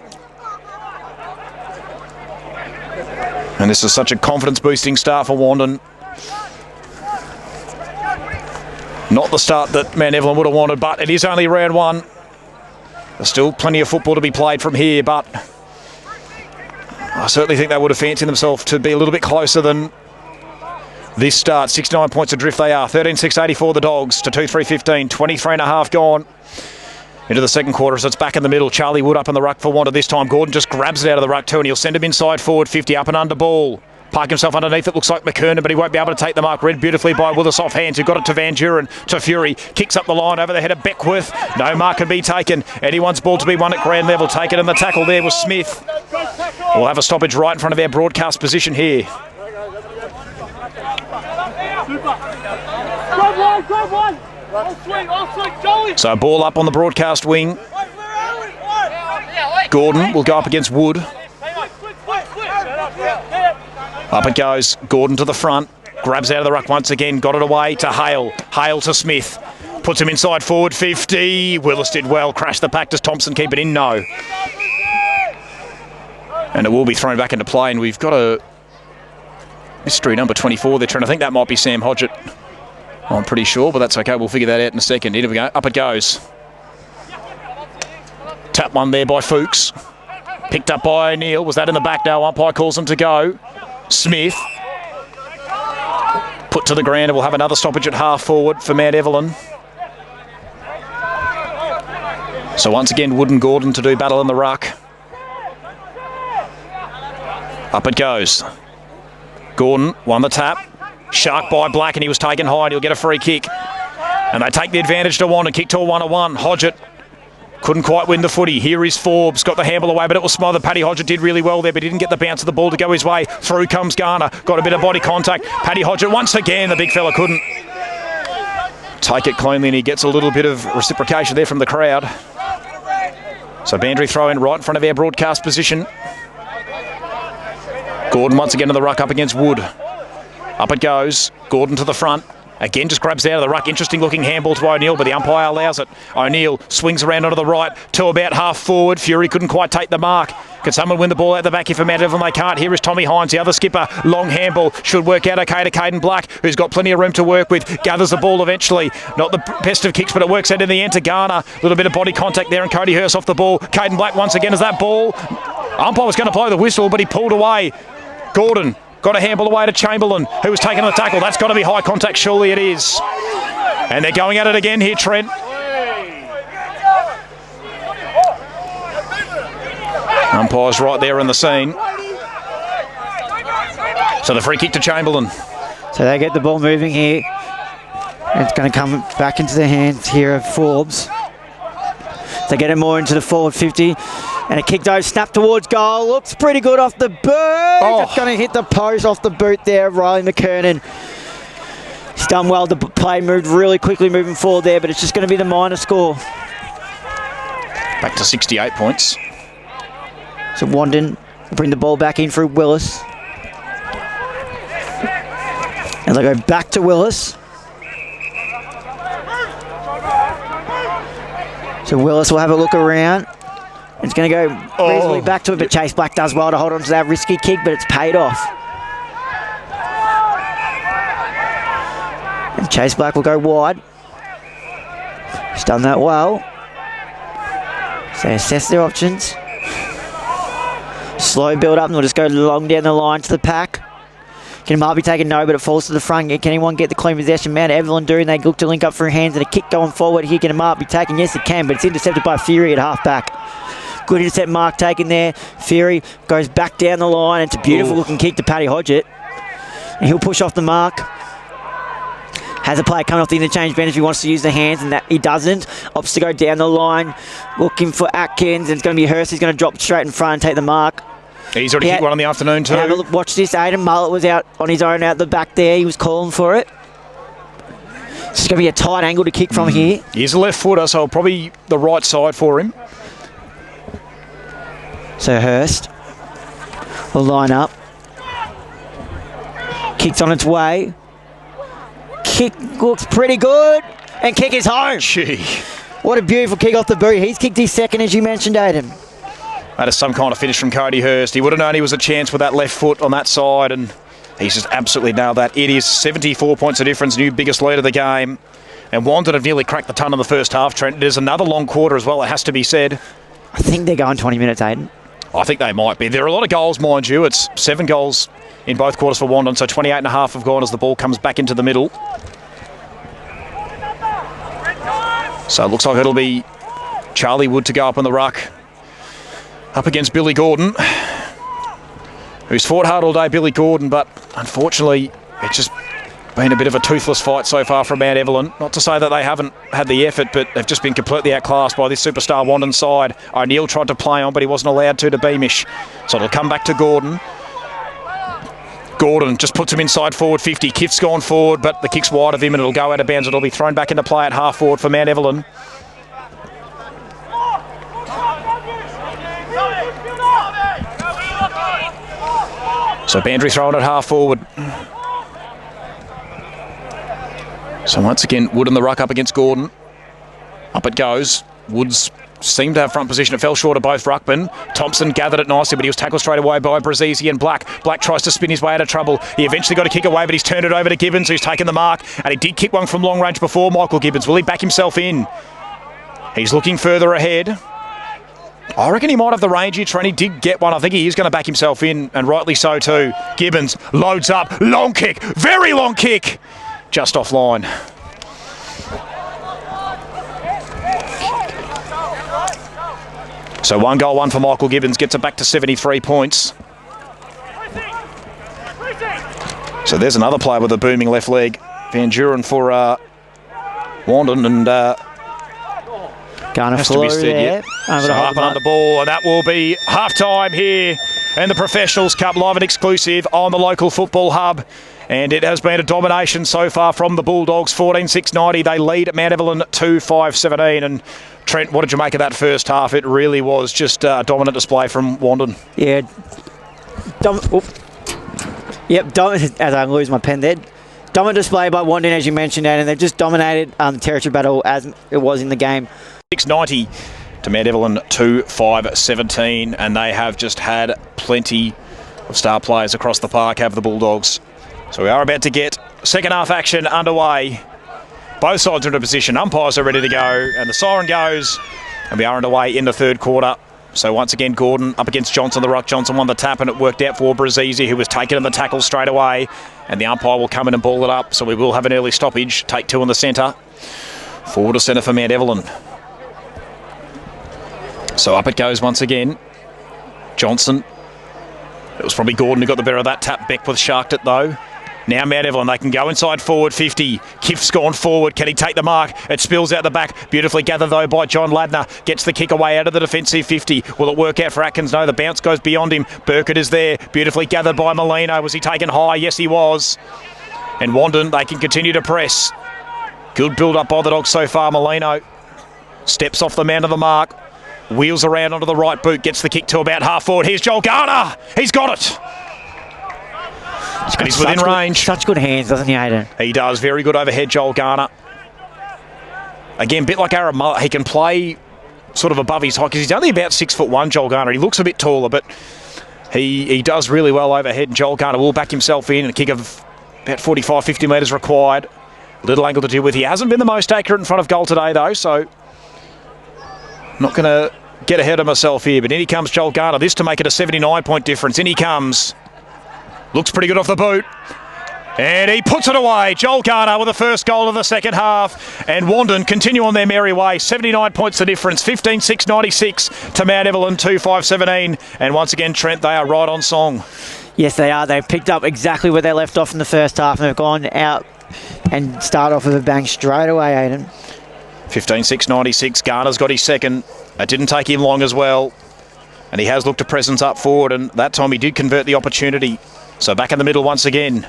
And this is such a confidence-boosting start for Wandin. Not the start that Mount Evelyn would have wanted, but it is only round 1. There's still plenty of football to be played from here, but I certainly think they would have fancied themselves to be a little bit closer than this start. 69 points adrift they are. 13-6-84 the Dogs to 2-3-15. 23 and a half gone into the second quarter, so it's back in the middle. Charlie Wood up in the ruck for Wanda this time. Gordon just grabs it out of the ruck too, and he'll send him inside forward 50, up and under ball. Park himself underneath it, looks like McKernan, but he won't be able to take the mark. Read beautifully by Willis off hands, who got it to Van Duren, to Fury. Kicks up the line over the head of Beckworth. No mark can be taken. Anyone's ball to be won at grand level. Taken, and the tackle there was Smith. We'll have a stoppage right in front of our broadcast position here. So ball up on the broadcast wing. Gordon will go up against Wood. Up it goes. Gordon to the front. Grabs out of the ruck once again. Got it away to Hale. Hale to Smith. Puts him inside forward 50. Willis did well. Crashed the pack. Does Thompson keep it in? No. And it will be thrown back into play. And we've got a mystery number 24 they're trying to think. That might be Sam Hodgett. I'm pretty sure, but that's okay. We'll figure that out in a second. Here we go. Up it goes. Tap one there by Fuchs. Picked up by O'Neill. Was that in the back now? Umpire calls him to go. Smith. Put to the ground, and we'll have another stoppage at half forward for Mount Evelyn. So once again, Wood and Gordon to do battle in the ruck. Up it goes. Gordon won the tap. Shark by Black, and he was taken high, and he'll get a free kick. And they take the advantage to Wandin. Kick to a 1-1. Hodgett couldn't quite win the footy. Here is Forbes. Got the handle away, but it was smothered. Paddy Hodgett did really well there, but he didn't get the bounce of the ball to go his way. Through comes Garner. Got a bit of body contact. Paddy Hodgett once again. The big fella couldn't take it cleanly, and he gets a little bit of reciprocation there from the crowd. So Bandry throw in right in front of our broadcast position. Gordon once again in the ruck up against Wood. Up it goes. Gordon to the front. Again, just grabs out of the ruck. Interesting looking handball to O'Neill, but the umpire allows it. O'Neill swings around onto the right to about half forward. Fury couldn't quite take the mark. Can someone win the ball out the back? If a Mount Evelyn they can't. Here is Tommy Hines, the other skipper. Long handball. Should work out okay to Caden Black, who's got plenty of room to work with. Gathers the ball eventually. Not the best of kicks, but it works out in the end to Garner. A little bit of body contact there, and Cody Hurst off the ball. Caden Black once again as that ball. Umpire was going to blow the whistle, but he pulled away. Gordon got a handball away to Chamberlain, who was taking the tackle. That's got to be high contact, surely it is. And they're going at it again here, Trent. Umpire's right there in the scene. So the free kick to Chamberlain. So they get the ball moving here. It's going to come back into the hands here of Forbes. They get it more into the forward 50. And a kick over, snap towards goal. Looks pretty good off the boot. Oh. It's going to hit the post off the boot there. Riley McKernan. He's done well. The play moved really quickly moving forward there, but it's just going to be the minor score. Back to 68 points. So Wandin will bring the ball back in through Willis. And they go back to Willis. So Willis will have a look around. It's going to go reasonably back to it, but Chase Black does well to hold on to that risky kick, but it's paid off. And Chase Black will go wide. He's done that well. So they assess their options. Slow build up, and they'll just go long down the line to the pack. Can Marby take a no, but it falls to the front. Can anyone get the clean possession? Mount Evelyn do, and they look to link up for hands, and a kick going forward here. Can Marby taken? Yes, it can, but it's intercepted by Fury at half back. Good intercept mark taken there. Fury goes back down the line. It's a beautiful looking kick to Paddy Hodgett. And he'll push off the mark. Has a player coming off the interchange bench if he wants to use the hands, and that he doesn't. Opts to go down the line, looking for Atkins, and it's going to be Hurst. He's going to drop straight in front and take the mark. He's already hit one in the afternoon too. Have a look, watch this. Aidan Mullet was out on his own out the back there. He was calling for it. It's going to be a tight angle to kick from here. He's a left footer, so probably the right side for him. So Hurst will line up. Kick's on its way. Kick looks pretty good. And kick is home. Gee. What a beautiful kick off the boot. He's kicked his second, as you mentioned, Aidan. That is some kind of finish from Cody Hurst. He would have known he was a chance with that left foot on that side, and he's just absolutely nailed that. It is 74 points of difference, new biggest lead of the game. And Wandin have nearly cracked the ton in the first half, Trent. It is another long quarter as well, it has to be said. I think they're going 20 minutes, Aidan. I think they might be. There are a lot of goals, mind you. It's 7 goals in both quarters for Wandin, so 28.5 have gone as the ball comes back into the middle. So it looks like it'll be Charlie Wood to go up in the ruck. Up against Billy Gordon, who's fought hard all day, Billy Gordon, but unfortunately it's just been a bit of a toothless fight so far from Mount Evelyn. Not to say that they haven't had the effort, but they've just been completely outclassed by this superstar Wandin side. O'Neill tried to play on, but he wasn't allowed to Beamish. So it'll come back to Gordon. Gordon just puts him inside forward 50. Kiff's gone forward, but the kick's wide of him and it'll go out of bounds. It'll be thrown back into play at half forward for Mount Evelyn. So Bandry throwing it half forward. So once again, Wood in the ruck up against Gordon. Up it goes. Woods seemed to have front position. It fell short of both ruckmen. Thompson gathered it nicely, but he was tackled straight away by Brazizi and Black. Black tries to spin his way out of trouble. He eventually got a kick away, but he's turned it over to Gibbons, who's taken the mark. And he did kick one from long range before, Michael Gibbons. Will he back himself in? He's looking further ahead. I reckon he might have the range here, Trent. He did get one. I think he is going to back himself in, and rightly so too. Gibbons loads up. Long kick. Very long kick. Just offline. So 1 goal, 1 for Michael Gibbons. Gets it back to 73 points. So there's another player with a booming left leg. Van Duren for Wandin, and Garner has to be steady. So up and under ball, and that will be half-time here in the Professionals Cup, live and exclusive on the local football hub. And it has been a domination so far from the Bulldogs, 14-6-90. They lead at Mount Evelyn 2-5-17. And Trent, what did you make of that first half? It really was just a dominant display from Wandin. Yeah. As I lose my pen there. Dominant display by Wandin, as you mentioned, and they've just dominated the territory battle as it was in the game. 690 to Mount Evelyn 2-5-17. And they have just had plenty of star players across the park, have the Bulldogs. So we are about to get second half action underway. Both sides are in a position. Umpires are ready to go, and the siren goes, and we are underway in the third quarter. So once again, Gordon up against Johnson. The ruck. Johnson won the tap, and it worked out for Brazizi, who was taken in the tackle straight away. And the umpire will come in and ball it up. So we will have an early stoppage. Take 2 in the centre. Forward to centre for Mount Evelyn. So up it goes once again. Johnson. It was probably Gordon who got the better of that tap. Beckwith sharked it though. Now Mount Evelyn, they can go inside forward 50. Kiff's gone forward. Can he take the mark? It spills out the back. Beautifully gathered though by John Ladner. Gets the kick away out of the defensive 50. Will it work out for Atkins? No, the bounce goes beyond him. Burkett is there. Beautifully gathered by Molino. Was he taken high? Yes, he was. And Wandin, they can continue to press. Good build up by the Dogs so far. Molino steps off the man of the mark. Wheels around onto the right boot. Gets the kick to about half forward. Here's Joel Garner. He's got it. And he's within range. Such good hands, doesn't he, Aidan? He does. Very good overhead, Joel Garner. Again, a bit like Aaron Muller. He can play sort of above his height because he's only about 6'1", Joel Garner. He looks a bit taller, but he does really well overhead. And Joel Garner will back himself in. A kick of about 45, 50 metres required. Little angle to deal with. He hasn't been the most accurate in front of goal today, though, so not going to get ahead of myself here. But in he comes Joel Garner. This to make it a 79-point difference. In he comes. Looks pretty good off the boot. And he puts it away. Joel Garner with the first goal of the second half. And Wandin continue on their merry way. 79 points the difference. 15-6-96 to Mount Evelyn 2-5-17. And once again, Trent, they are right on song. Yes, they are. They've picked up exactly where they left off in the first half. And they've gone out and start off with a bang straight away, Aidan. 15-6-96. Garner's got his second. It didn't take him long as well. And he has looked a presence up forward. And that time he did convert the opportunity. So back in the middle once again.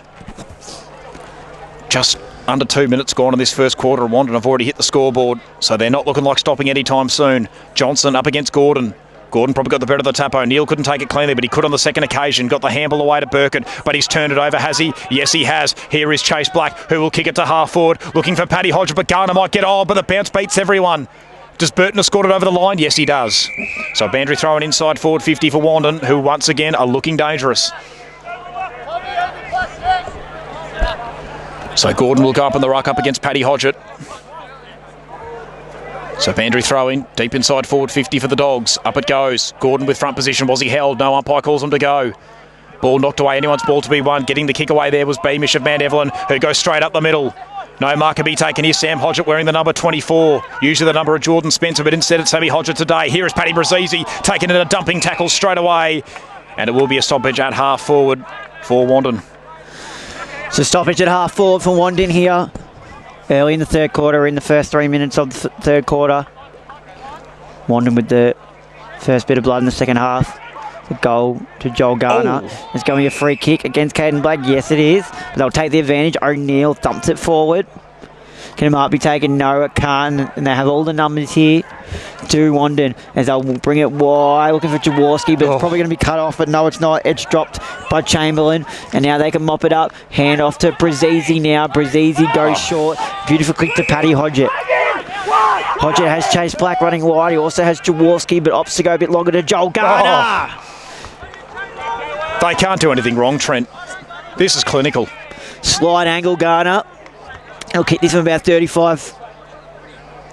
Just under 2 minutes gone in this first quarter, and Wandin have already hit the scoreboard, so they're not looking like stopping anytime soon. Johnson up against Gordon. Gordon probably got the better of the tap. O'Neill couldn't take it cleanly, but he could on the second occasion. Got the handball away to Burkett, but he's turned it over, has he? Yes, he has. Here is Chase Black, who will kick it to half forward, looking for Paddy Hodge, but Garner might get on, but the bounce beats everyone. Does Burton have scored it over the line? Yes, he does. So Bandry throwing inside forward 50 for Wandin, who once again are looking dangerous. So Gordon will go up in the ruck up against Paddy Hodgett. So Bandry throwing deep inside forward 50 for the Dogs. Up it goes. Gordon with front position. Was he held? No, umpire calls him to go. Ball knocked away. Anyone's ball to be won. Getting the kick away there was Beamish of Mount Evelyn, who goes straight up the middle. No mark can be taken. Here's Sam Hodgett wearing the number 24. Usually the number of Jordan Spencer, but instead it's Sammy Hodgett today. Here is Paddy Brazizi taking in a dumping tackle straight away. And it will be a stoppage at half forward for Wandin. So stoppage at half forward for Wandin here. Early in the third quarter, in the first 3 minutes of the third quarter. Wandin with the first bit of blood in the second half. The goal to Joel Garner. Oh. It's going to be a free kick against Caden Black. Yes, it is. But they'll take the advantage. O'Neill thumps it forward. Can might be taken, no it can't, and they have all the numbers here to Wandin as they'll bring it wide, looking for Jaworski, but it's probably going to be cut off, but no it's not. It's dropped by Chamberlain, and now they can mop it up. Hand off to Brazizi now. Brazizi goes short. Beautiful click to Paddy Hodgett. Hodgett has Chase Black running wide. He also has Jaworski, but opts to go a bit longer to Joel Garner. They can't do anything wrong, Trent. This is clinical. Slide angle Garner. He'll kick this from about 35.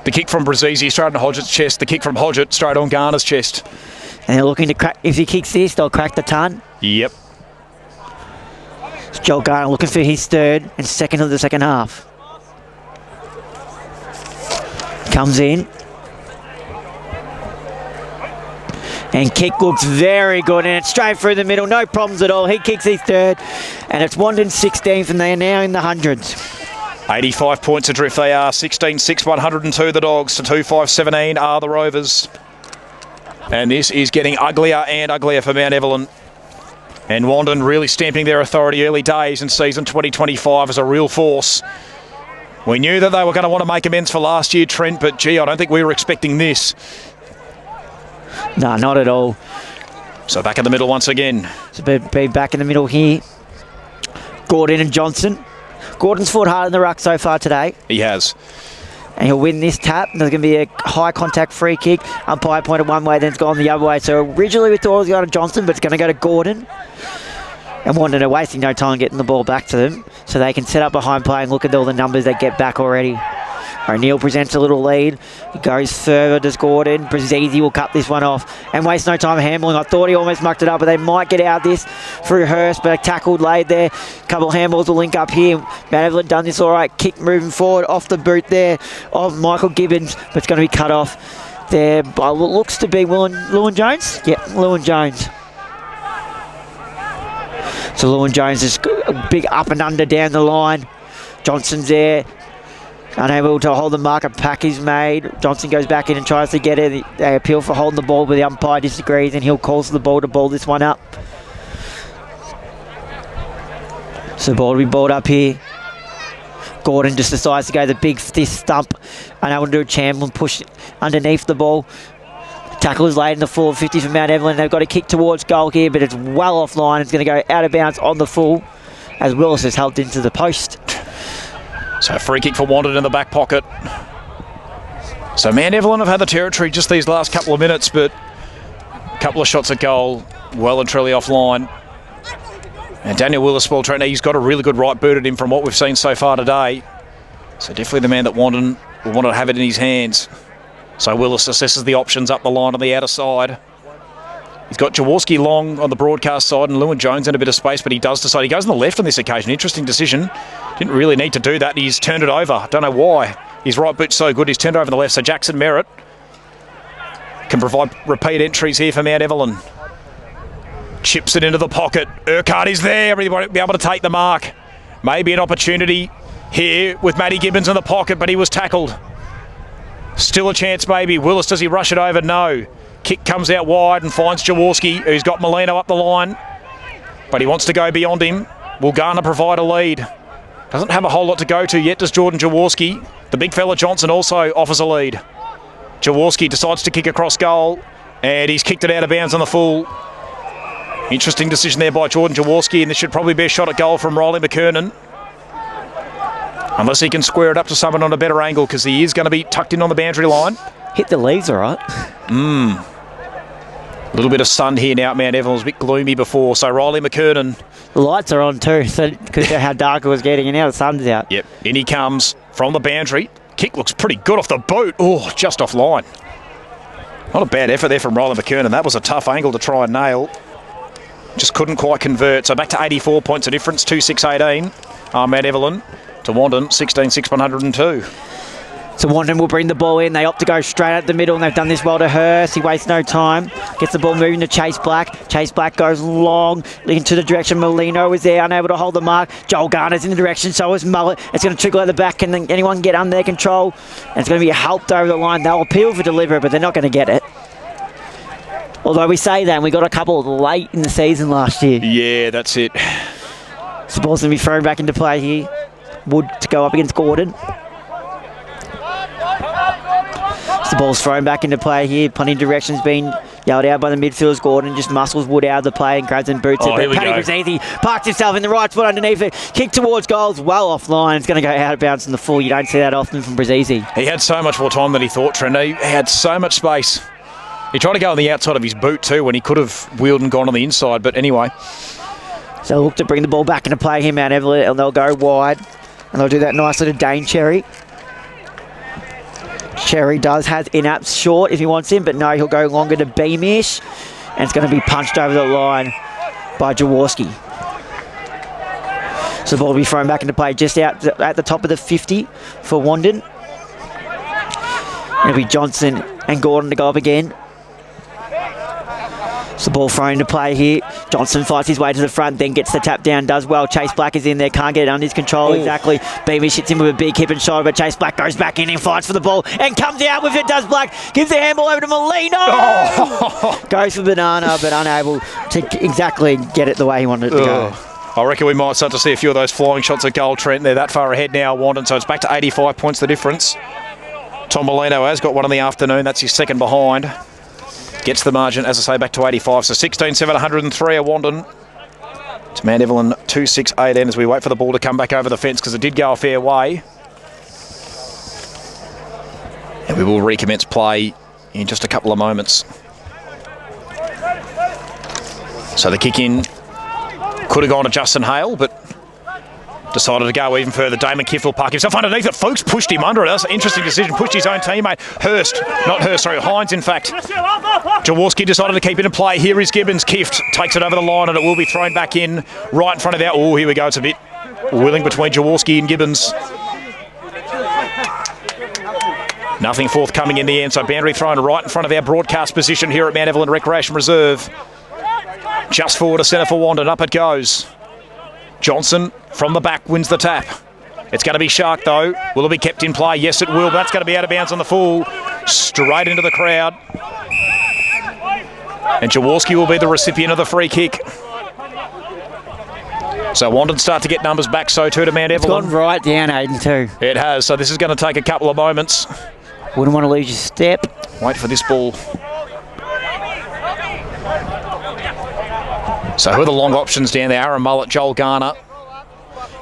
The kick from Brazizi straight on Hodgett's chest. The kick from Hodgett straight on Garner's chest. And they're looking to crack. If he kicks this, they'll crack the ton. Yep. It's Joel Garner looking for his third and second of the second half. Comes in. And kick looks very good, and it's straight through the middle, no problems at all. He kicks his third, and it's Wandin 16th, and they are now in the hundreds. 85 points adrift they are. 16-6, 102 the Dogs to 2-5-17 are the Rovers. And this is getting uglier and uglier for Mount Evelyn. And Wandin really stamping their authority early days in season 2025 as a real force. We knew that they were going to want to make amends for last year, Trent, but gee, I don't think we were expecting this. No, not at all. So back in the middle once again. So be back in the middle here. Gordon and Johnson. Gordon's fought hard in the ruck so far today. He has. And he'll win this tap. There's going to be a high contact free kick. Umpire pointed one way, then it's gone the other way. So originally we thought it was going to Johnson, but it's going to go to Gordon. And Wandin are wasting no time getting the ball back to them, so they can set up behind play and look at all the numbers they get back already. O'Neill presents a little lead. He goes further, does Gordon. Brazizi will cut this one off and waste no time handling. I thought he almost mucked it up, but they might get out this through Hurst, but a tackled laid there. A couple of handballs will link up here. Mount Evelyn done this all right. Kick moving forward off the boot there of Michael Gibbons, but it's going to be cut off there by what looks to be Lewin Jones. Yeah, Lewin Jones. So Lewin Jones is a big up and under down the line. Johnson's there. Unable to hold the mark, a pack is made. Johnson goes back in and tries to get it. They appeal for holding the ball, but the umpire disagrees and he'll call for the ball to ball this one up. So the ball will be balled up here. Gordon just decides to go the big stiff stump. Unable to do a Chamberlain push underneath the ball. Tackle is laid in the full 50 for Mount Evelyn. They've got a kick towards goal here, but it's well offline. It's going to go out of bounds on the full as Willis has helped into the post. So a free kick for Wandin in the back pocket. So Mount Evelyn have had the territory just these last couple of minutes, but a couple of shots at goal, well and truly offline. And Daniel Willis, well trained, he's got a really good right boot at him from what we've seen so far today. So definitely the man that Wandin will want to have it in his hands. So Willis assesses the options up the line on the outer side. He's got Jaworski long on the broadcast side and Lewin Jones in a bit of space, but he does decide he goes on the left on this occasion. Interesting decision. Didn't really need to do that. He's turned it over. Don't know why. His right boot's so good. He's turned over on the left. So Jackson Merritt can provide repeat entries here for Mount Evelyn. Chips it into the pocket. Urquhart is there. Everybody will be able to take the mark. Maybe an opportunity here with Matty Gibbons in the pocket, but he was tackled. Still a chance maybe. Willis, does he rush it over? No. Kick comes out wide and finds Jaworski, who's got Molino up the line. But he wants to go beyond him. Will Garner provide a lead? Doesn't have a whole lot to go to yet, does Jordan Jaworski. The big fella Johnson also offers a lead. Jaworski decides to kick across goal, and he's kicked it out of bounds on the full. Interesting decision there by Jordan Jaworski, and this should probably be a shot at goal from Riley McKernan. Unless he can square it up to someone on a better angle, because he is going to be tucked in on the boundary line. Hit the leaves all right. A little bit of sun here now at Mount Evelyn. It was a bit gloomy before, so Riley McKernan. The lights are on too, so because of how dark it was getting, and now the sun's out. Yep, in he comes from the boundary. Kick looks pretty good off the boot. Oh, just offline. Not a bad effort there from Riley McKernan. That was a tough angle to try and nail. Just couldn't quite convert. So back to 84 points of difference, 2-6-18. Mount Evelyn to Wandin, 16-6, 102. So Wandin will bring the ball in. They opt to go straight at the middle, and they've done this well to Hurst. He wastes no time. Gets the ball moving to Chase Black. Chase Black goes long into the direction. Molino is there, unable to hold the mark. Joel Garner's in the direction, so is Mullet. It's going to trickle at the back. Can anyone get under their control? And it's going to be helped over the line. They'll appeal for deliver, but they're not going to get it. Although we say that, and we got a couple late in the season last year. Yeah, that's it. So the ball's going to be thrown back into play here. Wood to go up against Gordon. ball's thrown back into play here. Plenty of directions being yelled out by the midfielders. Gordon just muscles Wood out of the play and grabs and boots it. Here we Paddy go. Brazzi parks himself in the right spot underneath it. Kick towards goals, well offline. It's going to go out of bounds in the full. You don't see that often from Brazzi. He had so much more time than he thought, Trent. He had so much space. He tried to go on the outside of his boot too when he could have wheeled and gone on the inside, but anyway. So they'll look to bring the ball back into play here, Mount Evelyn, and they'll go wide. And they'll do that nicely to Dane Cherry. Cherry has in-apps short if he wants him, but no, he'll go longer to Beamish. And it's going to be punched over the line by Jaworski. So the ball will be thrown back into play just out at the top of the 50 for Wandin. It'll be Johnson and Gordon to go up again. So the ball thrown into play here. Johnson fights his way to the front, then gets the tap down, does well. Chase Black is in there, can't get it under his control exactly. Beamish hits him with a big hip and shoulder, but Chase Black goes back in and fights for the ball and comes out with it, does Black. Gives the handball over to Molino. Goes for Banana, but unable to exactly get it the way he wanted it to go. I reckon we might start to see a few of those flying shots at goal, Trent. They're that far ahead now, Wandin, so it's back to 85 points the difference. Tom Molino has got one in the afternoon. That's his second behind. Gets the margin, as I say, back to 85. So 16,703 a Wandin. It's Mount Evelyn 2-6-18 as we wait for the ball to come back over the fence because it did go a fair way. And we will recommence play in just a couple of moments. So the kick in could have gone to Justin Hale, but decided to go even further. Damon Kiffel parked himself underneath it. Fuchs pushed him under it. That's an interesting decision. Pushed his own teammate. Hines, in fact. Jaworski decided to keep it in play. Here is Gibbons. Kift takes it over the line and it will be thrown back in right in front of our... Oh, here we go. It's a bit willing between Jaworski and Gibbons. Nothing forthcoming in the end. So boundary thrown right in front of our broadcast position here at Mount Evelyn Recreation Reserve. Just forward to centre for Wandin. Up it goes. Johnson from the back wins the tap. It's going to be Shark though. Will it be kept in play? Yes, it will. But that's going to be out of bounds on the full. Straight into the crowd. And Jaworski will be the recipient of the free kick. So Wandin start to get numbers back, so too to Mount Evelyn. It's gone right down, Aiden, too. It has. So this is going to take a couple of moments. Wouldn't want to lose your step. Wait for this ball. So who are the long options down there? Aaron Mullett, Joel Garner.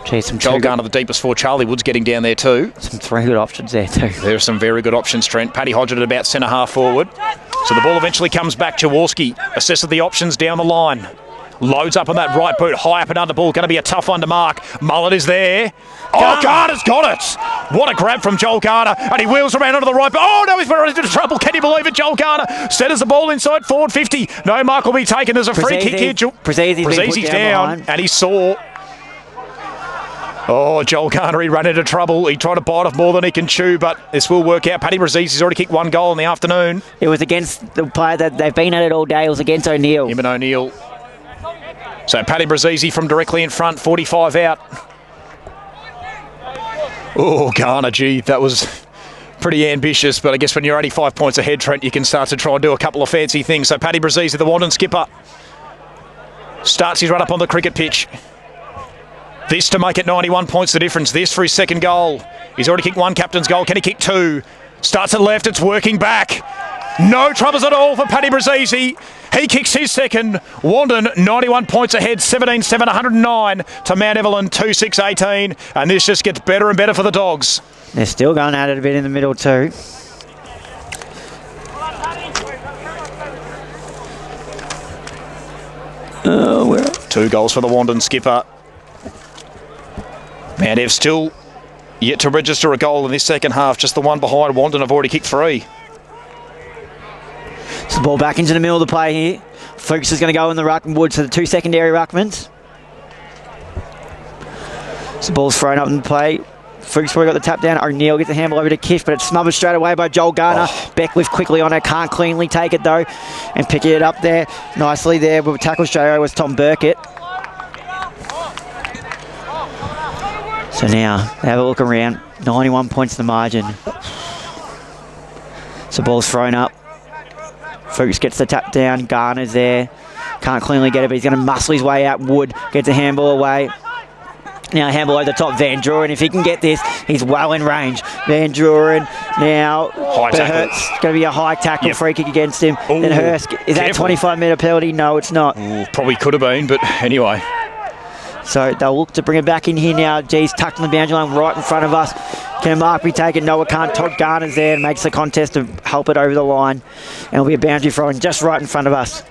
Joel Garner, the deepest four. Charlie Wood's getting down there too. Some three good options there too. There are some very good options, Trent. Paddy Hodgett at about centre half forward. So the ball eventually comes back. Jaworski assesses the options down the line. Loads up on that right boot, high up and under ball. Going to be a tough one to mark. Mullett is there. Oh, Garner's got it. What a grab from Joel Garner. And he wheels around onto the right. Oh, no, he's run into trouble. Can you believe it? Joel Garner centres the ball inside forward 50. No mark will be taken. There's a free kick here. Brazzi's down and he's sore. Oh, Joel Garner, he ran into trouble. He tried to bite off more than he can chew, but this will work out. Paddy Brazzi's already kicked one goal in the afternoon. It was against the player that they've been at it all day. It was against O'Neill. Him and O'Neill. So Paddy Brazzi from directly in front, 45 out. Oh, Garner, gee, that was pretty ambitious, but I guess when you're 85 points ahead, Trent, you can start to try and do a couple of fancy things. So Paddy Brazzi, the Wandin skipper, starts his run up on the cricket pitch. This to make it 91 points the difference. This for his second goal. He's already kicked one captain's goal. Can he kick two? Starts at left. It's working back. No troubles at all for Paddy Brazzi. He kicks his second. Wandin 91 points ahead. 17,709 to Mount Evelyn 2-6-18. And this just gets better and better for the Dogs. They're still going at it a bit in the middle too. Two goals for the Wandin skipper. Mount Ev still yet to register a goal in this second half. Just the one behind. Wandin have already kicked three. So the ball back into the middle of the play here. Fuchs is going to go in the ruck and Wood to the two secondary ruckmans. So the ball's thrown up in the play. Fuchs probably got the tap down. O'Neill gets the handball over to Kiff, but it's smothered straight away by Joel Garner. Beckwith quickly on it, can't cleanly take it though. And picking it up there nicely there with a tackle straight away was Tom Burkett. So now, have a look around. 91 points the margin. So ball's thrown up. Fuchs gets the tap down. Garner's there. Can't cleanly get it, but he's going to muscle his way out. Wood gets a handball away. Now handball over the top, Van Duren. If he can get this, he's well in range. Van Duren now. High tackle. It's going to be a high tackle, free kick against him. Ooh, then Hurst, is that a 25-metre penalty? No, it's not. Ooh, probably could have been, but anyway. So they'll look to bring it back in here now. G's tucked on the boundary line right in front of us. Can a mark be taken? No, it can't. Todd Garner's there and makes the contest to help it over the line. And it'll be a boundary throw in just right in front of us.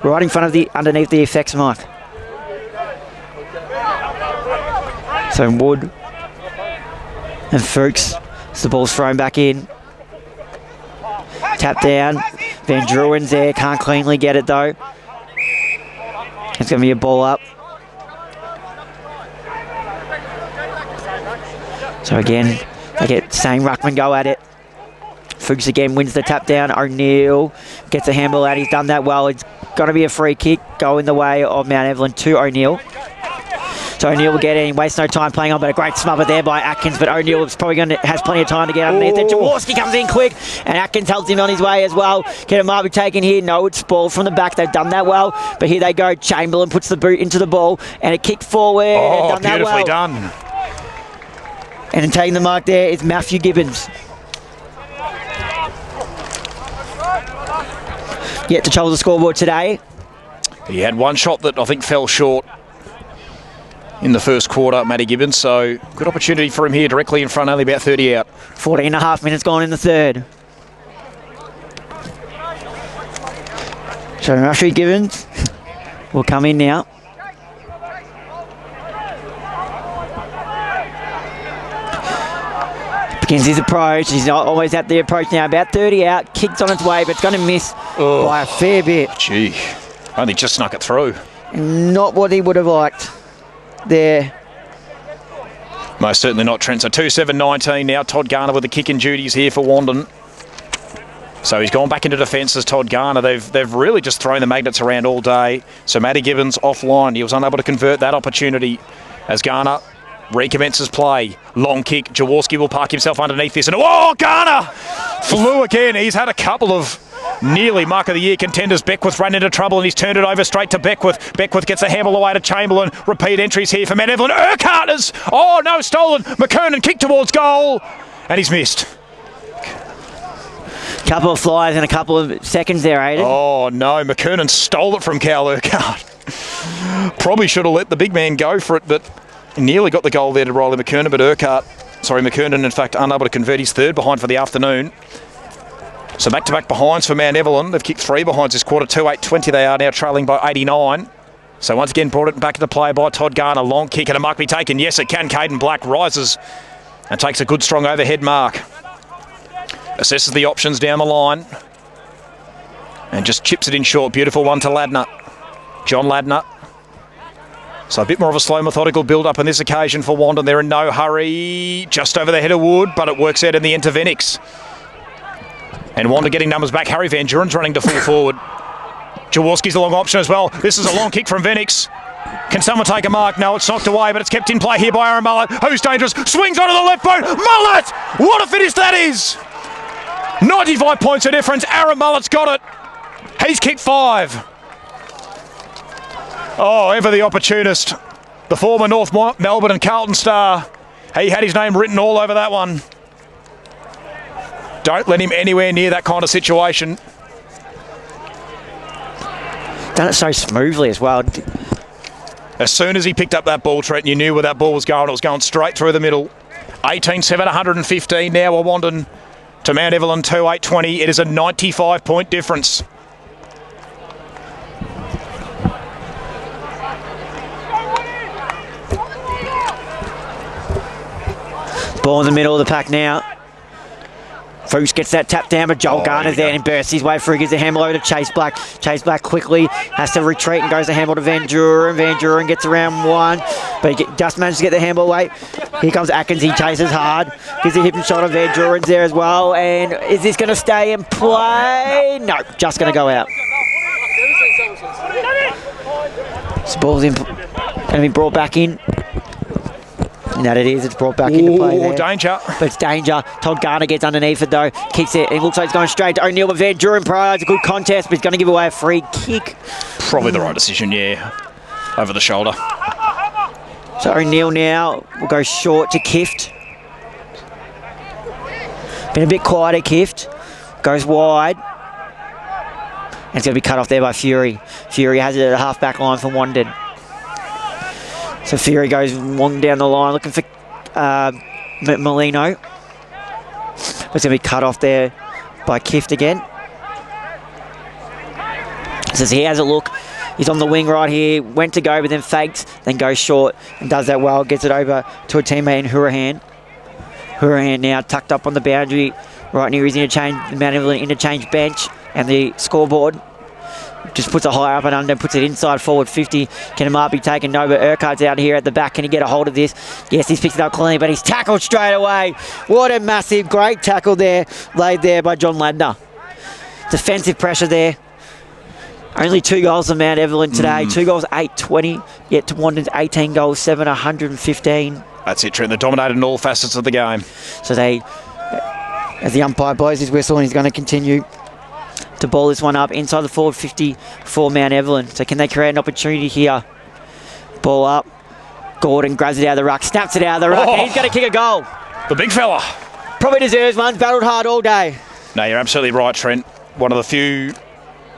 Right in front of the, underneath the effects mark. So Wood and Fuchs. So the ball's thrown back in. Tap down. Van Duren's there. Can't cleanly get it though. It's going to be a ball up. So again, they get same ruckman go at it. Fuchs again wins the tap down. O'Neill gets a handball out. He's done that well. It's going to be a free kick going the way of Mount Evelyn to O'Neill. So O'Neill will get it. He wastes no time playing on, but a great smother there by Atkins. But O'Neill is probably has plenty of time to get underneath it. Jaworski comes in quick, and Atkins helps him on his way as well. Can a mark be taken here? No, it's ball from the back. They've done that well. But here they go. Chamberlain puts the boot into the ball, and a kick forward. Oh, done that beautifully well. done. And in taking the mark there is Matthew Gibbons. Yet to trouble the scoreboard today. He had one shot that I think fell short in the first quarter, Matty Gibbons, so good opportunity for him here directly in front, only about 30 out. 14 and a half minutes gone in the third. So Matthew Gibbons will come in now. Begins his approach. He's not always at the approach now. About 30 out. Kicks on its way, but it's going to miss by a fair bit. Gee, only just snuck it through. Not what he would have liked there. Most certainly not, Trent. So 2-7-19 now. Todd Garner with the kicking duties here for Wandin. So he's gone back into defence as Todd Garner. They've really just thrown the magnets around all day. So Matty Gibbons offline. He was unable to convert that opportunity as Garner recommences play. Long kick. Jaworski will park himself underneath this. And Garner flew again. He's had a couple of nearly Mark of the Year contenders. Beckwith ran into trouble and he's turned it over straight to Beckwith. Beckwith gets a handball away to Chamberlain. Repeat entries here for Mount Evelyn. Urquhart is... Oh, no, stolen. McKernan kick towards goal. And he's missed. Couple of flies in a couple of seconds there, Aiden. Oh, no. McKernan stole it from Cal Urquhart. Probably should have let the big man go for it, but nearly got the goal there to Riley McKernan, but McKernan, in fact, unable to convert his third behind for the afternoon. So back-to-back behinds for Mount Evelyn. They've kicked 3 behinds this quarter, 2-8-20. They are now trailing by 89. So once again, brought it back into play by Todd Garner. Long kick and a mark be taken. Yes, it can. Caden Black rises and takes a good, strong overhead mark. Assesses the options down the line. And just chips it in short. Beautiful one to Ladner. John Ladner. So a bit more of a slow, methodical build-up on this occasion for Wandin. They're in no hurry. Just over the head of Wood, but it works out in the end to Venix. And Wandin getting numbers back. Harry Van Duren's running to full forward. Jaworski's a long option as well. This is a long kick from Venix. Can someone take a mark? No, it's knocked away, but it's kept in play here by Aaron Mullett, who's dangerous. Swings onto the left boot. Mullett! What a finish that is! 95 points of difference. Aaron Mullett's got it. He's kicked 5. Oh, ever the opportunist. The former North Melbourne and Carlton star. He had his name written all over that one. Don't let him anywhere near that kind of situation. Done it so smoothly as well. As soon as he picked up that ball, Trent, you knew where that ball was going. It was going straight through the middle. 18-7, 115 now. Wandin to Mount Evelyn, 2-8-20. It is a 95-point difference. Ball in the middle of the pack now. Fuchs gets that tap down, but Joel Garner's there and he bursts his way through. Gives a handball over to Chase Black. Chase Black quickly has to retreat and goes the handball to Van Duren. Van Duren gets around one, but he just manages to get the handball away. Here comes Atkins. He chases hard. Gives a hip and shot on Van Duren's there as well. And is this going to stay in play? No, just going to go out. This ball's going to be brought back in. And that it is, it's brought back into play there. Danger. But it's danger. Todd Garner gets underneath it though. Kicks it. It looks like it's going straight to O'Neill, but Van Duren provides a good contest, but he's going to give away a free kick. Probably the right decision, yeah. Over the shoulder. So O'Neill now will go short to Kift. Been a bit quieter, Kift. Goes wide. And it's going to be cut off there by Fury. Fury has it at a half-back line for Wandin. So Fury goes long down the line looking for Molino. It's going to be cut off there by Kift again. Says he has a look. He's on the wing right here. Went to go, but then fakes, then goes short and does that well. Gets it over to a teammate in Hurahan. Hurahan now tucked up on the boundary right near his interchange, Mount Evelyn interchange bench and the scoreboard. Just puts it high up and under, puts it inside forward 50. Can it might be taken? No, but Urquhart's out here at the back. Can he get a hold of this? Yes, he's picked it up cleanly, but he's tackled straight away. What a massive, great tackle there, laid there by John Ladner. Defensive pressure there. Only 2 goals for Mount Evelyn today. 2 goals, 8-20. Yet to Wandin's 18 goals, 7, 115. That's it, Trent. They dominated in all facets of the game. So they, as the umpire blows his whistle, and he's going to continue to ball this one up inside the forward 50 for Mount Evelyn. So can they create an opportunity here? Ball up. Gordon grabs it out of the ruck, snaps it out of the ruck, and he's going to kick a goal. The big fella. Probably deserves one. Battled hard all day. No, you're absolutely right, Trent. One of the few,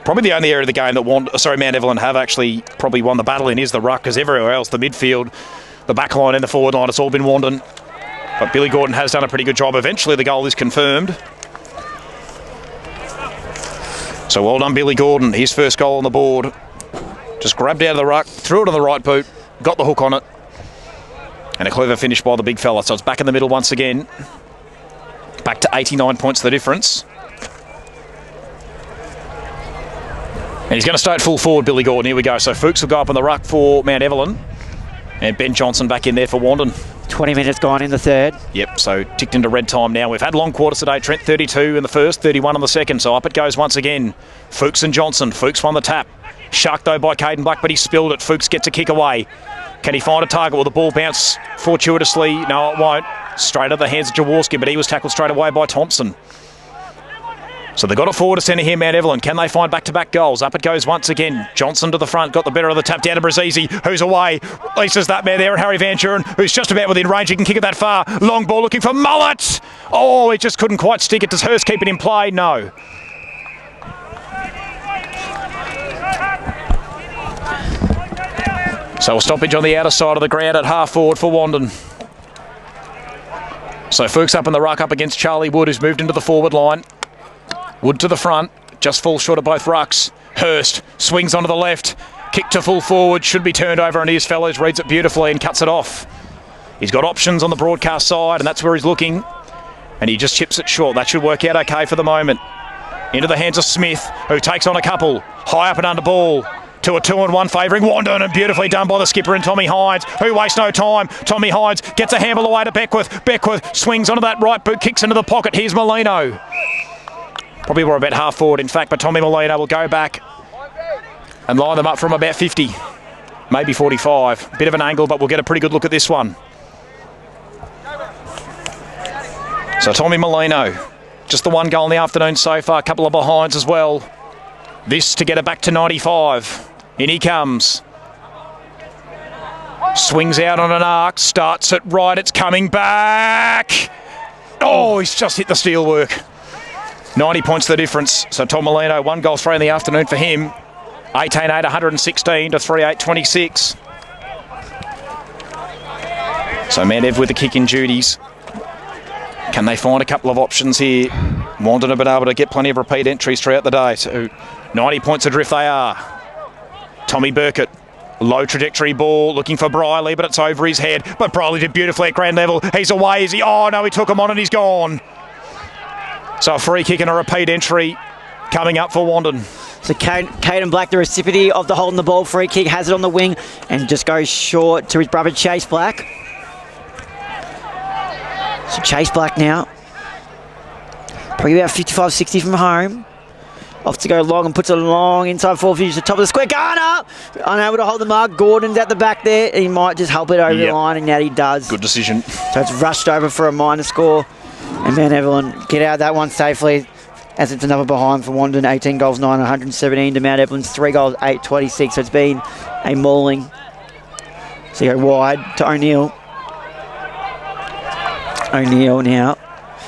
probably the only area of the game that Mount Evelyn have actually probably won the battle in is the ruck, because everywhere else, the midfield, the back line and the forward line, it's all been Wandin. But Billy Gordon has done a pretty good job. Eventually the goal is confirmed. So well done, Billy Gordon. His first goal on the board. Just grabbed out of the ruck, threw it on the right boot, got the hook on it. And a clever finish by the big fella. So it's back in the middle once again. Back to 89 points the difference. And he's going to start full forward, Billy Gordon. Here we go. So Fuchs will go up on the ruck for Mount Evelyn. And Ben Johnson back in there for Wandin. 20 minutes gone in the third. Yep, so ticked into red time now. We've had long quarters today, Trent. 32 in the first, 31 in the second. So up it goes once again. Fuchs and Johnson. Fuchs won the tap. Sharked though by Caden Black, but he spilled it. Fuchs gets a kick away. Can he find a target? Will the ball bounce fortuitously? No, it won't. Straight at the hands of Jaworski, but he was tackled straight away by Thompson. So they've got it forward to centre here, Mount Evelyn. Can they find back-to-back goals? Up it goes once again. Johnson to the front, got the better of the tap down to Brazizi, who's away. Releases that man there, and Harry Van Duren, who's just about within range. He can kick it that far. Long ball looking for Mullet. Oh, he just couldn't quite stick it. Does Hurst keep it in play? No. So a stoppage on the outer side of the ground at half forward for Wandin. So Fuchs up in the ruck up against Charlie Wood, who's moved into the forward line. Wood to the front, just falls short of both rucks. Hurst swings onto the left, kick to full forward, should be turned over, and his fellows reads it beautifully and cuts it off. He's got options on the broadcast side, and that's where he's looking. And he just chips it short. That should work out okay for the moment. Into the hands of Smith, who takes on a couple. High up and under ball. To a 2-on-1 favouring Wandin, and beautifully done by the skipper and Tommy Hines, who wastes no time. Tommy Hines gets a handle away to Beckwith. Beckwith swings onto that right boot, kicks into the pocket. Here's Molino. Probably we're about half forward, in fact, but Tommy Molino will go back and line them up from about 50, maybe 45. Bit of an angle, but we'll get a pretty good look at this one. So Tommy Molino, just the one goal in the afternoon so far, a couple of behinds as well. This to get it back to 95. In he comes. Swings out on an arc, starts it right, it's coming back. Oh, he's just hit the steelwork. 90 points the difference. So Tom Molino, 1 goal 3 in the afternoon for him. 18-8, 116 to 3-8, 26. So Mount Ev with the kick in duties. Can they find a couple of options here? Wandin have been able to get plenty of repeat entries throughout the day. So 90 points adrift they are. Tommy Burkett, low trajectory ball, looking for Briley, but it's over his head. But Briley did beautifully at ground level. He's away, is he? Oh no, he took him on and he's gone. So a free kick and a repeat entry coming up for Wandin. So Caden Black, the recipient of the holding the ball free kick, has it on the wing and just goes short to his brother Chase Black. So Chase Black now, probably about 55-60 from home. Off to go long and puts it long inside forward to the top of the square. Garner! Unable to hold the mark. Gordon's at the back there. He might just help it over the line, and now he does. Good decision. So it's rushed over for a minor score. And Mount Evelyn get out of that one safely, as it's another behind for Wandin. 18 goals, 9, 117 to Mount Evelyn's 3 goals, 8, 26. So it's been a mauling So you go wide to O'Neill. O'Neill now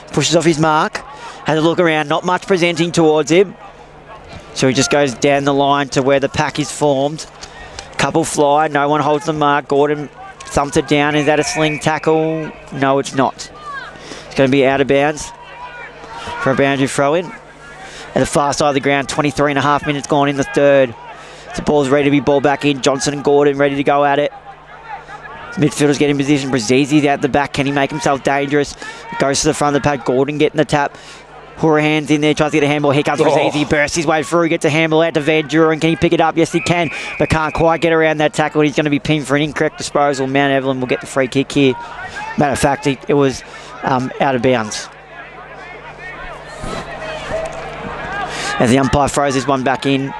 pushes off his mark. Has a look around, not much presenting towards him. So he just goes down the line to where the pack is formed. Couple fly, no one holds the mark. Gordon thumps it down. Is that a sling tackle? No, it's not. It's going to be out of bounds for a boundary throw-in. At the far side of the ground, 23 and a half minutes gone in the third. The ball's ready to be ball back in. Johnson and Gordon ready to go at it. Midfielders get in position. Brazizi's out the back. Can he make himself dangerous? Goes to the front of the pack. Gordon getting the tap. Horahan's in there, tries to get a handball. Here comes Brazizi, bursts his way through, gets a handball out to Van Duren. Can he pick it up? Yes, he can, but can't quite get around that tackle. He's going to be pinned for an incorrect disposal. Mount Evelyn will get the free kick here. Matter of fact, it was out of bounds. As the umpire throws this one back in,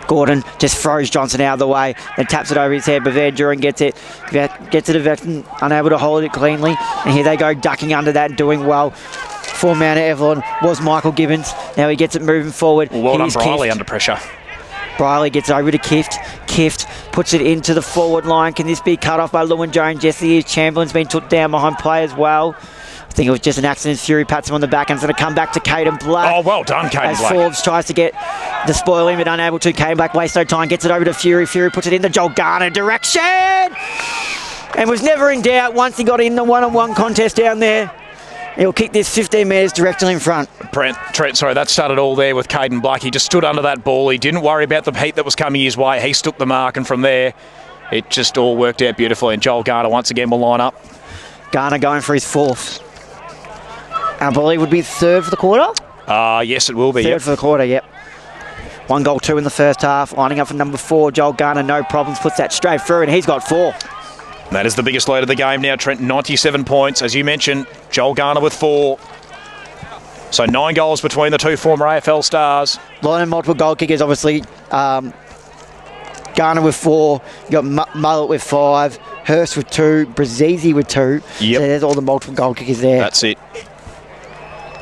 Gordon just throws Johnson out of the way, then taps it over his head, but Van Duren gets it to Veteran, unable to hold it cleanly. And here they go, ducking under that and doing well. For Mount Evelyn was Michael Gibbons. Now he gets it moving forward. Well done, Briley under pressure. Briley gets over to Kift. Kift puts it into the forward line. Can this be cut off by Lewin Jones? Yes, he is. Chamberlain's been took down behind play as well. I think it was just an accident. Fury pats him on the back and it's going to come back to Caden Black. Oh, well done, Caden Black. As Forbes tries to get the spoil in, but unable to. Caden Black wastes no time, gets it over to Fury. Fury puts it in the Joel Garner direction and was never in doubt once he got in the one-on-one contest down there. He'll kick this 15 metres directly in front. Trent, sorry, that started all there with Caden Black. He just stood under that ball. He didn't worry about the heat that was coming his way. He stuck the mark, and from there, it just all worked out beautifully. And Joel Garner once again will line up. Garner going for his fourth. I believe would be third for the quarter? Yes, it will be. Third for the quarter, yep. 1 goal, 2 in the first half. Lining up for number 4, Joel Garner, no problems. Puts that straight through, and he's got 4. That is the biggest lead of the game now, Trent. 97 points. As you mentioned, Joel Garner with 4. So 9 goals between the two former AFL stars. Line and multiple goal kickers, obviously. Garner with 4. You got Mullet with 5. Hurst with 2. Brazizi with 2. Yep. So there's all the multiple goal kickers there. That's it.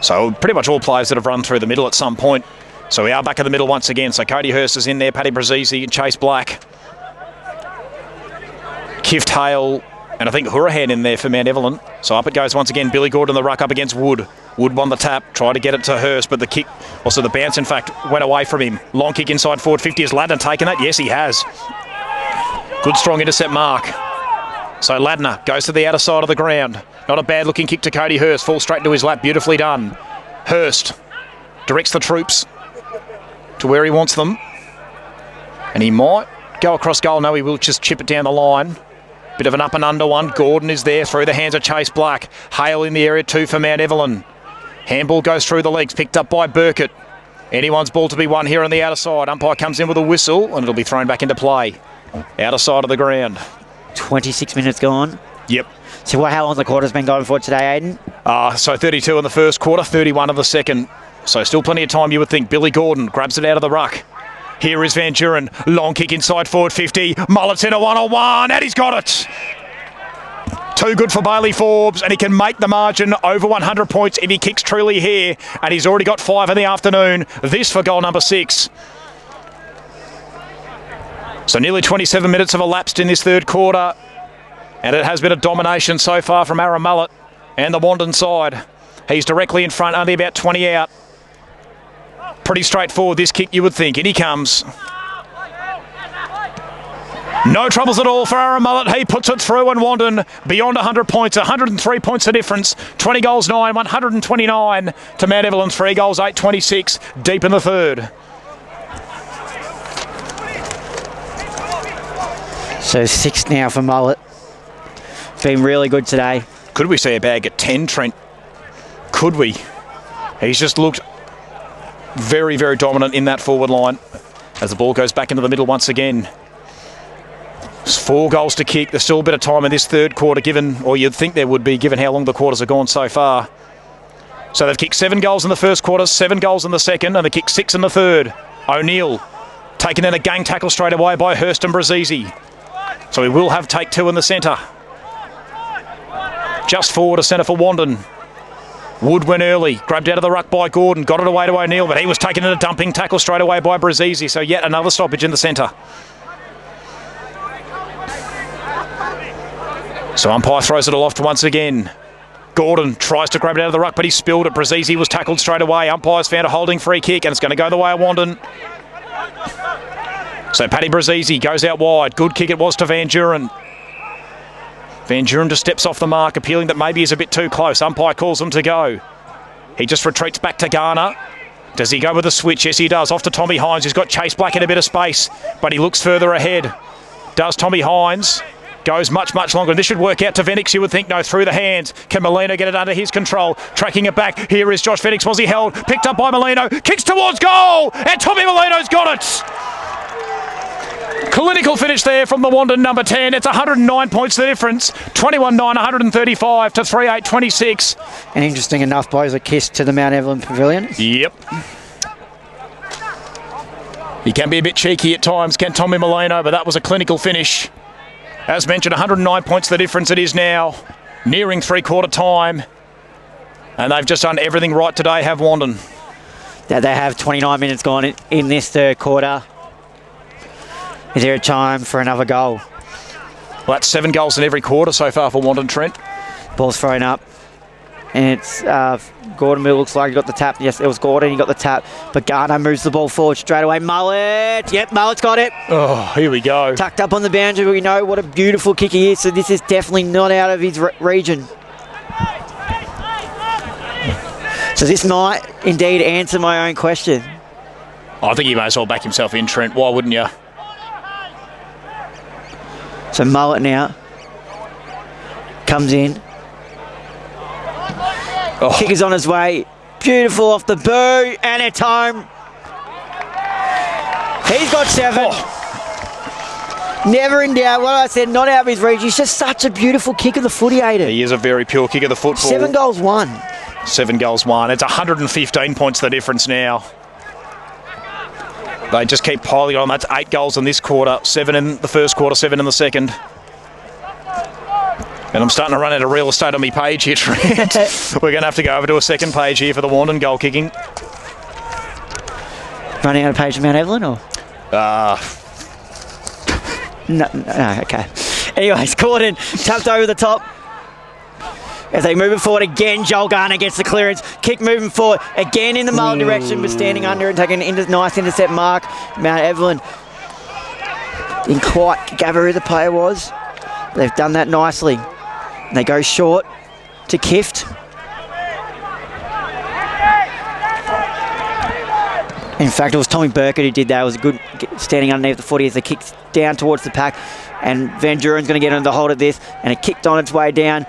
So pretty much all players that have run through the middle at some point. So we are back in the middle once again. So Cody Hurst is in there, Paddy Brazizi and Chase Black. Kift Hale, and I think Horahan in there for Mount Evelyn. So up it goes once again. Billy Gordon the ruck up against Wood. Wood won the tap, tried to get it to Hurst, but the kick, also the bounce in fact, went away from him. Long kick inside forward 50. Has Ladner taken that? Yes, he has. Good strong intercept mark. So Ladner goes to the outer side of the ground. Not a bad looking kick to Cody Hurst. Falls straight into his lap. Beautifully done. Hurst directs the troops to where he wants them. And he might go across goal. No, he will just chip it down the line. Bit of an up and under one. Gordon is there through the hands of Chase Black. Hale in the area too for Mount Evelyn. Handball goes through the legs, picked up by Burkett. Anyone's ball to be won here on the outer side. Umpire comes in with a whistle and it'll be thrown back into play. Outer side of the ground. 26 minutes gone. Yep. So how long the quarter's been going for today, Aiden? So 32 in the first quarter, 31 in the second. So still plenty of time, you would think. Billy Gordon grabs it out of the ruck. Here is Van Duren. Long kick inside forward 50. Mullet's in a one-on-one, and he's got it. Too good for Bailey Forbes, and he can make the margin over 100 points if he kicks truly here. And he's already got 5 in the afternoon. This for goal number 6. So nearly 27 minutes have elapsed in this third quarter. And it has been a domination so far from Aaron Mullet and the Wandin side. He's directly in front, only about 20 out. Pretty straightforward, this kick, you would think. In he comes. No troubles at all for Aaron Mullet. He puts it through, and Wandin beyond 100 points. 103 points the difference. 20 goals 9, 129 to Mount Evelyn. 3 goals 8, 26 deep in the third. So 6 now for Mullet. Been really good today. Could we see a bag at 10, Trent? Could we? He's just looked very, very dominant in that forward line as the ball goes back into the middle once again. There's 4 goals to kick. There's still a bit of time in this third quarter given, or you'd think there would be, given how long the quarters have gone so far. So they've kicked 7 goals in the first quarter, 7 goals in the second, and they kicked 6 in the third. O'Neill taken in a gang tackle straight away by Hurst and Brazizi. So we will have take 2 in the centre. Just forward a centre for Wandin. Wood went early, grabbed out of the ruck by Gordon, got it away to O'Neill, but he was taken in a dumping tackle straight away by Brazizi, so yet another stoppage in the centre. So umpire throws it aloft once again. Gordon tries to grab it out of the ruck, but he spilled it. Brazzi was tackled straight away. Umpire's found a holding free kick, and it's going to go the way of Wandin. So Paddy Brazzi goes out wide. Good kick it was to Van Duren. Van Duren just steps off the mark, appealing that maybe he's a bit too close. Umpire calls him to go. He just retreats back to Garner. Does he go with a switch? Yes, he does. Off to Tommy Hines. He's got Chase Black in a bit of space, but he looks further ahead. Does Tommy Hines. Goes much, much longer. This should work out to Venix, you would think. No, through the hands. Can Molino get it under his control? Tracking it back. Here is Josh Venix. Was he held? Picked up by Molino. Kicks towards goal. And Tommy Molino's got it. Clinical finish there from the Wandin number 10. It's 109 points the difference. 21-9, 135 to 3-8-26. And interesting enough, blows a kiss to the Mount Evelyn Pavilion. Yep. He can be a bit cheeky at times, can Tommy Molino, but that was a clinical finish. As mentioned, 109 points the difference it is now. Nearing three-quarter time. And they've just done everything right today, have Wandin. They have 29 minutes gone in this third quarter. Is there a time for another goal? Well, that's 7 goals in every quarter so far for Wandin, Trent. Ball's thrown up. And it's Gordon who looks like he got the tap. Yes, it was Gordon, he got the tap. But Garner moves the ball forward straight away. Mullet! Yep, Mullet's got it. Oh, here we go. Tucked up on the boundary. We know what a beautiful kick he is. So this is definitely not out of his region. So this might indeed answer my own question. I think he may as well back himself in, Trent. Why wouldn't you? So Mullet now comes in. Oh. Kick is on his way. Beautiful off the boo. And it's home. He's got 7. Oh. Never in doubt. What I said, not out of his reach. He's just such a beautiful kick of the footy, Aiden. He is a very pure kick of the football. 7 goals won. 7 goals won. It's 115 points the difference now. They just keep piling on. That's 8 goals in this quarter. 7 in the first quarter, 7 in the second. And I'm starting to run out of real estate on my page here, Trent. We're going to have to go over to a second page here for the Wandin goal kicking. Running out of page of Mount Evelyn, or? No, okay. Anyways, Gordon tapped over the top. As they move it forward again, Joel Garner gets the clearance. Kick moving forward again in the Mullet direction, but standing under and taking a nice intercept mark. Mount Evelyn didn't quite gather who the player was. They've done that nicely. They go short to Kift. In fact, it was Tommy Burkett who did that. It was a good standing underneath the footy as they kicked down towards the pack. And Van Duren's going to get under the hold of this. And it kicked on its way down.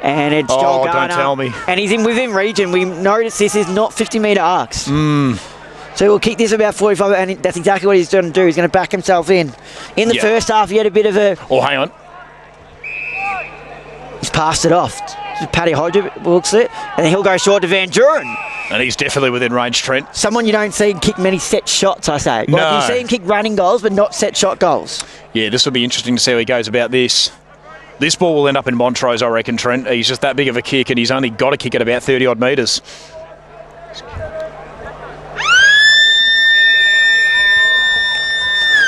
And it's Joel Garner. Don't tell me. And he's within region. We noticed this is not 50-metre arcs. So he'll kick this about 45, and that's exactly what he's going to do. He's going to back himself in. In the first half, he had a bit of a... Oh, hang on. He's passed it off. Paddy Hodger looks it, and then he'll go short to Van Duren. And he's definitely within range, Trent. Someone you don't see kick many set shots, I say. No. Like you see him kick running goals, but not set shot goals. Yeah, this will be interesting to see how he goes about this. This ball will end up in Montrose, I reckon, Trent. He's just that big of a kick, and he's only got to kick it about 30-odd metres.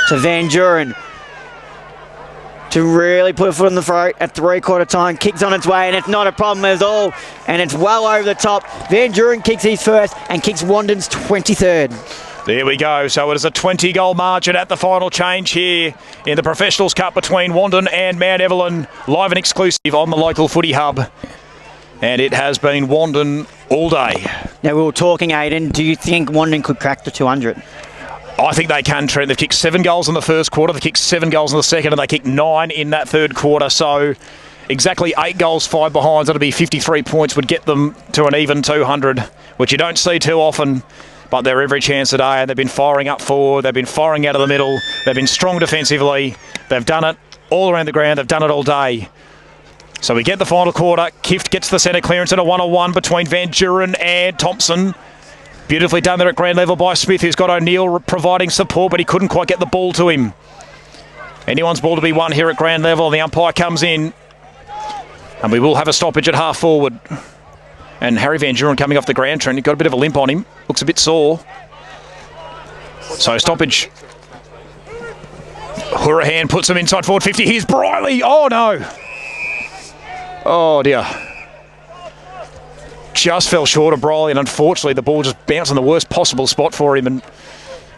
So Van Duren to really put a foot on the throat at three-quarter time. Kicks on its way, and it's not a problem at all. And it's well over the top. Van Duren kicks his first and kicks Wandin's 23rd. There we go. So it is a 20-goal margin at the final change here in the Professionals Cup between Wandin and Mount Evelyn. Live and exclusive on the local footy hub. And it has been Wandin all day. Now, we were talking, Aiden, do you think Wandin could crack the 200? I think they can, Trent. They've kicked 7 goals in the first quarter. They kicked 7 goals in the second, and they kicked 9 in that third quarter. So exactly 8 goals, 5 behinds. That'll be 53 points, would get them to an even 200, which you don't see too often. But they're every chance today, and they've been firing up forward. They've been firing out of the middle. They've been strong defensively. They've done it all around the ground. They've done it all day. So we get the final quarter. Kift gets the centre clearance in a 1-on-1 between Van Duren and Thompson. Beautifully done there at ground level by Smith, who's got O'Neill providing support, but he couldn't quite get the ball to him. Anyone's ball to be won here at ground level. The umpire comes in, and we will have a stoppage at half forward. And Harry Van Duren coming off the ground, Trent, he got a bit of a limp on him. Looks a bit sore. So stoppage. Hourahan puts him inside forward 50. Here's Briley. Oh, no. Oh, dear. Just fell short of Briley, and unfortunately the ball just bounced in the worst possible spot for him and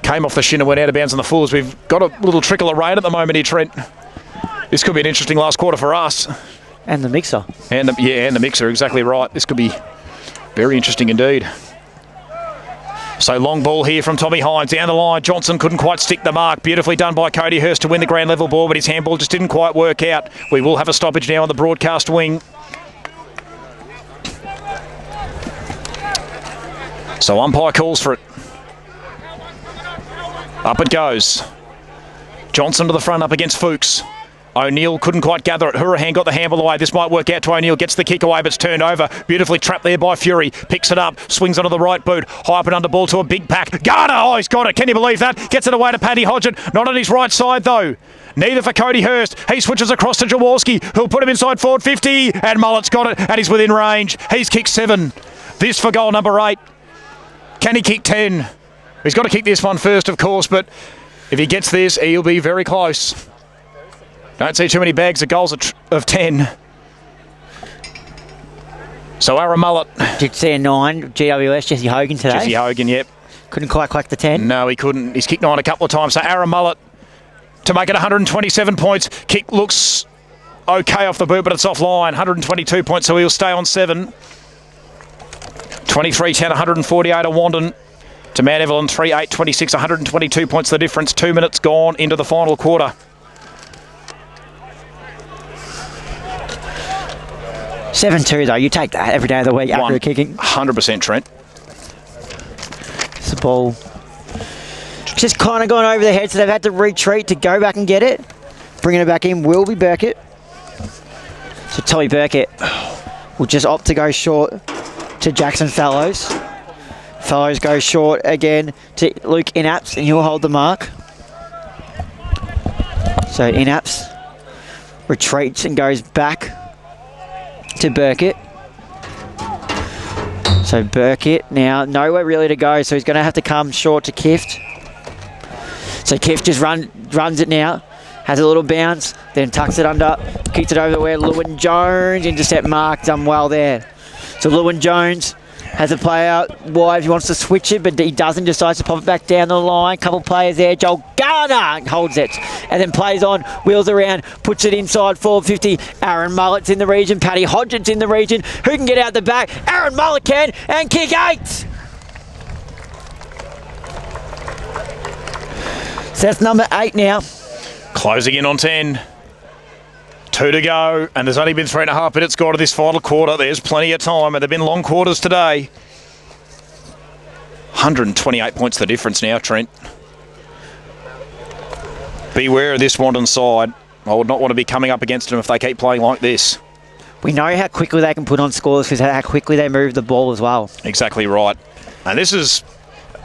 came off the shin and went out of bounds on the fulls. We've got a little trickle of rain at the moment here, Trent. This could be an interesting last quarter for us. And the mixer. And the mixer, exactly right. This could be very interesting indeed. So long ball here from Tommy Hines down the line. Johnson couldn't quite stick the mark. Beautifully done by Cody Hurst to win the grand level ball, but his handball just didn't quite work out. We will have a stoppage now on the broadcast wing. So umpire calls for it. Up it goes. Johnson to the front up against Fuchs. O'Neill couldn't quite gather it. Hurahan got the handball away. This might work out to O'Neill. Gets the kick away, but it's turned over. Beautifully trapped there by Fury. Picks it up. Swings onto the right boot. High up and under ball to a big pack. Garner! Oh, he's got it. Can you believe that? Gets it away to Paddy Hodgett. Not on his right side, though. Neither for Cody Hurst. He switches across to Jaworski, who'll put him inside forward 50. And Mullet's got it, and he's within range. He's kicked 7. This for goal number 8. Can he kick 10? He's got to kick this one first, of course, but if he gets this, he'll be very close. Don't see too many bags of goals of 10. So Aaron Mullet. Did you see a 9? GWS, Jesse Hogan today. Jesse Hogan, yep. Couldn't quite crack the 10. No, he couldn't. He's kicked 9 a couple of times. So Aaron Mullet to make it 127 points. Kick looks okay off the boot, but it's offline. 122 points, so he'll stay on 7. 23-10, 148 to Wandin. To Mount Evelyn, 3-8-26, 122 points the difference. 2 minutes gone into the final quarter. 7-2 though, you take that every day of the week after kicking. 100% Trent. It's the ball. Just kind of gone over the head, so they've had to retreat to go back and get it. Bringing it back in will be Burkett. So Tommy Burkett will just opt to go short to Jackson Fellows. Fellows goes short again to Luke Inaps, and he'll hold the mark. So Inaps retreats and goes back to Burkett. So Burkett now nowhere really to go, so he's going to have to come short to Kift. So Kift just runs it now, has a little bounce, then tucks it under, kicks it over where Lewin Jones, intercept mark, done well there. So Lewin Jones has a play out wide if he wants to switch it, but he doesn't, decides to pop it back down the line. Couple players there. Joel Garner holds it and then plays on, wheels around, puts it inside forward 50. Aaron Mullet's in the region. Paddy Hodgett's in the region. Who can get out the back? Aaron Mullet can, and kick 8. So that's number 8 now. Closing in on 10. 2 to go, and there's only been 3.5 minutes gone to this final quarter. There's plenty of time, and they've been long quarters today. 128 points the difference now, Trent. Beware of this Wandin side. I would not want to be coming up against them if they keep playing like this. We know how quickly they can put on scores because how quickly they move the ball as well. Exactly right. And this is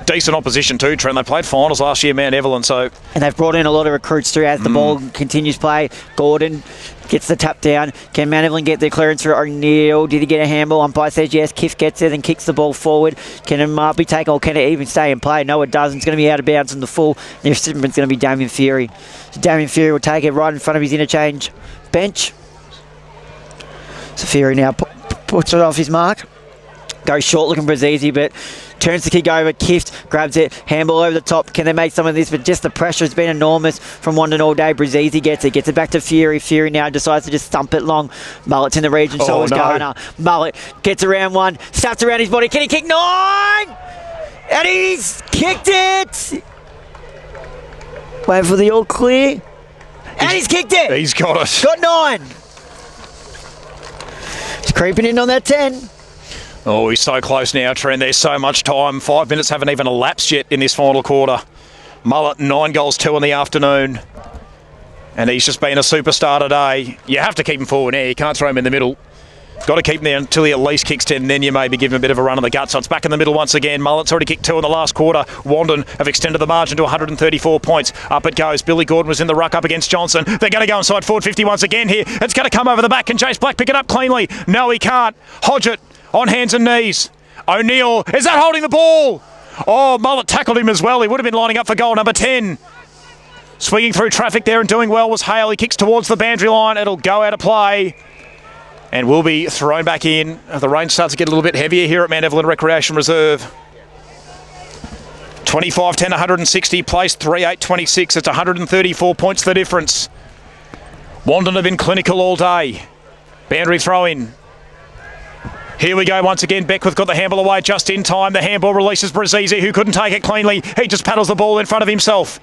decent opposition too, Trent. They played finals last year, Mount Evelyn, so... And they've brought in a lot of recruits through as the ball continues play. Gordon gets the tap down. Can Mount Evelyn get the clearance through O'Neill? Did he get a handball? Umpire says yes. Kiff gets it and kicks the ball forward. Can it be taken, or can it even stay in play? No, it doesn't. It's going to be out of bounds in the full. The recipient's going to be Damien Fury. So Damien Fury will take it right in front of his interchange bench. So Fury now puts it off his mark. Goes short looking for Azizi, but turns the kick over. Kift grabs it, handball over the top. Can they make some of this? But just the pressure has been enormous from Wandin all day. Brazizi gets it back to Fury. Fury now decides to just thump it long. Mullet's in the region, so is Garner. Mullet gets around 1, snaps around his body. Can he kick 9? And he's kicked it! Wait for the all clear. And he's kicked it! He's got it. Got 9. He's creeping in on that 10. Oh, he's so close now, Trent. There's so much time. 5 minutes haven't even elapsed yet in this final quarter. Mullet, 9 goals, 2 in the afternoon. And he's just been a superstar today. You have to keep him forward now. You can't throw him in the middle. Got to keep him there until he at least kicks 10, then you maybe give him a bit of a run in the gut. So it's back in the middle once again. Mullet's already kicked 2 in the last quarter. Wandin have extended the margin to 134 points. Up it goes. Billy Gordon was in the ruck up against Johnson. They're going to go inside forward 50 once again here. It's going to come over the back. Can Jace Black pick it up cleanly? No, he can't. Hodgett on hands and knees. O'Neill, is that holding the ball? Oh, Mullet tackled him as well. He would have been lining up for goal number 10. Swinging through traffic there and doing well was Hale. He kicks towards the boundary line. It'll go out of play. and will be thrown back in. The rain starts to get a little bit heavier here at Mount Evelyn Recreation Reserve. 25-10, 160, place 3-8-26. It's 134 points the difference. Wandin have been clinical all day. Boundary throw in. Here we go once again. Beckwith got the handball away just in time. The handball releases Brazizi, who couldn't take it cleanly. He just paddles the ball in front of himself.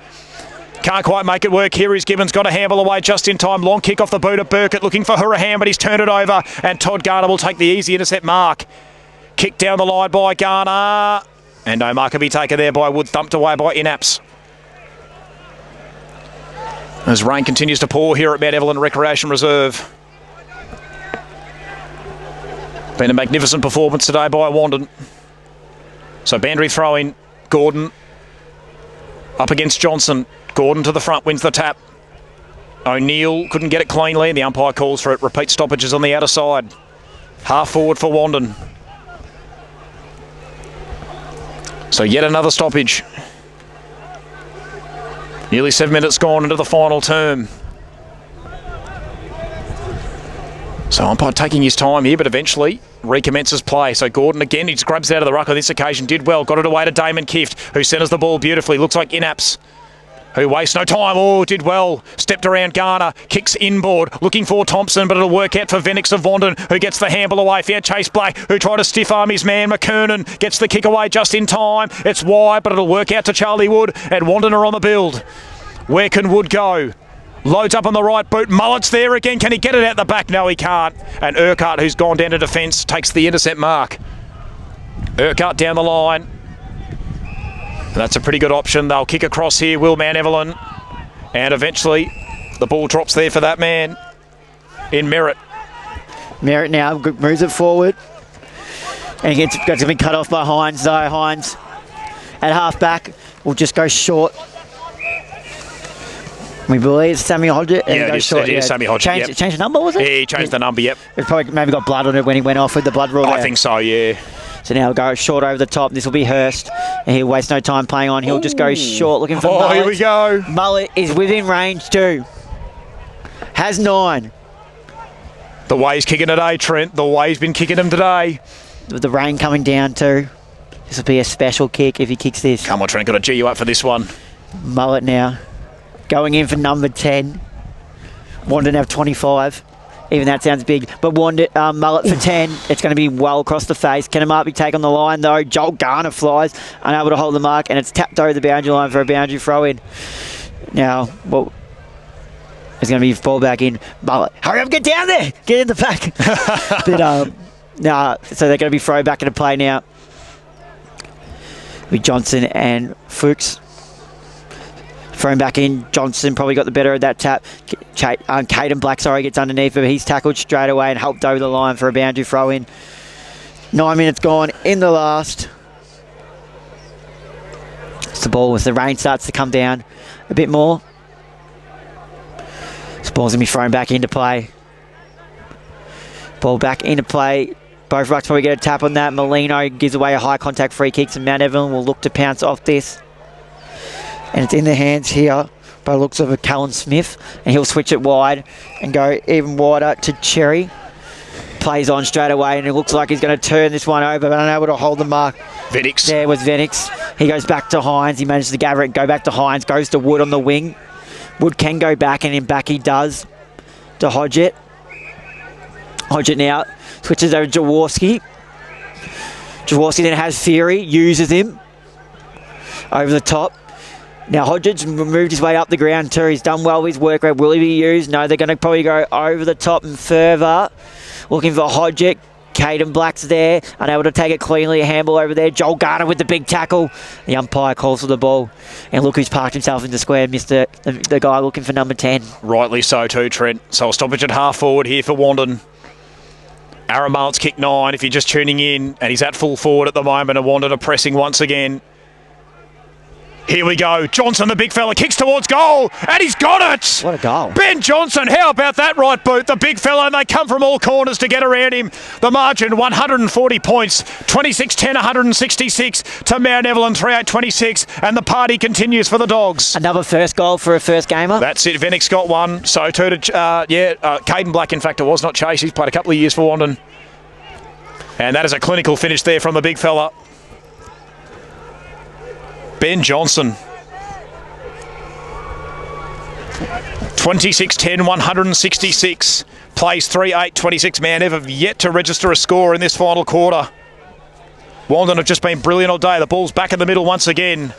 Can't quite make it work. Here is Gibbons, got a handball away just in time. Long kick off the boot of Burkett, looking for Hurahan, but he's turned it over. And Todd Garner will take the easy intercept mark. Kicked down the line by Garner. And no mark can be taken there by Wood, thumped away by Inaps. As rain continues to pour here at Mount Evelyn Recreation Reserve. Been a magnificent performance today by Wandin. So Bandry throwing, Gordon up against Johnson. Gordon to the front, wins the tap. O'Neill couldn't get it cleanly, and the umpire calls for it. Repeat stoppages on the outer side. Half forward for Wandin. So yet another stoppage. Nearly 7 minutes gone into the final term. So umpire taking his time here, but eventually recommences play. So Gordon again, he just grabs it out of the ruck on this occasion. Did well, got it away to Damon Kift, who centres the ball beautifully. Looks like Inaps, who wastes no time. Oh, did well. Stepped around Garner, kicks inboard, looking for Thompson, but it'll work out for Venix of Wandin, who gets the handball away. Found Chase Black, who tried to stiff arm his man. McKernan gets the kick away just in time. It's wide, but it'll work out to Charlie Wood, and Wandin are on the build. Where can Wood go? Loads up on the right boot. Mullet's there again. Can he get it out the back? No, he can't. And Urquhart, who's gone down to defence, takes the intercept mark. Urquhart down the line. And that's a pretty good option. They'll kick across here, will Mount Evelyn. And eventually, the ball drops there for that man in Merritt. Merritt now moves it forward. And he gets to be cut off by Hines, though. Hines at half-back will just go short. We believe Sammy Hodgett. Yeah, it is Sammy Hodgett. Changed the number, was it? Yeah, he changed the number, yep. It probably maybe got blood on it when he went off with the blood rule. I think so, yeah. So now he'll go short over the top. This will be Hurst. And he'll waste no time playing on. He'll just go short looking for Mullet. Here we go. Mullet is within range too. Has 9. The way he's kicking today, Trent. The way he's been kicking him today. With the rain coming down too. This will be a special kick if he kicks this. Come on, Trent. Got to G you up for this one. Mullet now. Going in for number 10. Wandin have 25. Even that sounds big. But Mullet for 10. It's going to be well across the face. Kennemark be taken on the line though. Joel Garner flies. Unable to hold the mark. And it's tapped over the boundary line for a boundary throw in. Now, well, it's going to be ball back in. Mullet. Hurry up, get down there. Get in the back. But, so they're going to be thrown back into play now. With Johnson and Fuchs. Thrown back in. Johnson probably got the better of that tap. Caden Black, gets underneath, but he's tackled straight away and helped over the line for a boundary throw in. 9 minutes gone in the last. It's the ball as the rain starts to come down a bit more. This ball's going to be thrown back into play. Ball back into play. Both rucks probably get a tap on that. Molino gives away a high contact free kick, and Mount Evelyn will look to pounce off this. And it's in the hands here by the looks of a Callan Smith. And he'll switch it wide and go even wider to Cherry. Plays on straight away, and it looks like he's going to turn this one over, but unable to hold the mark. Venix. There was Venix. He goes back to Hines. He manages to gather it, go back to Hines. Goes to Wood on the wing. Wood can go back, and in back he does to Hodgett. Hodgett now switches over to Jaworski. Jaworski then has Fury, uses him over the top. Now Hodgett's moved his way up the ground too. He's done well with his work rate. Will he be used? No, they're going to probably go over the top and further. Looking for Hodgett. Caden Black's there. Unable to take it cleanly. A handball over there. Joel Garner with the big tackle. The umpire calls for the ball. And look who's parked himself in the square. Mr. the guy looking for number 10. Rightly so too, Trent. So a stoppage at half forward here for Wandin. Aaron Mullet's kick 9 if you're just tuning in. And he's at full forward at the moment. And Wandin are pressing once again. Here we go. Johnson, the big fella, kicks towards goal, and he's got it. What a goal. Ben Johnson, how about that right boot? The big fella, and they come from all corners to get around him. The margin, 140 points, 26-10, 166 to Mount Evelyn, 38-26, and the party continues for the Dogs. Another first goal for a first gamer. That's it. Vennick's got one. So too to, Caden Black, in fact, it was not Chase. He's played a couple of years for Wandin. And that is a clinical finish there from the big fella. Ben Johnson. 26-10, 166. Plays 3-8-26. Man, Ev yet to register a score in this final quarter. Wandin have just been brilliant all day. The ball's back in the middle once again.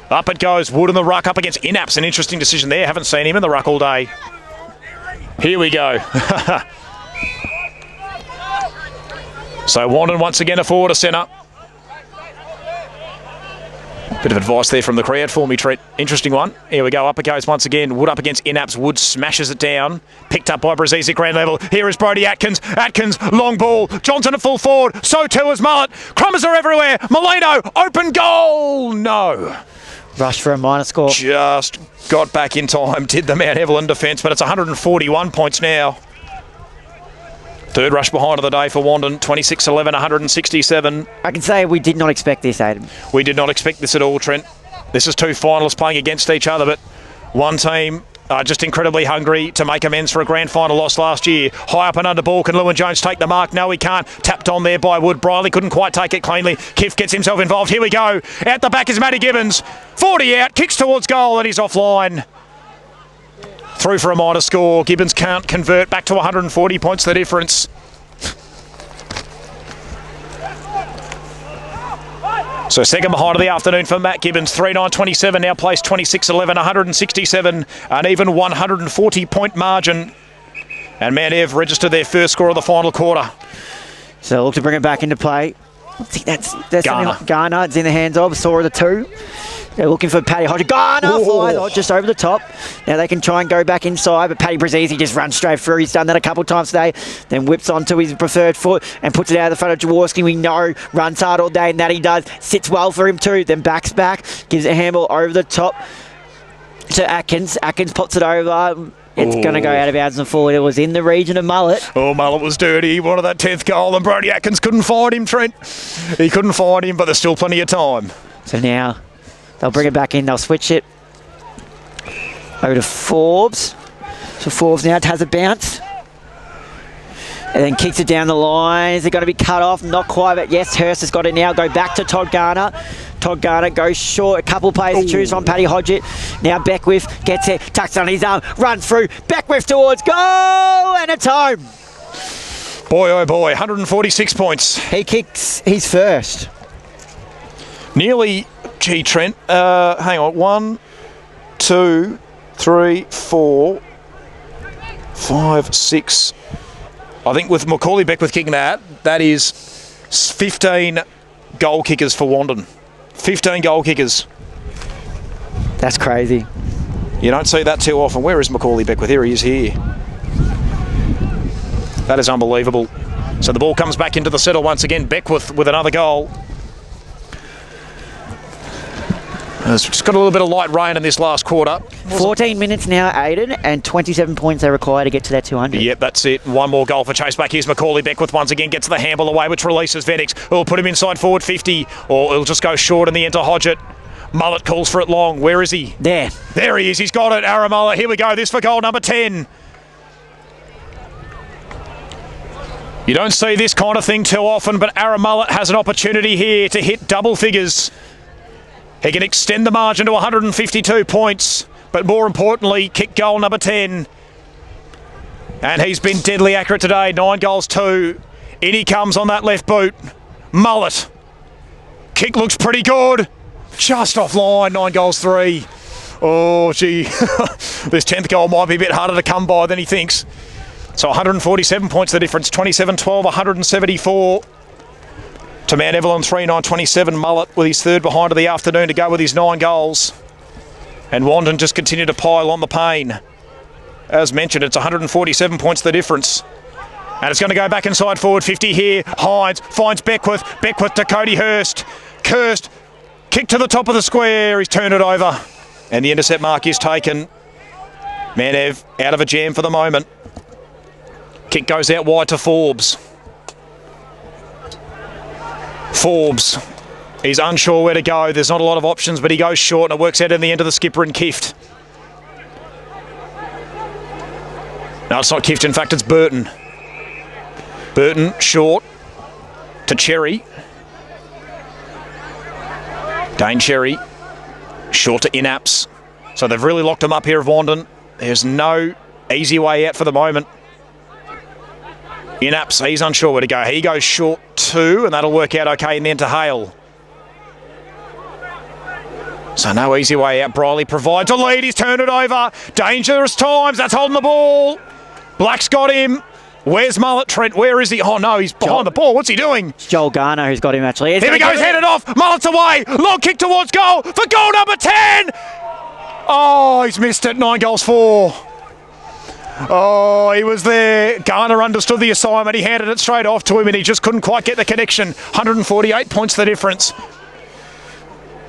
Up it goes. Wood in the ruck up against Inaps. An interesting decision there. Haven't seen him in the ruck all day. Here we go. So Wandin once again a forward, a centre. Bit of advice there from the crowd for me, Trent. Interesting one. Here we go. Up it goes once again. Wood up against Inaps. Wood smashes it down. Picked up by Braziz at ground level. Here is Brody Atkins. Atkins, long ball. Johnson at full forward. So too is Mullet. Crumbers are everywhere. Molino, open goal. No. Rush for a minor score. Just got back in time. Did the Mount Evelyn defence, but it's 141 points now. Third rush behind of the day for Wandin, 26-11, 167. I can say we did not expect this, Adam. We did not expect this at all, Trent. This is two finalists playing against each other, but one team just incredibly hungry to make amends for a grand final loss last year. High up and under ball. Can Lewin Jones take the mark? No, he can't. Tapped on there by Wood. Briley couldn't quite take it cleanly. Kiff gets himself involved. Here we go. Out the back is Matty Gibbons. 40 out. Kicks towards goal and he's offline. Through for a minor score. Gibbons can't convert. Back to 140 points the difference. So second behind of the afternoon for Matt Gibbons. 3-9-27 now placed 26-11, 167. An even 140 point margin. And Mount Ev registered their first score of the final quarter. So look to bring it back into play. I think that's Garner. Garner. It's in the hands of Saw the two. They're looking for Paddy Hodge. Garner flies just over the top. Now they can try and go back inside, but Paddy Braziz, he just runs straight through. He's done that a couple of times today. Then whips onto his preferred foot and puts it out of the front of Jaworski. We know runs hard all day, and that he does. Sits well for him too. Then backs back, gives a handball over the top to Atkins. Atkins pops it over. It's going to go out of bounds and forward. It was in the region of Mullet. Oh, Mullet was dirty. He wanted that 10th goal, and Brody Atkins couldn't find him, Trent. He couldn't find him, but there's still plenty of time. So now they'll bring it back in. They'll switch it over to Forbes. So Forbes now has a bounce. And then kicks it down the line. Is it going to be cut off? Not quite, but yes, Hurst has got it now. Go back to Todd Garner. Todd Garner goes short. A couple of players to choose from. Paddy Hodgett. Now Beckwith gets it. Tucks on his arm. Run through. Beckwith towards goal. And it's home. Boy, oh boy. 146 points. He kicks his first. Nearly, gee, Trent. Hang on. 1, 2, 3, 4, 5, 6. I think with Macaulay Beckwith kicking that is 15 goal kickers for Wandin. 15 goal kickers. That's crazy. You don't see that too often. Where is Macaulay Beckwith? Here he is here. That is unbelievable. So the ball comes back into the settle once again. Beckwith with another goal. It's just got a little bit of light rain in this last quarter. 14 minutes now, Aiden, and 27 points they require to get to that 200. Yep, that's it. One more goal for Chase back. Here's Macaulay Beckwith once again. Gets the handball away, which releases Venix. It'll put him inside forward 50, or it'll just go short in the end to Hodgett. Mullet calls for it long. Where is he? There. There he is. He's got it. Aramola. Here we go. This for goal number 10. You don't see this kind of thing too often, but Aramola has an opportunity here to hit double figures. He can extend the margin to 152 points, but more importantly, kick goal number 10. And he's been deadly accurate today. 9 goals, 2. In he comes on that left boot. Mullet. Kick looks pretty good. Just offline. 9 goals, 3. Oh, gee. This 10th goal might be a bit harder to come by than he thinks. So 147 points the difference. 27-12, 174. To Mount Evelyn, 3-9-27. Mullet with his third behind of the afternoon to go with his 9 goals. And Wandin just continue to pile on the pain. As mentioned, it's 147 points the difference. And it's going to go back inside forward 50 here. Hines finds Beckwith. Beckwith to Cody Hurst. Hurst Kick to the top of the square. He's turned it over. And the intercept mark is taken. Manev out of a jam for the moment. Kick goes out wide to Forbes. Forbes. He's unsure where to go. There's not a lot of options, but he goes short and it works out in the end of the skipper and Kift. No, it's not Kift. In fact, it's Burton. Burton short to Cherry. Dane Cherry short to Inaps. So they've really locked him up here of Wandin. There's no easy way out for the moment. Inaps, he's unsure where to go. He goes short too, and that'll work out okay. And then to Hale. So no easy way out. Briley provides a lead. He's turned it over. Dangerous times. That's holding the ball. Black's got him. Where's Mullet? Trent, where is he? Oh no, he's behind the ball. What's he doing? It's Joel Garner who's got him actually. Here he goes, headed off. Mullet's away. Long kick towards goal for goal number 10. Oh, he's missed it. 9 goals 4. Oh, he was there. Garner understood the assignment. He handed it straight off to him and he just couldn't quite get the connection. 148 points the difference.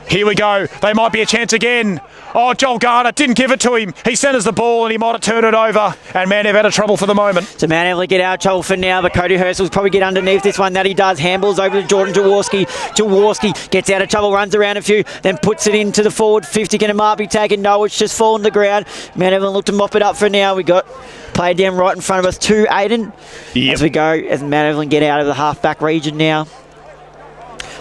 Here we go. They might be a chance again. Oh, Joel Garner didn't give it to him. He centres the ball and he might have turned it over. And Manev out of trouble for the moment. So Manev will get out of trouble for now, but Cody Hurst will probably get underneath this one. That he does. Handballs over to Jordan Jaworski. Jaworski gets out of trouble, runs around a few, then puts it into the forward 50. Can it might be taken? No, it's just fallen to the ground. Manev will look to mop it up for now. We got played down right in front of us to Aiden. Yep. As we go, as Manev will get out of the half-back region now.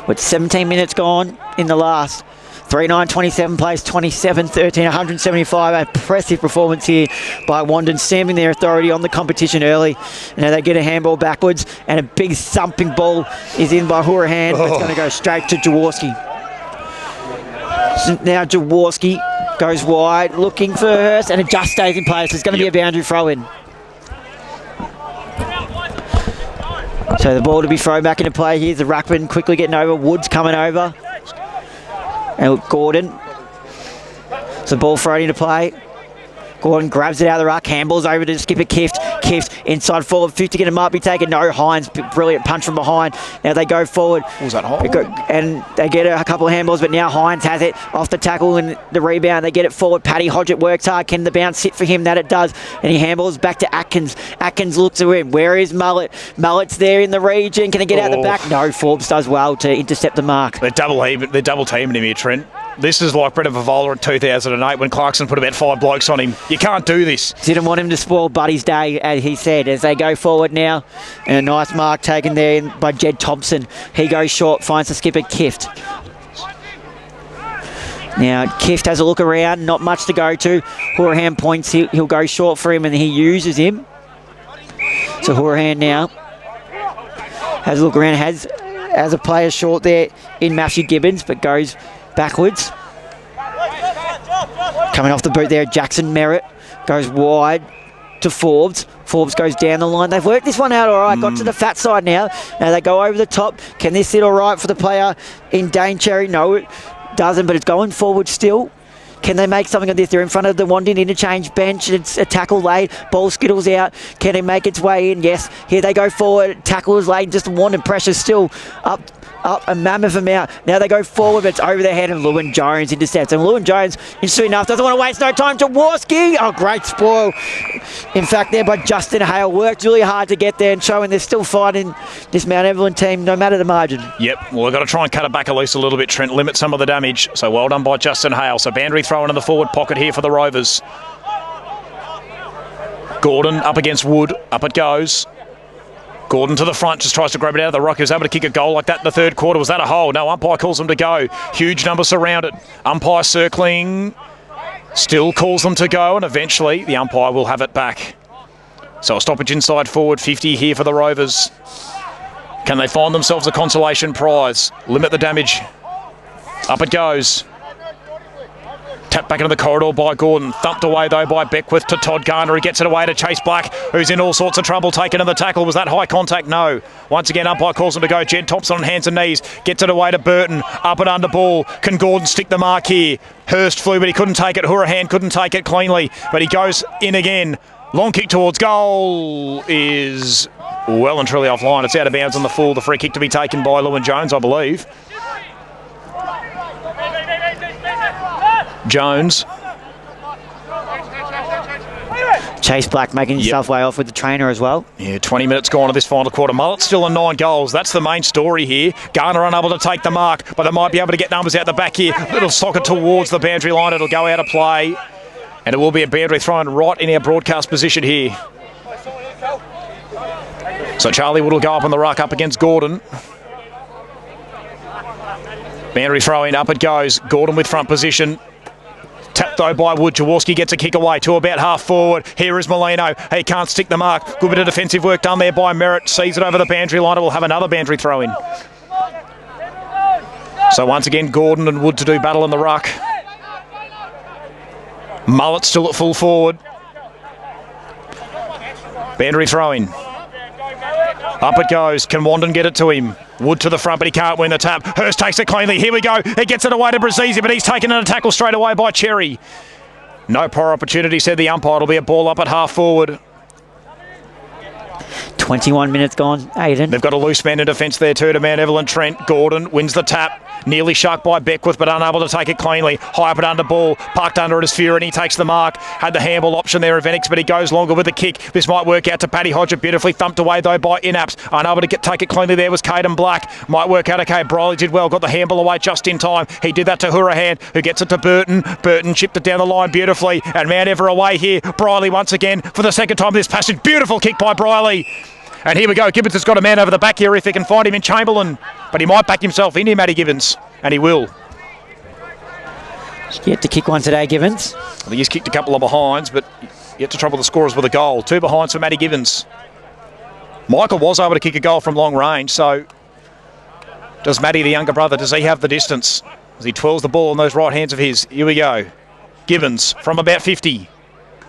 With 17 minutes gone in the last. 3-9-27 plays 27-13, 175. Impressive performance here by Wandin, stamping their authority on the competition early. Now they get a handball backwards and a big thumping ball is in by Hourahan. But it's going to go straight to Jaworski. So now Jaworski goes wide, looking for Hurst, and it just stays in place. It's going to be a boundary throw in. So the ball to be thrown back into play. Here's the ruckman quickly getting over. Woods coming over. And Gordon. So ball thrown into play. Gordon grabs it out of the ruck. Handballs over to skipper Kift. Kift inside forward 50. It might be taken. No, Hines. Brilliant punch from behind. Now they go forward. Was that high? And they get a couple of handballs, but now Hines has it off the tackle and the rebound. They get it forward. Paddy Hodgett works hard. Can the bounce sit for him? That it does. And he handballs back to Atkins. Atkins looks at him. Where is Mullet? Mullet's there in the region. Can he get out the back? No, Forbes does well to intercept the mark. They're double teaming him here, Trent. This is like Brendan Favola in 2008 when Clarkson put about 5 blokes on him. You can't do this. Didn't want him to spoil Buddy's day, as he said, as they go forward now. And a nice mark taken there by Jed Thompson. He goes short, finds the skipper Kift. Now, Kift has a look around, not much to go to. Hourahan points, he'll go short for him and he uses him. So Hourahan now has a look around, has a player short there in Matthew Gibbons, but goes backwards. Coming off the boot there, Jackson Merritt goes wide to Forbes. Forbes goes down the line. They've worked this one out all right. Got to the fat side now. Now they go over the top. Can this sit all right for the player in Dane Cherry? No, it doesn't, but it's going forward still. Can they make something of this? They're in front of the Wandin interchange bench. It's a tackle laid. Ball skittles out. Can it make its way in? Yes. Here they go forward. Tackle is laid. Just Wandin pressure still up a mammoth amount. Now they go forward, but it's over their head, and Lewin Jones intercepts. And Lewin Jones, interesting enough, doesn't want to waste no time. Jaworski! Oh, great spoil. In fact, there by Justin Hale. Worked really hard to get there and showing they're still fighting this Mount Evelyn team, no matter the margin. Yep, well, we've got to try and cut it back at least a little bit, Trent, limit some of the damage. So well done by Justin Hale. So boundary thrown in the forward pocket here for the Rovers. Gordon up against Wood. Up it goes. Gordon to the front, just tries to grab it out of the rock. He was able to kick a goal like that in the third quarter. Was that a hole? No, umpire calls him to go. Huge number surrounded. Umpire circling. Still calls them to go, and eventually the umpire will have it back. So a stoppage inside forward 50 here for the Rovers. Can they find themselves a consolation prize? Limit the damage. Up it goes. Tapped back into the corridor by Gordon. Thumped away, though, by Beckwith to Todd Garner. He gets it away to Chase Black, who's in all sorts of trouble. Taken in the tackle. Was that high contact? No. Once again, umpire calls him to go. Jed Thompson on hands and knees. Gets it away to Burton. Up and under ball. Can Gordon stick the mark here? Hurst flew, but he couldn't take it. Hourahan couldn't take it cleanly, but he goes in again. Long kick towards goal is well and truly offline. It's out of bounds on the full. The free kick to be taken by Lewin Jones, I believe. Jones. Chase Black making himself way off with the trainer as well. Yeah, 20 minutes gone to this final quarter. Mullet still on 9 goals. That's the main story here. Garner unable to take the mark, but they might be able to get numbers out the back here. Little socket towards the boundary line. It'll go out of play. And it will be a boundary thrown right in our broadcast position here. So Charlie Wood will go up on the ruck up against Gordon. Boundary throw in, up it goes. Gordon with front position. Tapped though by Wood. Jaworski gets a kick away to about half forward. Here is Molino. He can't stick the mark. Good bit of defensive work done there by Merritt. Sees it over the boundary line. It will have another boundary throw in. So once again, Gordon and Wood to do battle in the ruck. Mullet still at full forward. Boundary throw in. Up it goes. Can Wandin get it to him? Wood to the front, but he can't win the tap. Hurst takes it cleanly. Here we go. He gets it away to Brazzi, but he's taken in a tackle straight away by Cherry. No poor opportunity, said the umpire. It'll be a ball up at half forward. 21 minutes gone, Aiden. They've got a loose man in defence there too to man Evelyn. Trent Gordon wins the tap. Nearly shucked by Beckwith, but unable to take it cleanly. High up it under ball. Parked under it is Fury, and he takes the mark. Had the handball option there of Enix, but he goes longer with the kick. This might work out to Paddy Hodgett. Beautifully thumped away though by Inaps. Unable to take it cleanly there was Caden Black. Might work out okay. Briley did well. Got the handball away just in time. He did that to Hurahan, who gets it to Burton. Burton chipped it down the line beautifully. And Mount Ever away here. Briley once again for the second time in this passage. Beautiful kick by Briley. And here we go. Gibbons has got a man over the back here if he can find him in Chamberlain. But he might back himself in here, Matty Gibbons. And he will. Yet to kick one today, Gibbons. I think he's kicked a couple of behinds, but yet to trouble the scorers with a goal. 2 behinds for Matty Gibbons. Michael was able to kick a goal from long range, so does Matty, the younger brother, does he have the distance? As he twirls the ball on those right hands of his. Here we go. Gibbons from about 50.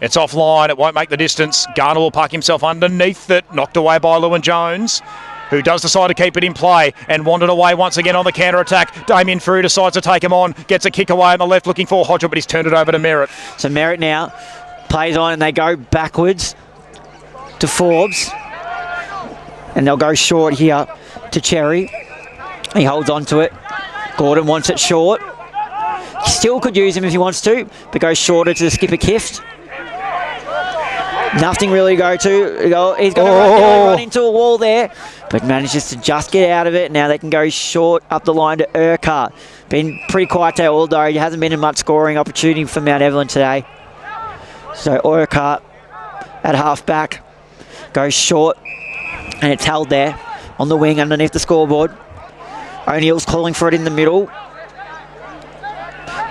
It's offline, it won't make the distance. Garner will park himself underneath it, knocked away by Lewin Jones, who does decide to keep it in play and wandered away once again on the counter-attack. Damien Frew decides to take him on, gets a kick away on the left looking for Hodgett, but he's turned it over to Merritt. So Merritt now plays on and they go backwards to Forbes. And they'll go short here to Cherry. He holds on to it. Gordon wants it short. He still could use him if he wants to, but goes shorter to the skipper Kift. Nothing really to go to. He's going to run into a wall there, but manages to just get out of it. Now they can go short up the line to Urquhart. Been pretty quiet today, although he hasn't been in much scoring opportunity for Mount Evelyn today. So Urquhart at half back goes short, and it's held there on the wing underneath the scoreboard. O'Neill's calling for it in the middle,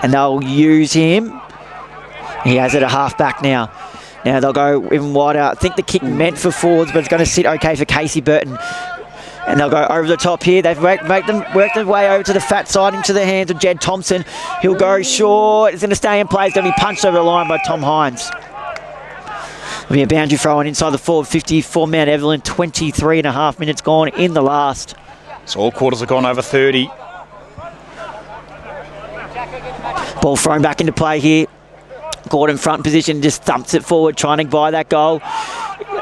and they'll use him. He has it at half back now. Now they'll go even wider. I think the kick meant for forwards, but it's going to sit okay for Casey Burton. And they'll go over the top here. They've worked their way over to the fat side into the hands of Jed Thompson. He'll go short. It's going to stay in play. It's going to be punched over the line by Tom Hines. It'll be a boundary throw in inside the forward 50 for Mount Evelyn. 23 and a half minutes gone in the last. So all quarters have gone over 30. Ball thrown back into play here. Gordon front position, just thumps it forward, trying to buy that goal.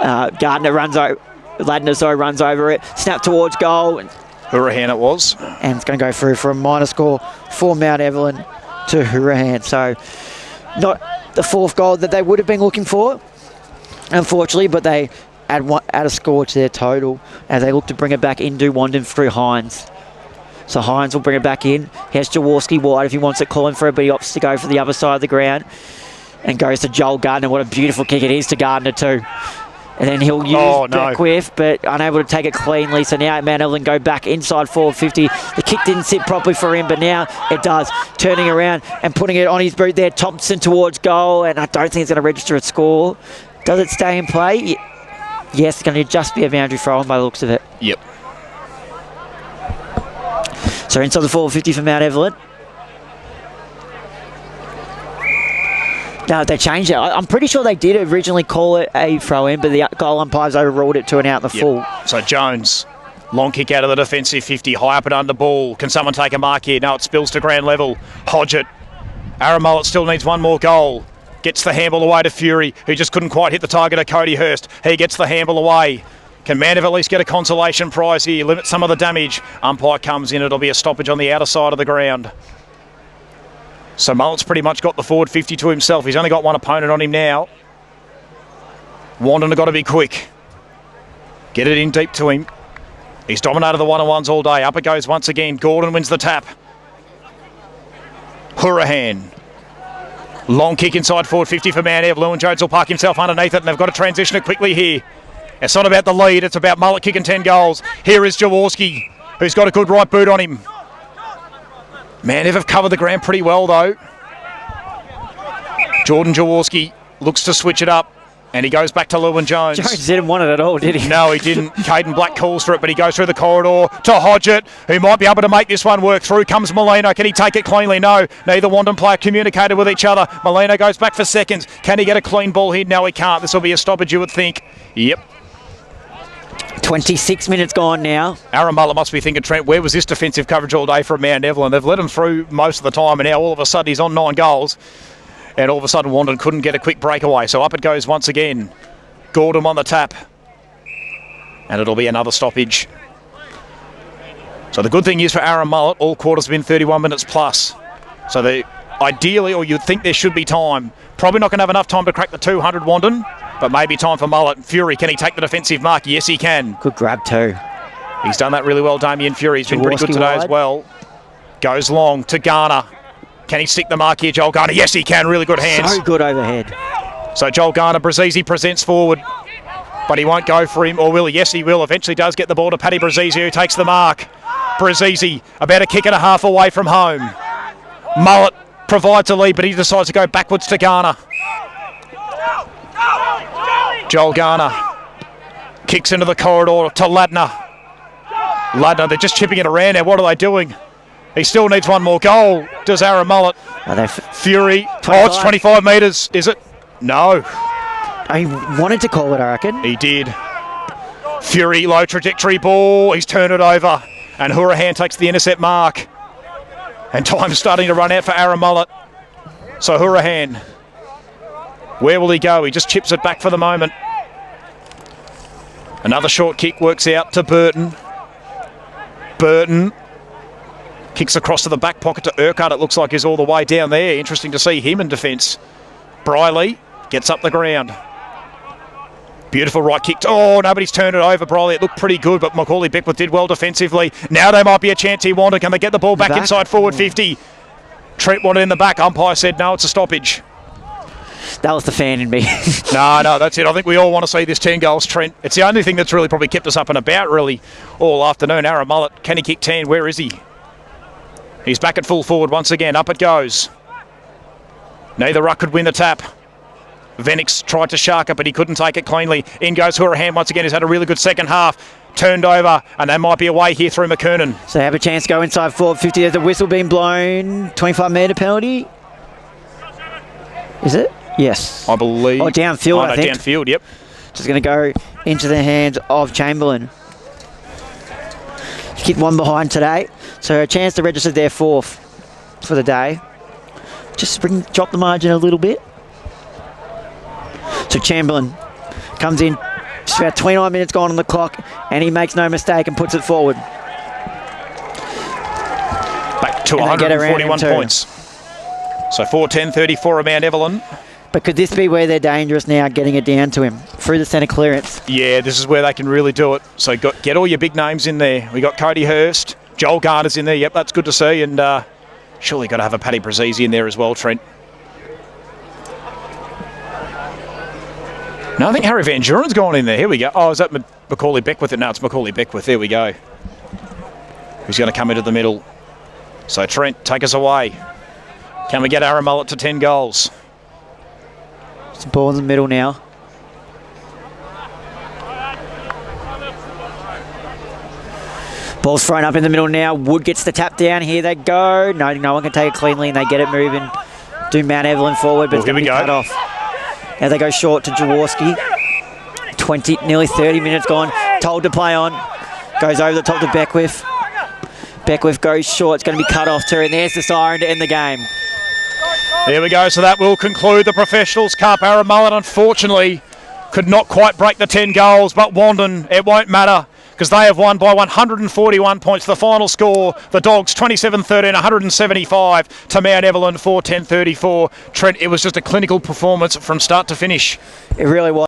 Gardner runs over, Ladner runs over it, snap towards goal. Hurahan it was. And it's going to go through for a minor score for Mount Evelyn to Hurahan. So not the 4th goal that they would have been looking for, unfortunately, but they add a score to their total as they look to bring it back into Wandin through Hines. So Hines will bring it back in. He has Jaworski wide if he wants it, calling for it, but he opts to go for the other side of the ground and goes to Joel Gardner. What a beautiful kick it is to Gardner too. And then he'll use Beckwith, but unable to take it cleanly. So now Mount Evelyn go back inside 450. The kick didn't sit properly for him, but now it does. Turning around and putting it on his boot there. Thompson towards goal, and I don't think it's going to register a score. Does it stay in play? Yes, it's going to just be a boundary throw by the looks of it. Yep. So inside the 450 for Mount Evelyn. No, they changed it. I'm pretty sure they did originally call it a throw-in, but the goal umpires overruled it to an out in the full. So Jones, long kick out of the defensive 50, high up and under ball. Can someone take a mark here? No, it spills to ground level. Hodgett. Aaron Mullet still needs one more goal. Gets the handball away to Fury, who just couldn't quite hit the target of Cody Hurst. He gets the handball away. Can Mandev at least get a consolation prize here? Limit some of the damage. Umpire comes in. It'll be a stoppage on the outer side of the ground. So Mullet's pretty much got the forward 50 to himself. He's only got one opponent on him now. Wandin have got to be quick. Get it in deep to him. He's dominated the one-on-ones all day. Up it goes once again. Gordon wins the tap. Hurahan. Long kick inside forward 50 for Mount Ev. Lewin Jones will park himself underneath it, and they've got to transition it quickly here. It's not about the lead. It's about Mullet kicking 10 goals. Here is Jaworski, who's got a good right boot on him. Mount Ev have covered the ground pretty well, though. Jordan Jaworski looks to switch it up. And he goes back to Lewin Jones. Jones didn't want it at all, did he? No, he didn't. Caden Black calls for it, but he goes through the corridor to Hodgett, who might be able to make this one work. Through comes Molino. Can he take it cleanly? No. Neither Wandin player communicated with each other. Molino goes back for seconds. Can he get a clean ball here? No, he can't. This will be a stoppage, you would think. Yep. 26 minutes gone now. Aaron Mullet must be thinking, Trent, where was this defensive coverage all day from Mount Evelyn? They've let him through most of the time, and now all of a sudden he's on 9 goals. And all of a sudden, Wandin couldn't get a quick breakaway. So up it goes once again. Gordon on the tap. And it'll be another stoppage. So the good thing is for Aaron Mullet, all quarters have been 31 minutes plus. So they ideally, or you'd think there should be time. Probably not going to have enough time to crack the 200, Wandin. But maybe time for Mullet. Fury, can he take the defensive mark? Yes, he can. Good grab too. He's done that really well, Damien Fury. He's been pretty good today as well. Goes long to Garner. Can he stick the mark here, Joel Garner? Yes, he can. Really good hands. So good overhead. So Joel Garner, Brazisi presents forward, but he won't go for him, or will he? Yes, he will. Eventually does get the ball to Paddy Brazisi, who takes the mark. Brazisi, about a kick and a half away from home. Mullet provides a lead, but he decides to go backwards to Garner. Joel Garner kicks into the corridor to Ladner. Ladner, they're just chipping it around now. What are they doing? He still needs one more goal. Does Aaron Mullet? Fury. 25. Oh, it's 25 metres. Is it? No. He wanted to call it, I reckon. He did. Fury, low trajectory ball. He's turned it over. And Hurahan takes the intercept mark. And time's starting to run out for Aaron Mullet. So Hurahan. Where will he go? He just chips it back for the moment. Another short kick works out to Burton. Burton. Kicks across to the back pocket to Urquhart. It looks like he's all the way down there. Interesting to see him in defence. Briley gets up the ground. Beautiful right kick. Oh, nobody's turned it over, Briley. It looked pretty good, but Macaulay Beckwith did well defensively. Now there might be a chance he wanted. Can they get the ball back inside forward 50? Trent wanted in the back. Umpire said no, it's a stoppage. That was the fan in me. No, that's it. I think we all want to see this 10 goals, Trent. It's the only thing that's really probably kept us up and about, really, all afternoon. Aaron Mullet, can he kick 10? Where is he? He's back at full forward once again. Up it goes. Neither ruck could win the tap. Venix tried to shark it, but he couldn't take it cleanly. In goes Hurahan once again. He's had a really good second half. Turned over, and they might be away here through McKernan. So they have a chance to go inside forward 50. There's a whistle being blown. 25-metre penalty. Is it? Yes. I believe. Oh, downfield, I think. Downfield, yep. Just going to go into the hands of Chamberlain. Hit one behind today. So a chance to register their 4th for the day. Just drop the margin a little bit. So Chamberlain comes in. Just about 29 minutes gone on the clock, and he makes no mistake and puts it forward. Back to 141 points. So 4-10-34 Mount Evelyn. But could this be where they're dangerous now, getting it down to him through the centre clearance? Yeah, this is where they can really do it. So get all your big names in there. We got Cody Hurst. Joel Garner's in there. Yep, that's good to see. And surely got to have a Paddy Brazisi in there as well, Trent. No, I think Harry Van Duren's gone in there. Here we go. Oh, is that Macaulay Beckwith? No, it's Macaulay Beckwith. There we go. Who's going to come into the middle? So Trent, take us away. Can we get Aaron Mullet to 10 goals? It's the ball in the middle now. Ball's thrown up in the middle now. Wood gets the tap down. Here they go. No one can take it cleanly, and they get it moving. Do Mount Evelyn forward, but it's going to be cut off. Now they go short to Jaworski. Nearly 30 minutes gone. Told to play on. Goes over the top to Beckwith. Beckwith goes short. It's going to be cut off too, and there's the siren to end the game. There we go. So that will conclude the Professionals Cup. Aaron Mullet, unfortunately, could not quite break the 10 goals, but Wandin, it won't matter, because they have won by 141 points. The final score, the Dogs 27-13, 175 to Mount Evelyn 4-10-34. Trent, it was just a clinical performance from start to finish. It really was.